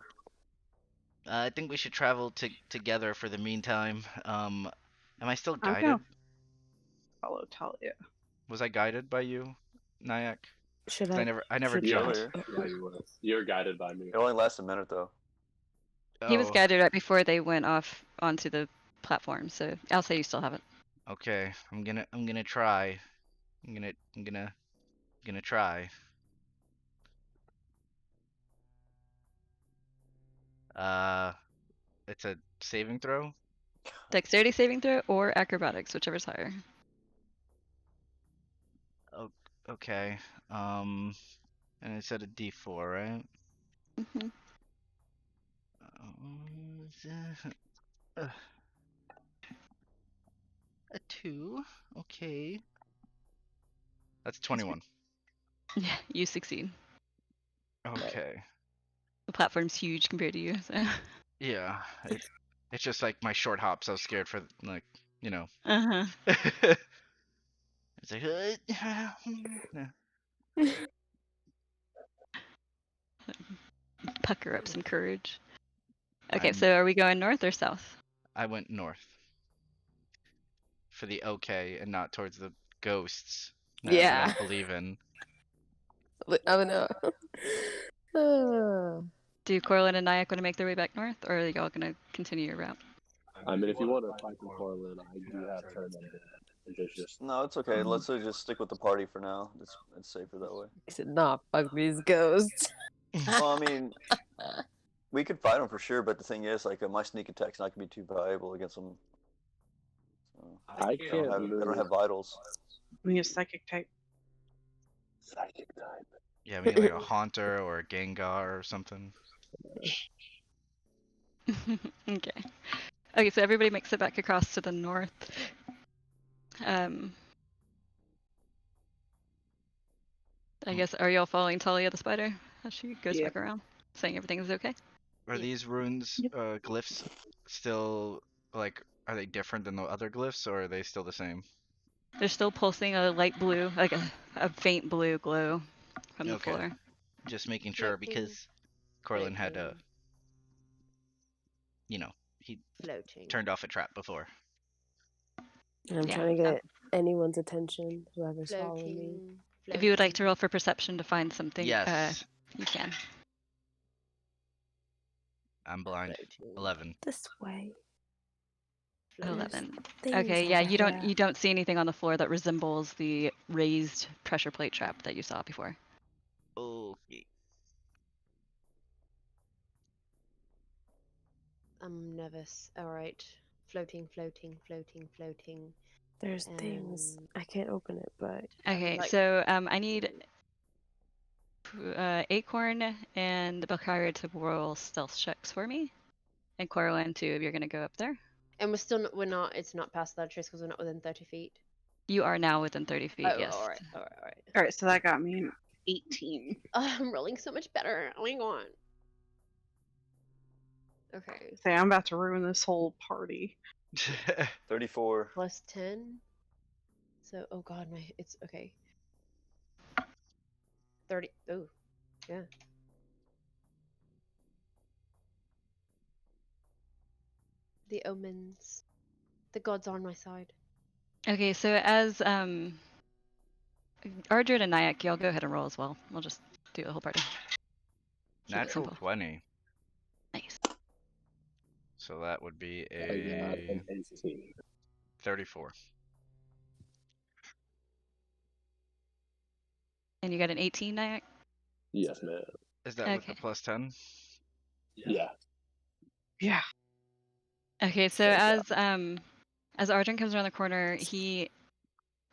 I think we should travel together for the meantime. Am I still I'm guided? gonna follow Talia. Was I guided by you, Nyack? Should 'Cause I? I never should- jumped. Earlier. Yeah, you were. You're guided by me. It only lasts a minute though. He was Oh, guided right before they went off onto the platform, so I'll say you still have it. okay. I'm gonna try. I'm gonna try. It's a saving throw. Dexterity saving throw or acrobatics, whichever's higher. Oh, okay. And it said a D4, right? Hmm. Uh, a 2. Okay. That's 21. Yeah, you succeed. Okay. The platform's huge compared to you, so. Yeah. It's just like my short hops. I was scared for like, you know. Uh-huh. It's like Pucker up some courage. Okay, I'm- so are we going north or south? I went north for the okay and not towards the ghosts that I Yeah. don't believe in. Oh no. Do Corlin and Nyack want to make their way back north, or are y'all gonna continue your route? I mean, if you want to fight from Corlin, I do have turn on it. Just No, it's okay. Let's just stick with the party for now. It's safer that way. He said, "Nah, fuck these ghosts." Well, I mean, we could fight them for sure, but the thing is, like, my sneak attack's not gonna be too valuable against them. So, I they can't don't have vitals. We need a psychic type. psychic type. Yeah, we need like a Haunter or a Gengar or something. Okay. Okay, so everybody makes it back across to the north. I guess, are y'all following Talia the spider as she goes Yep. back around, saying everything is okay? Are Yeah. these runes, glyphs, still like? Are they different than the other glyphs, or are they still the same? They're still pulsing a light blue, like a faint blue glow from the Okay. floor. Just making sure because Corlin had you know, he Floating. turned off a trap before. I'm Yeah. trying to get anyone's attention, whoever's following me. Floating. If you would like to roll for perception to find something, Yes, you can. I'm blind. 11. This way. 11. Things Okay, yeah, over you here. don't see anything on the floor that resembles the raised pressure plate trap that you saw before. Okay. I'm nervous. Alright. Floating, floating, floating, floating. There's things. I can't open it, but Okay, like- so I need Acorn and Belkyra to roll stealth checks for me, and Corlin too, if you're gonna go up there. And it's not past that trace because we're not within 30 feet. You are now within 30 feet, Oh, yes. alright. All right, so that got me an 18. I'm rolling so much better. Oh my god. Okay. Say, I'm about to ruin this whole party. 34. Plus 10. So, oh god, it's okay. 30. Oh, yeah. The omens. The gods are on my side. Okay, so as Ardred and Nyack, y'all go ahead and roll as well. We'll just do the whole party. Keep it Natural simple. 20. Nice. So that would be I got a an 18. 34. And you got an 18, Nyack? Yes, ma'am. Is that with the Okay. +10? Yeah. Yeah. Okay, so Thank as Arjun comes around the corner, he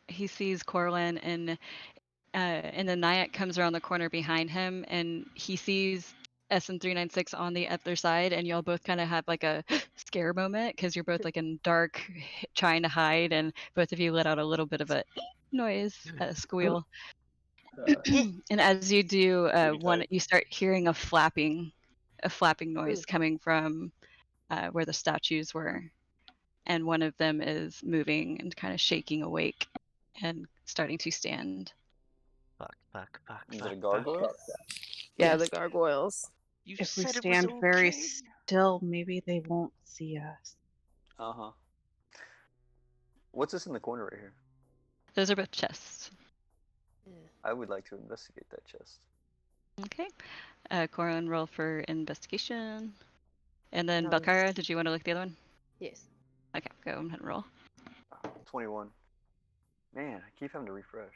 sees Corlin, and then Nyack comes around the corner behind him, and he sees SN396 on the other side, and y'all both kind of have like a scare moment because you're both like in dark, trying to hide, and both of you let out a little bit of a noise, a squeal. And as you do, you start hearing a flapping noise coming from where the statues were, and one of them is moving and kind of shaking awake and starting to stand. Fuck. Is it a gargoyle? Yeah, Yes. the gargoyles. You If we said it was stand very okay. still, maybe they won't see us. Uh-huh. What's this in the corner right here? Those are both chests. I would like to investigate that chest. Okay. Corlin, roll for investigation. And then Nice. Belkara, did you want to look at the other one? Yes. Okay, go ahead and roll. 21. Man, I keep having to refresh.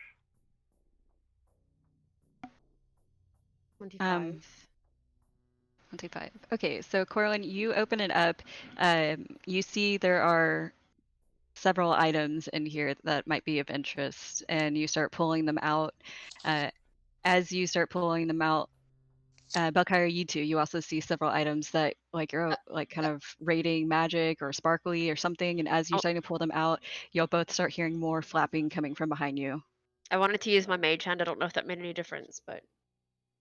25. 25. Okay, so Corlin, you open it up. You see there are several items in here that might be of interest, and you start pulling them out. As you start pulling them out, Belkara, you too. You also see several items that you're like kind of rating magic or sparkly or something, and as you're starting to pull them out, you'll both start hearing more flapping coming from behind you. I wanted to use my mage hand. I don't know if that made any difference, but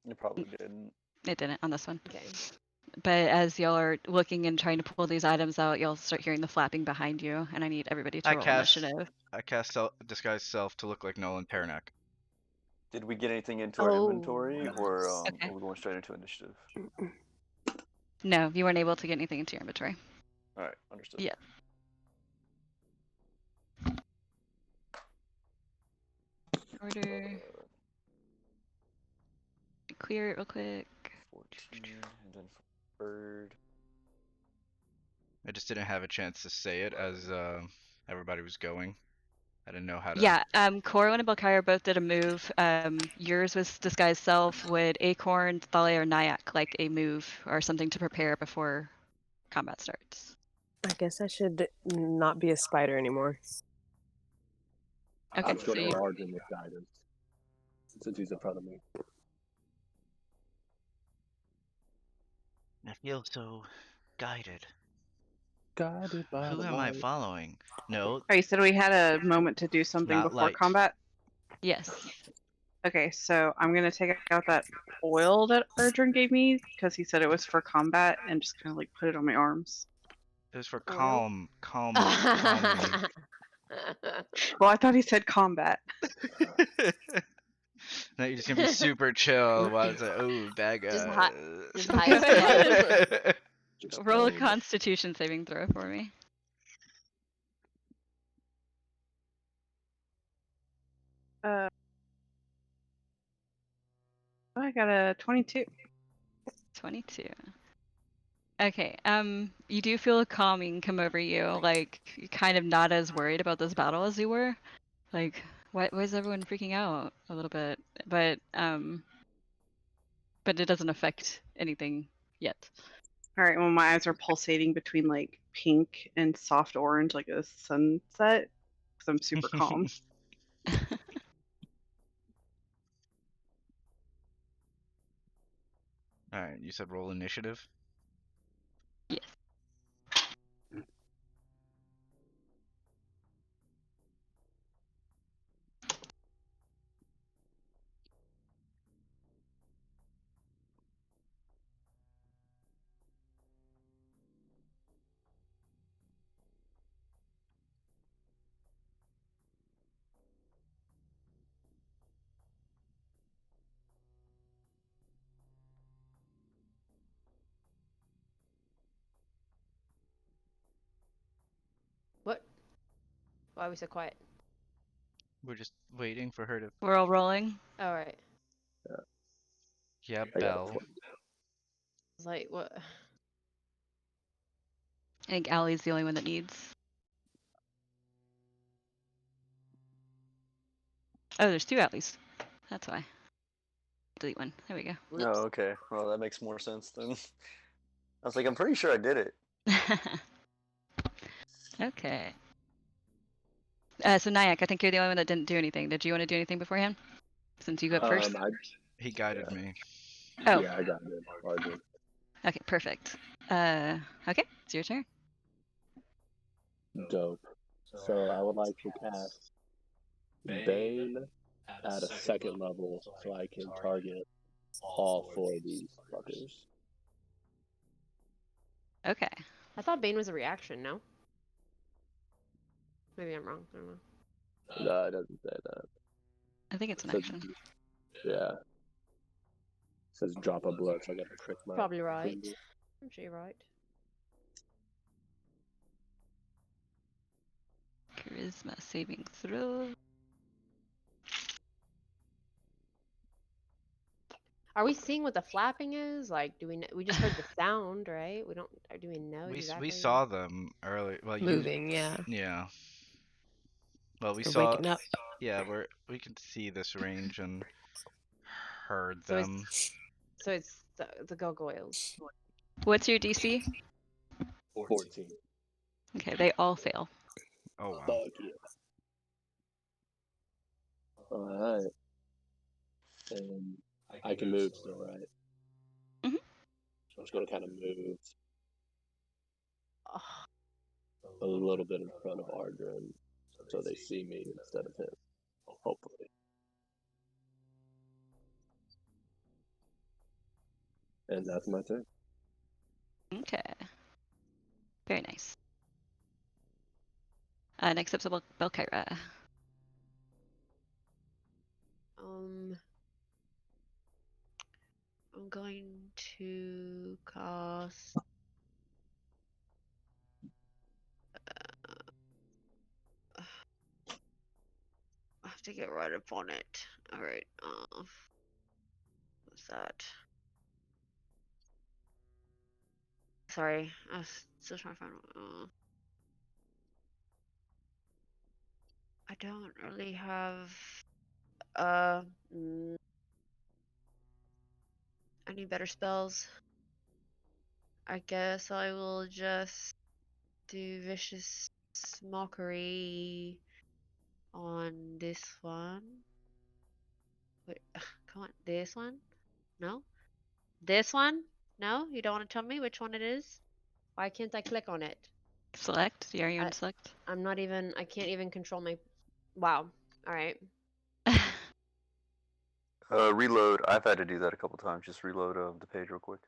You probably didn't. It didn't on this one. okay. But as y'all are looking and trying to pull these items out, you'll start hearing the flapping behind you, and I need everybody to I roll cast initiative. disguise self to look like Nolan Paranek. Did we get anything into our inventory, or Okay. are we going straight into initiative? No, you weren't able to get anything into your inventory. All right, understood. Yeah. Order. Clear it real quick. 14, and then bird. I just didn't have a chance to say it as everybody was going. I didn't know how to. Yeah, Corwin and Belkaya both did a move. Yours was disguise self. Would Acorn, Thale, or Nyack like a move or something to prepare before combat starts? I guess I should not be a spider anymore. Okay, I'm so sure you, Arjun with guidance, since he's in front of me. I feel so guided. Guided by Who the am I light. following? No, Oh, you said we had a moment to do something Not before light. combat? yes. Okay, so I'm going to take out that oil that Erdrin gave me because he said it was for combat and just kind of like put it on my arms. it was for Oil? calm me. Well, I thought he said combat. Now you're just gonna be super chill while it's like, oh, bad guy. Just high as Go ahead. fuck. Just Roll a boom. Constitution saving throw for me. I got a 22. 22. Okay, you do feel a calming come over you, like you're kind of not as worried about this battle as you were. Like, why is everyone freaking out a little bit? But it doesn't affect anything yet. All right, well, my eyes are pulsating between like pink and soft orange, like a sunset, because I'm super calm. Alright, you said roll initiative? Yes. What? Why are we so quiet? We're just waiting for her to. We're all rolling. All right. Yeah, I got a Bell. 20. It's like what? I think Allie's the only one that needs. Oh, there's two Allies. That's why. delete one. There we go. Oh, okay. Well, that makes more sense then. I was like, I'm pretty sure I did it. Okay. So Nyack, I think you're the only one that didn't do anything. Did you want to do anything beforehand? Since you go up first? He guided me. Oh. Yeah, I got it. Arjun. Okay, perfect. Okay, it's your turn. Dope. So I would like to cast Bane at a second level so I can target all 4 of these fuckers. Okay. I thought Bane was a reaction, no? Maybe I'm wrong. I don't know. No, it doesn't say that. I think it's an It says- action. Yeah. It says drop a blood, so I got to prick my. Probably right. finger. I'm sure you're right. Charisma saving throw. Are we seeing what the flapping is? Like, do we we just heard the sound, right? We don't. Or do we know We exactly? we saw them earlier. Well, Moving, yeah. Yeah. Well, we They're saw. waking up. Yeah, we can see this range and heard So them. So it's the gargoyles. What's your DC? 14. Okay, they all fail. Oh wow. Fuck yeah. Alright. And I can move still, right? Mhm. So I'm just going to kind of move Oh, a little bit in front of Ardrin so they see me instead of him. Hopefully. And that's my turn. Okay. Very nice. Next up's Belkyra. I'm going to cast. I have to get right up on it. All right. What's that? Sorry, I was still trying to find. I don't really have any better spells. I guess I will just do Vicious Mockery on this one. Wait, come on, this one? No? This one? No? You don't want to tell me which one it is? Why can't I click on it? Select. Are you in select? I'm not even, I can't even control my, wow. Alright. Reload. I've had to do that a couple times. Just reload the page real quick.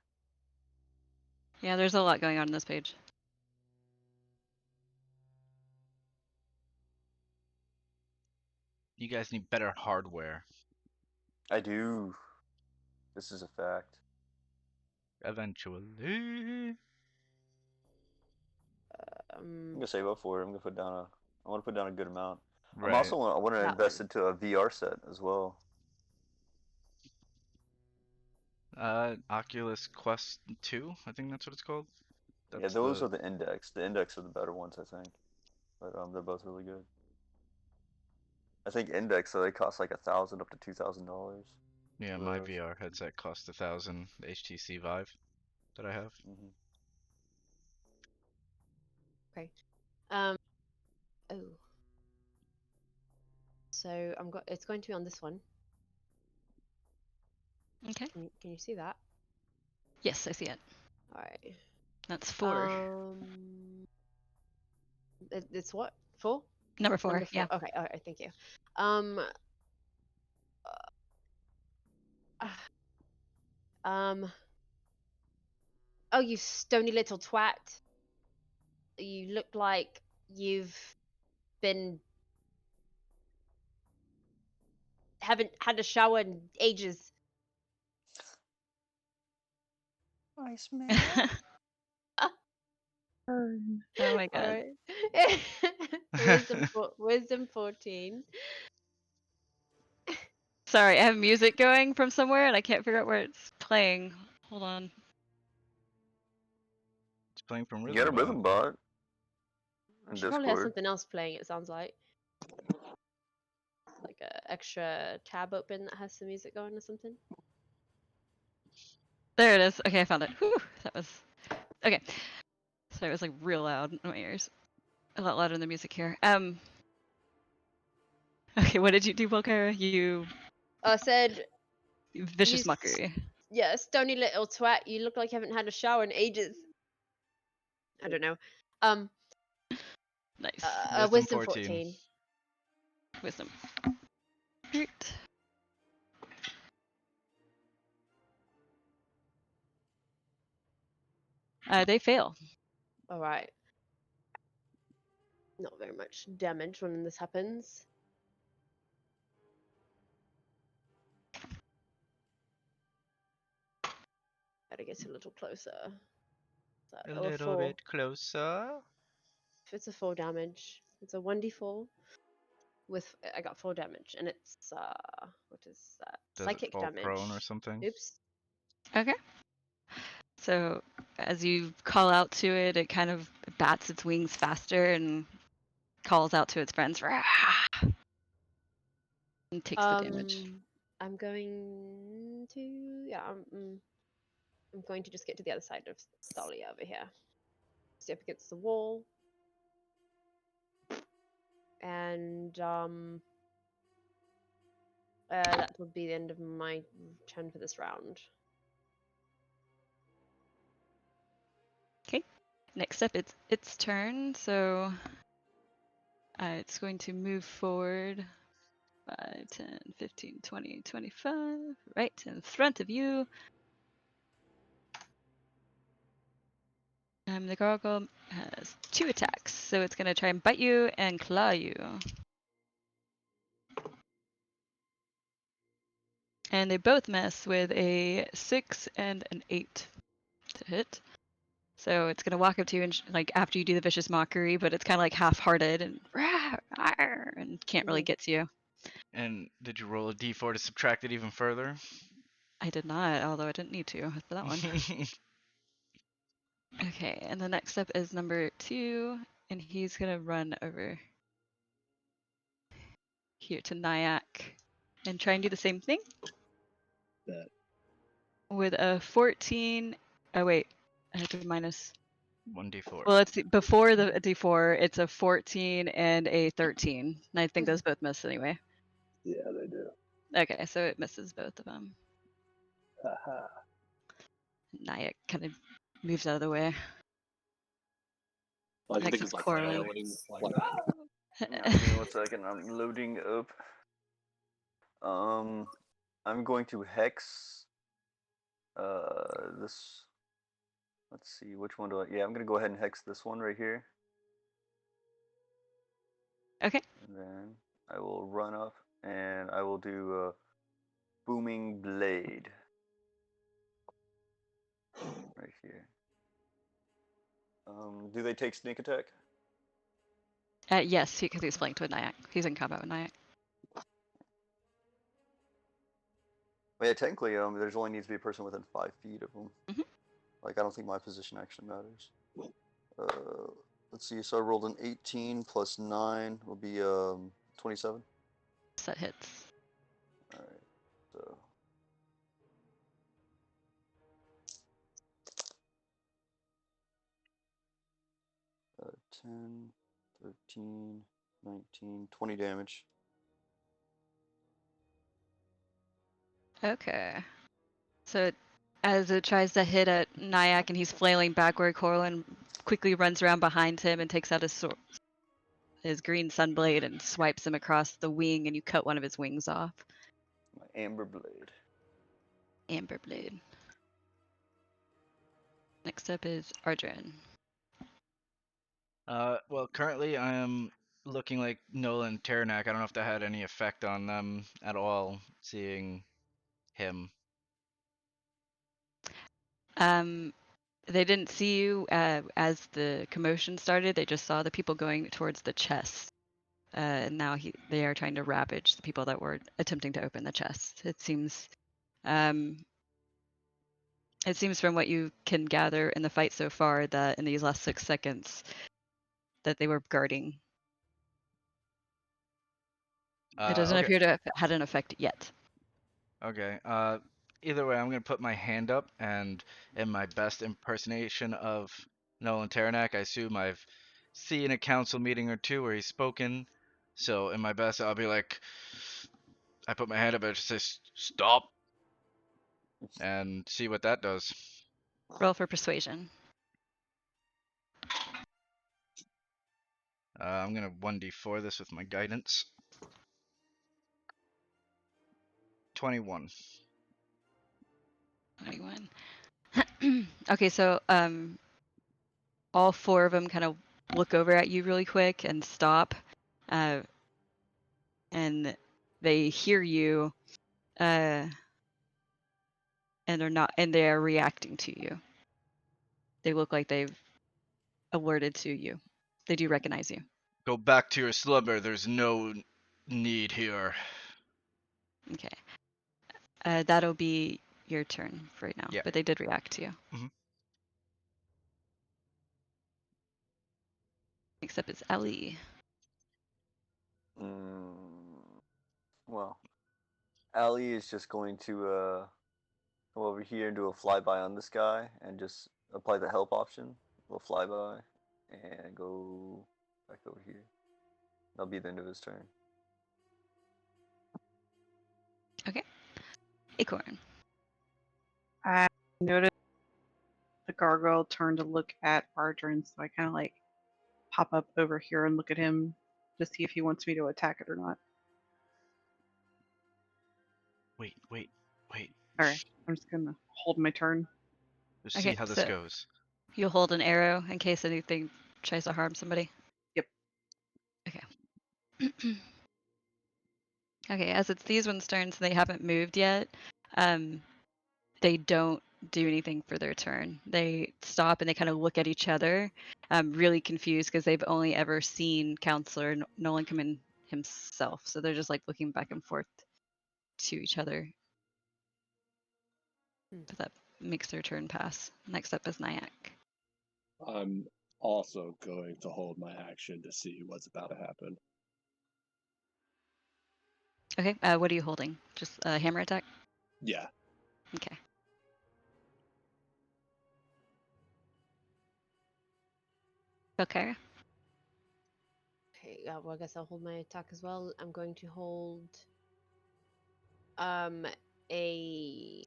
Yeah, there's a lot going on this page. You guys need better hardware. I do. This is a fact. Eventually. I'm gonna save up for it. I'm gonna put down a. I want to put down a good amount. Right. I'm also I want to That invest one. into a VR set as well. Oculus Quest 2, I think that's what it's called. Yeah, those are the Index. The Index are the better ones, I think. But they're both really good. I think Index, so they cost like $1,000 up to $2,000. Yeah, my VR headset cost $1,000. The HTC Vive that I have. Mm-hmm. Okay. Oh. So it's going to be on this one. Okay. Can you see that? Yes, I see it. Alright. That's 4. It's what? 4? Number 4. Number 4. Yeah. Okay. All right. Thank you. Oh, you stony little twat! You look like you've haven't had a shower in ages. Nice man. Oh my god. Alright. Wisdom 14. Sorry, I have music going from somewhere and I can't figure out where it's playing. Hold on. It's playing from You got a Rhythm Bot. In She probably has Discord. something else playing, it sounds like. Like a extra tab open that has some music going or something. There it is. Okay, I found it. Whew, that was okay. Sorry, it was like real loud in my ears. A lot louder than the music here. Okay, what did you do, Volkara? You I said, vicious you, mockery. yeah, stony little twat. You look like you haven't had a shower in ages. I don't know. Nice. Wisdom 14. 14. Wisdom. Right. They fail. All right. Not very much damage when this happens. Gotta get a little closer. A little bit closer. If it's a 4 damage, it's a 1d4 with I got 4 damage, and it's what is that? Does it Psychic fall damage. prone or something? Oops. Okay. So as you call out to it, it kind of bats its wings faster and calls out to its friends. Rah! And takes the damage. I'm going to I'm going to just get to the other side of Thalia over here. Stay up against the wall. And that would be the end of my turn for this round. Okay. Next up, it's its turn. So it's going to move forward 5, 10, 15, 20, 25, right in front of you. The gargoyle has 2 attacks, so it's going to try and bite you and claw you. And they both miss with a 6 and an 8 to hit. So it's going to walk up to you and like after you do the vicious mockery, but it's kind of like half-hearted and and can't really get to you. And did you roll a d4 to subtract it even further? I did not, although I didn't need to for that one. Okay, and the next up is number 2, and he's gonna run over here to Nyack and try and do the same thing. Bet. With a 14. Oh wait, I have to minus 1d4. Well, let's see. Before the d4, it's a 14 and a 13. And I think those both miss anyway. Yeah, they do. Okay, so it misses both of them. Haha. Nyack kind of moves out of the way. Well, I Next think is it's like Coraline. flailing, like Yeah, give me 1 second. I'm loading up. I'm going to hex. This. Let's see, which one do I? Yeah, I'm gonna go ahead and hex this one right here. Okay. And then I will run up and I will do booming blade right here. Do they take sneak attack? Yes, because he's flanked with Nyack. He's in combat with Nyack. Well, yeah, technically, there's only needs to be a person within 5 feet of them. Mhm. Like, I don't think my position actually matters. Let's see. So I rolled an 18 plus 9 will be 27. So that hits. All right. So. Uh, 10, 13, 19, 20 damage. Okay. So as it tries to hit at Nyack and he's flailing backward, Coraline quickly runs around behind him and takes out his sword, his green sunblade, and swipes him across the wing, and you cut one of his wings off. My amber blade. Amber blade. Next up is Ardren. Well, currently I am looking like Nolan and Taranak. I don't know if that had any effect on them at all, seeing him. They didn't see you as the commotion started. They just saw the people going towards the chest. And now they are trying to ravage the people that were attempting to open the chest. It seems from what you can gather in the fight so far that in these last 6 seconds that they were guarding. It doesn't Okay. appear to have had an effect yet. Okay. either way, I'm gonna put my hand up, and in my best impersonation of Nolan Taranak, I assume I've seen a council meeting or two where he's spoken. So in my best, I'll be like, I put my hand up and just say, "Stop," and see what that does. Roll for persuasion. I'm gonna 1d4 this with my guidance. 21. 21. Okay, so all four of them kind of look over at you really quick and stop, and they hear you, and they are reacting to you. They look like they've alerted to you. They do recognize you. Go back to your slumber. There's no need here. Okay. That'll be your turn for right now. Yeah. But they did react to you. Mhm. Next up is Ellie. Well, Allie is just going to go over here and do a flyby on this guy and just apply the help option. We'll flyby and go back over here. That'll be the end of his turn. Okay. Acorn. I noticed the gargoyle turned to look at Ardrin, so I kind of like pop up over here and look at him to see if he wants me to attack it or not. Wait. All right, I'm just gonna hold my turn. Let's Okay, see how this so- goes. You'll hold an arrow in case anything tries to harm somebody. Yep. Okay. Okay, as it's these ones' turns, they haven't moved yet. They don't do anything for their turn. They stop and they kind of look at each other, really confused because they've only ever seen Counselor Nolan come in himself. So they're just like looking back and forth to each other. But that makes their turn pass. Next up is Nyack. I'm also going to hold my action to see what's about to happen. Okay, what are you holding? Just a hammer attack? Yeah. Okay. Okay. Okay, well, I guess I'll hold my attack as well. I'm going to hold a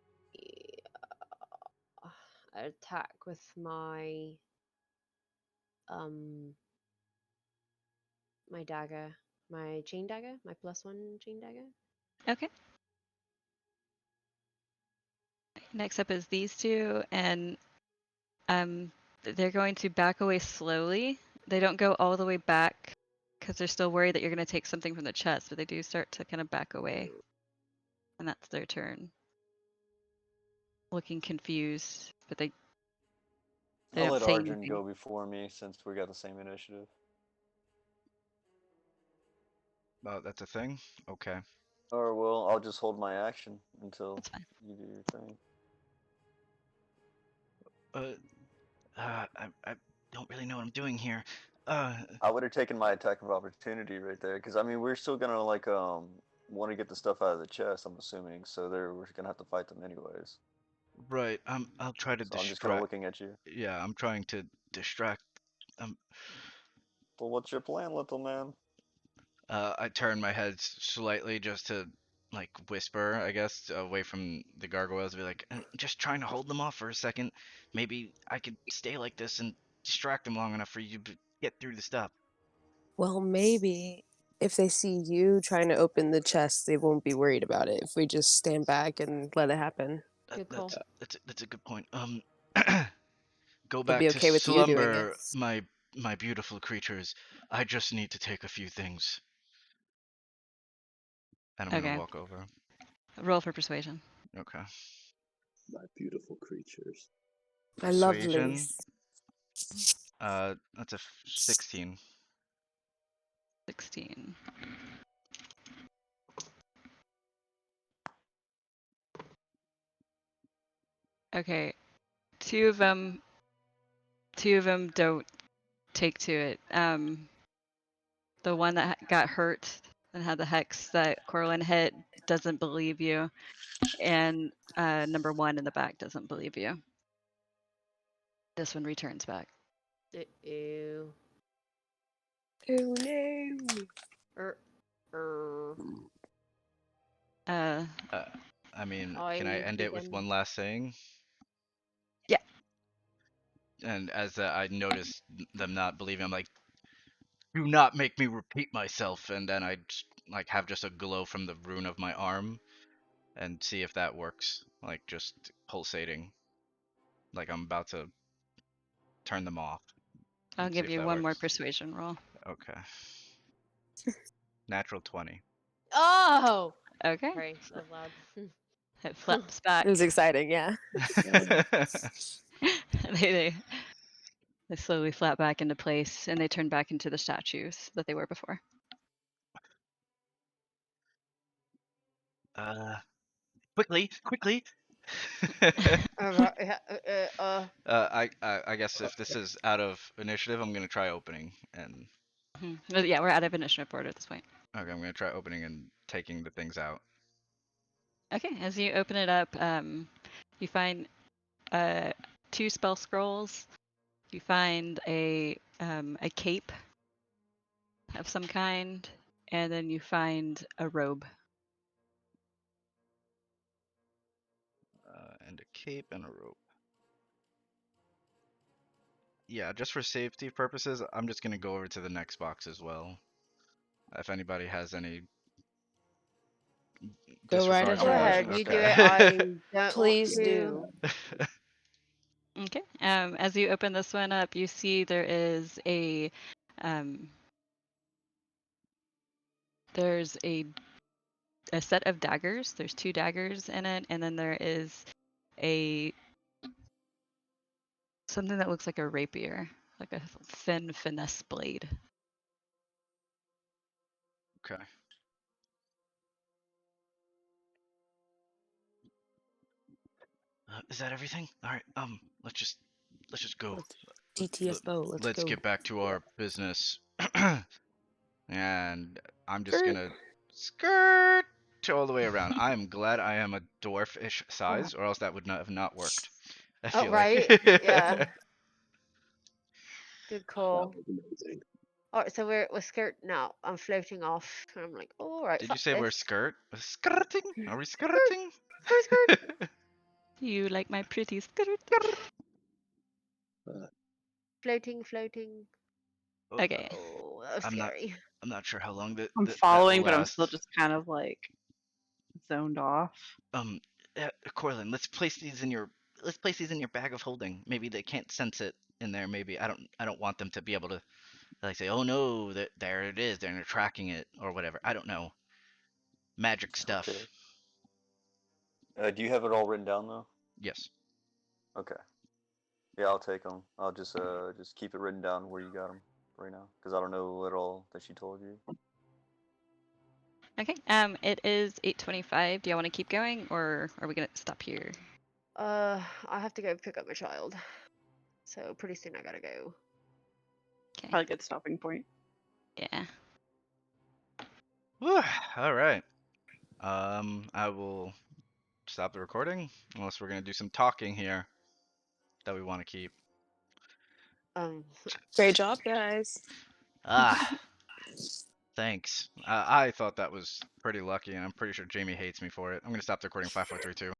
attack with my my dagger, my chain dagger, my +1 chain dagger. Okay. Next up is these two, and they're going to back away slowly. They don't go all the way back because they're still worried that you're going to take something from the chest, but they do start to kind of back away. And that's their turn. Looking confused, but they I'll don't let say Arjun anything. go before me since we got the same initiative. Oh, that's a thing? Okay. Or well, I'll just hold my action until That's fine. you do your thing. I don't really know what I'm doing here. I would have taken my attack of opportunity right there, because I mean we're still gonna like want to get the stuff out of the chest. I'm assuming, so we're gonna have to fight them anyways. Right. I'll try to So I'm just kind of distract. looking at you. Yeah, I'm trying to distract. Well, what's your plan, little man? I turn my head slightly just to like whisper, I guess, away from the gargoyles. Be like, just trying to hold them off for a second. Maybe I could stay like this and distract them long enough for you to get through the stuff. Well, maybe if they see you trying to open the chest, they won't be worried about it if we just stand back and let it happen. Good call. That's a good point. Go They'll back be to okay with you doing it. slumber, my beautiful creatures. I just need to take a few things. And I'm Okay. gonna walk over. Roll for persuasion. Okay. My beautiful creatures. My lovelies. Persuasion. That's a 16. 16. Okay. Two of them don't take to it. The one that got hurt and how the hex that Corwin hit doesn't believe you, and number 1 in the back doesn't believe you. This one returns back. Ew. Oh no. Er, Uh, I mean, I can I need to end be it with done. one last thing? Yeah. And as I noticed them not believing, I'm like, do not make me repeat myself. And then I just, like have just a glow from the rune of my arm, and see if that works. Like just pulsating, like I'm about to turn them off. I'll and see give if you that one more works. persuasion roll. Okay. Natural 20. Oh! Okay. Sorry, that was loud. It flaps back. It was exciting, yeah. they, they slowly flap back into place, and they turn back into the statues that they were before. Quickly, quickly. I guess if this is out of initiative, I'm gonna try opening and Well, yeah, we're out of initiative order at this point. okay, I'm gonna try opening and taking the things out. Okay, as you open it up, you find 2 spell scrolls. You find a cape of some kind, and then you find a robe. And a cape and a rope. Yeah, just for safety purposes, I'm just gonna go over to the next box as well. If anybody has any Go right disregard Go for ahead. ahead, what. you do it. I don't want Please to. do. Okay. As you open this one up, you see there is there's a set of daggers. There's 2 daggers in it, and then there is something that looks like a rapier, like a thin finesse blade. Okay. Is that everything? All right. Let's just go. DTS bow, let's Let's go. get back to our business. And I'm just Skirt. gonna skirt all the way around. I am glad I am a dwarfish size, or else that would not have not worked. I Oh, feel right? like. Yeah. Good That call. was amazing. Alright, so we're skirt now. I'm floating off. And I'm like, alright, Did you fuck say we're this. skirting? Are we skirting? Skirt. You like my pretty skirt? Floating. Oh, Okay. Oh, that was I'm not. scary. I'm not sure how long I'm that will following, but I'm still last. just kind of like zoned off. Corlin, let's place these in your bag of holding. Maybe they can't sense it in there. Maybe I don't want them to be able to like say, oh no, there it is. They're tracking it or whatever. I don't know. Magic stuff. Okay. Do you have it all written down though? Yes. Okay. Yeah, I'll take them. I'll just keep it written down where you got them right now, because I don't know at all that she told you. Okay. It is 8:25. Do you want to keep going, or are we gonna stop here? I have to go pick up my child. So pretty soon I gotta go. Okay. Probably a good stopping point. Yeah. Whew, all right. I will stop the recording unless we're gonna do some talking here that we want to keep. Great job, guys. Ah, thanks. I thought that was pretty lucky, and I'm pretty sure Jamie hates me for it. I'm gonna stop the recording. 5, 4, 3, 2.